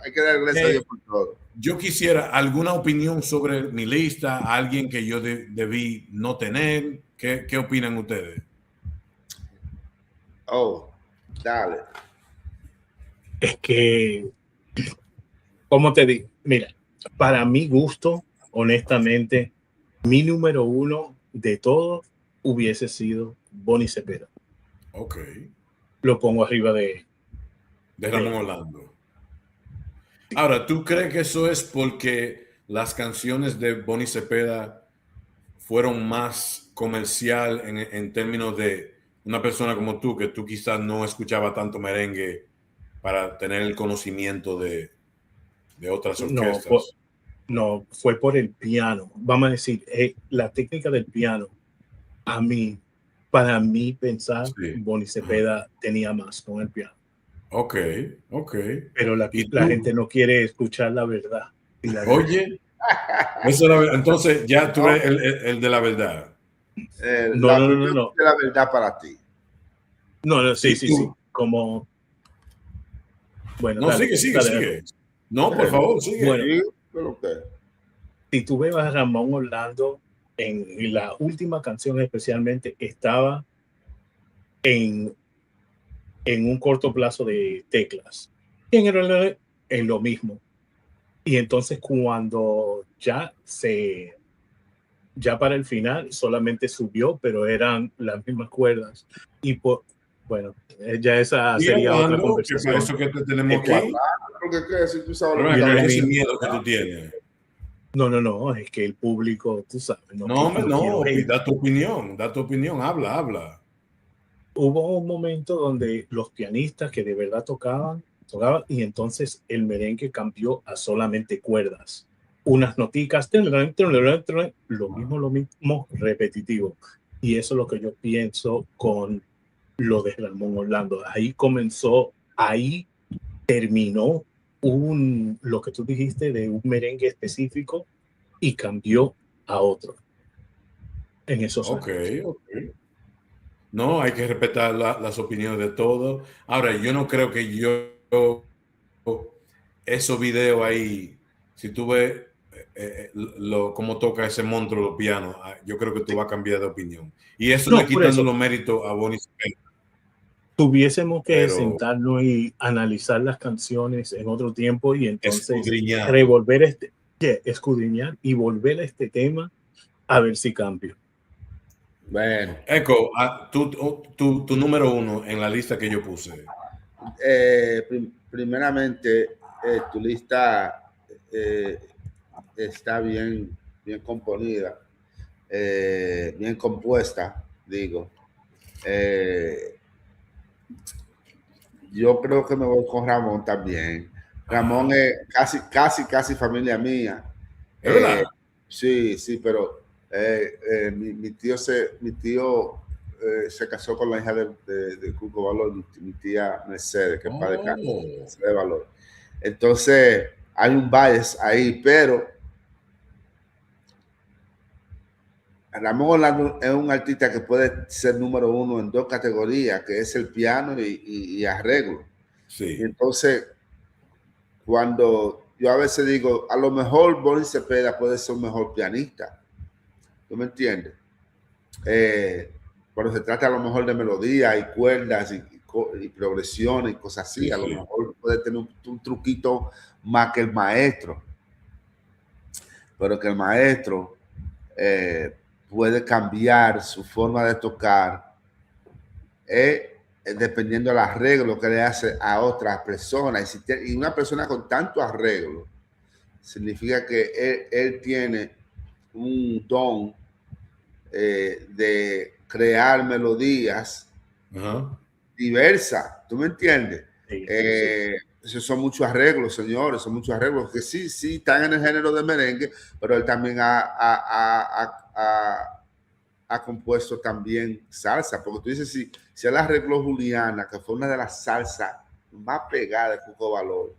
Hay que dar gracias a Dios por todo. Yo quisiera alguna opinión sobre mi lista, alguien que yo debí no tener. ¿Qué opinan ustedes? Dale. Es que, ¿cómo te digo? Mira, para mi gusto, honestamente, mi número 1 de todos hubiese sido Bonnie Cepeda. Ok. Lo pongo arriba de Ramón Orlando. Ahora, ¿tú crees que eso es porque las canciones de Bonnie Cepeda fueron más comercial en términos de una persona como tú, que tú quizás no escuchaba tanto merengue para tener el conocimiento de otras orquestas? No, fue por el piano. Vamos a decir, la técnica del piano Para mí pensar, Sí. Bonnie Cepeda tenía más con el piano. Ok. Pero la ¿Y tú? gente no quiere escuchar la verdad. Oye, entonces ya tú eres el de la verdad. No. De la verdad para ti. No, sí. tú? Como, bueno, No, dale. sigue. No, por favor, sigue. Bueno, Sí, pero ¿qué? si tú ves a Ramón Orlando en la última canción especialmente, estaba en un corto plazo de teclas. En lo mismo. Y entonces cuando ya para el final solamente subió, pero eran las mismas cuerdas. Y bueno, ya esa Y sería otra hablando, que para conversación. eso que te tenemos aquí. Porque ¿qué? Si tú sabes Pero lo que acá, está ese mean, miedo que tú tienes. No, es que el público, tú sabes, No, quiero hate. da tu opinión, habla. Hubo un momento donde los pianistas que de verdad tocaban, y entonces el merengue cambió a solamente cuerdas. Unas noticas, lo mismo, repetitivo. Y eso es lo que yo pienso con lo de Ramón Orlando. Ahí terminó lo que tú dijiste de un merengue específico y cambió a otro en esos Ok. años. No, hay que respetar las opiniones de todos. Ahora, yo no creo que esos videos ahí, si tú ves cómo toca ese monstruo los pianos, yo creo que tú vas a cambiar de opinión. Y eso no es No, por quitando eso, los méritos a Bonnie Cepeda, tuviésemos que pero sentarnos y analizar las canciones en otro tiempo y entonces escudriñar. escudriñar y volver a este tema a ver si cambio. Bueno, Eco, tu número 1 en la lista que yo puse. primeramente, tu lista está bien componida, bien compuesta, digo. Yo creo que me voy con Ramón también. Ramón es casi familia mía. ¿Es verdad? Sí, pero mi tío se casó con la hija de Cuco Valor, mi tía Mercedes, que es padre de Oh. Mercedes Valor. Entonces, hay un bias ahí, pero Ramón Orlando es un artista que puede ser número 1 en 2 categorías, que es el piano y arreglo. Sí. Y entonces, cuando yo a veces digo, a lo mejor Bonnie Cepeda puede ser un mejor pianista. ¿Tú me entiendes? Cuando se trata a lo mejor de melodía y cuerdas y progresiones y cosas así, a lo mejor puede tener un truquito más que el maestro. Pero que el maestro puede cambiar su forma de tocar dependiendo del arreglo que le hace a otras personas. Y una persona con tanto arreglo significa que él tiene un don de crear melodías diversas. ¿Tú me entiendes? Sí. Son muchos arreglos, señores, son muchos arreglos que sí están en el género de merengue, pero él también ha compuesto también salsa, porque tú dices, si él arregló Juliana, que fue una de las salsas más pegadas de Cuco Valor,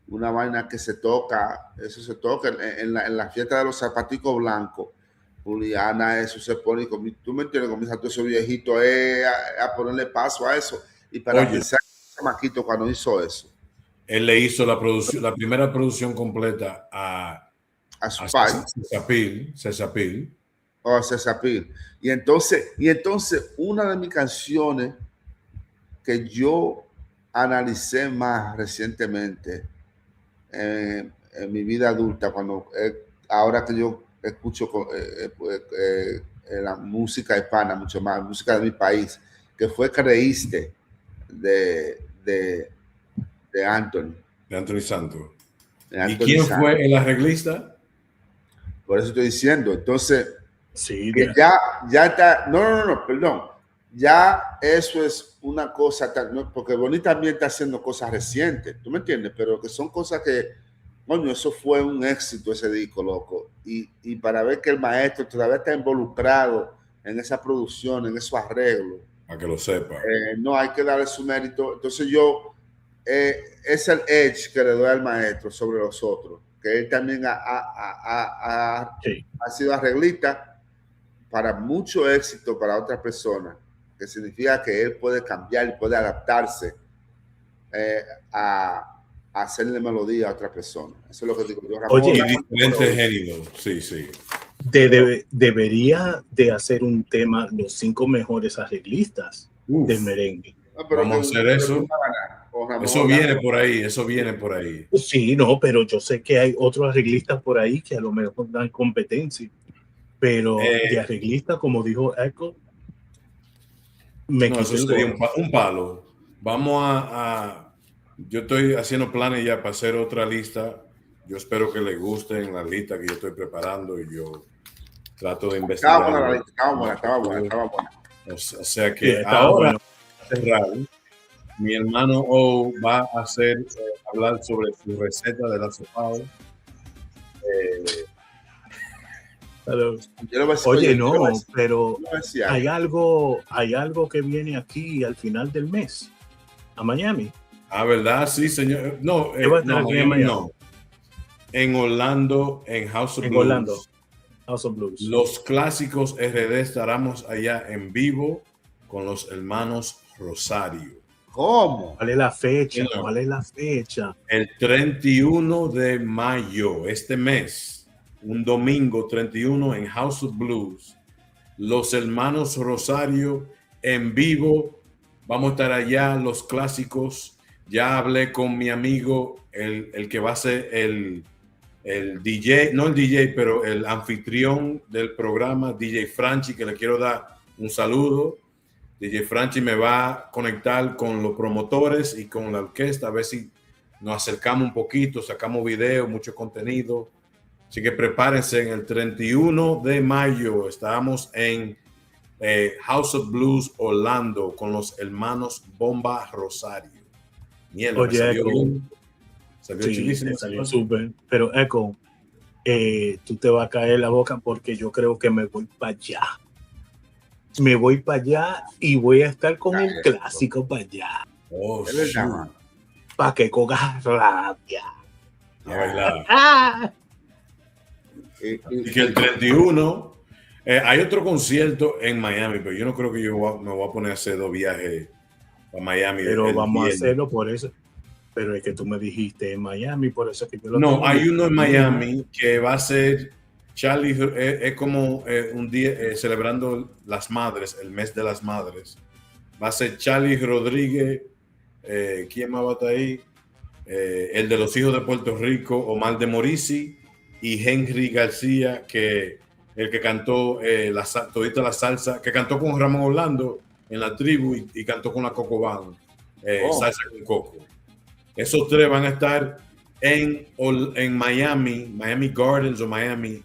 una vaina que se toca, eso se toca en la fiesta de los zapaticos blancos, Juliana, eso se pone, tú me entiendes, comienza todo ese viejito a ponerle paso a eso, y para pensar que Maquito cuando hizo eso. Él le hizo la primera producción completa a su pai. Cesapil. Cesapil. Y entonces, una de mis canciones que yo analicé más recientemente en mi vida adulta, ahora que yo escucho la música hispana, mucho más, música de mi país, que fue Creíste de Anthony. De Anthony Santos. ¿Y quién fue el arreglista? Por eso estoy diciendo. Entonces, sí, que ya está. No, perdón. Ya eso es una cosa, porque Bonnie también está haciendo cosas recientes, ¿tú me entiendes? Pero que son cosas que, coño, eso fue un éxito ese disco, loco. Y para ver que el maestro todavía está involucrado en esa producción, en esos arreglos. Para que lo sepa. No, hay que darle su mérito. Entonces es el edge que le doy al maestro sobre los otros, que él también ha sido arreglista para mucho éxito para otras personas, que significa que él puede cambiar y puede adaptarse a hacerle melodía a otra persona. Eso es lo que digo yo. Oye, diferentes géneros, sí. Debería de hacer un tema, los 5 mejores arreglistas del merengue. Vamos a hacer eso. Eso viene por ahí. Sí, no, pero yo sé que hay otros arreglistas por ahí que a lo mejor dan competencia. Pero de arreglista, como dijo Echo, eso sería un palo. Vamos yo estoy haciendo planes ya para hacer otra lista. Yo espero que les gusten la lista que yo estoy preparando y yo trato de investigar. Estaba buena. O sea que ahora, cerrar, mi hermano O va a hablar sobre su receta del asopado. Oye, no, pero hay algo que viene aquí al final del mes, a Miami. ¿Verdad? Sí, señor. No, en Orlando, en House of Blues. Los clásicos RD estaremos allá en vivo con los hermanos Rosario. ¿Cómo? ¿Cuál es la fecha? El 31 de mayo, este mes, un domingo 31 en House of Blues. Los hermanos Rosario en vivo. Vamos a estar allá, los clásicos. Ya hablé con mi amigo, el que va a ser el DJ, no el DJ, pero el anfitrión del programa, DJ Franchi, que le quiero dar un saludo. DJ Franchi me va a conectar con los promotores y con la orquesta, a ver si nos acercamos un poquito, sacamos videos, mucho contenido. Así que prepárense, en el 31 de mayo estamos en House of Blues Orlando con los hermanos Bomba Rosario. Mierda, oye, salió chilísimo. Salió súper. Pero Echo, tú te vas a caer la boca porque yo creo que me voy para allá. Me voy para allá y voy a estar con el clásico para allá. Para que cojas rabia. A bailar. Y que el 31 hay otro concierto en Miami, pero yo no creo que me voy a poner a hacer 2 viajes a Miami. Pero vamos a hacerlo por eso. Pero es que tú me dijiste en Miami, por eso que yo lo No, hay uno en Miami que va a ser Charlie, es como un día celebrando las madres, el mes de las madres. Va a ser Charlie Rodríguez, ¿quién más va a estar ahí? El de los hijos de Puerto Rico, Omar de Morisi, y Henry García, que el que cantó todita la salsa, que cantó con Ramón Orlando en la tribu y cantó con la Coco Band, salsa con coco. Esos 3 van a estar en Miami Gardens o Miami.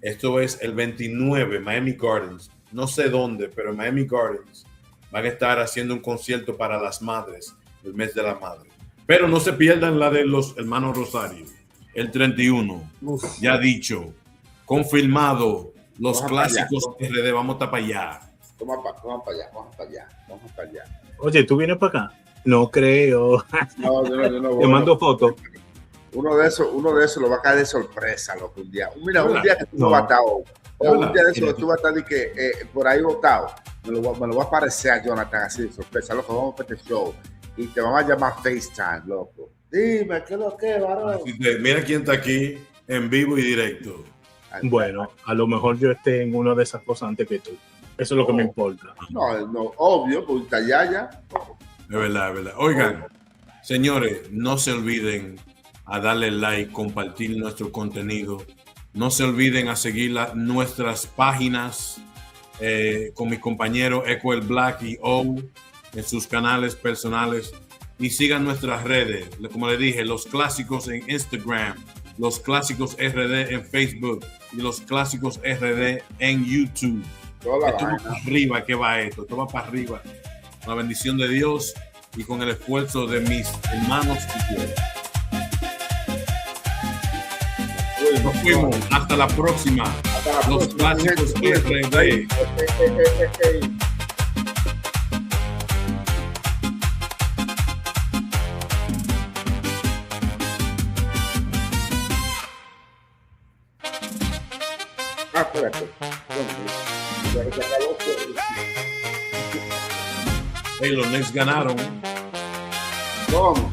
Esto es el 29, Miami Gardens. No sé dónde, pero en Miami Gardens van a estar haciendo un concierto para las madres, el mes de la madre. Pero no se pierdan la de los hermanos Rosario, el 31. Ya dicho, confirmado, los clásicos RD, vamos a estar para allá. Vamos para allá. Oye, ¿tú vienes para acá? No creo. No, yo no voy. Te mando fotos. Uno de esos lo va a caer de sorpresa, loco, un día. Mira, un día que tú no vas a estar, un día de eso que tú vas a estar y que por ahí botado, me lo va a aparecer a Jonathan así de sorpresa, loco, vamos para este show y te vamos a llamar FaceTime, loco. Dime, ¿qué es lo que, varón? Mira quién está aquí en vivo y directo. Bueno, a lo mejor yo esté en una de esas cosas antes que tú. Eso es lo que me importa. No, obvio, pues está ya. Es verdad. Oigan, señores, no se olviden a darle like, compartir nuestro contenido. No se olviden a seguir nuestras páginas con mis compañeros Echo el Black y O en sus canales personales. Y sigan nuestras redes. Como les dije, los clásicos en Instagram, los clásicos RD en Facebook y los clásicos RD en YouTube. Esto va para arriba, ¿qué va esto? Esto va para arriba. Con la bendición de Dios y con el esfuerzo de mis hermanos y yo. Nos fuimos. Hasta la próxima. Los clásicos siempre de. Espérate. Hey, los Knicks ganaron. ¿Cómo?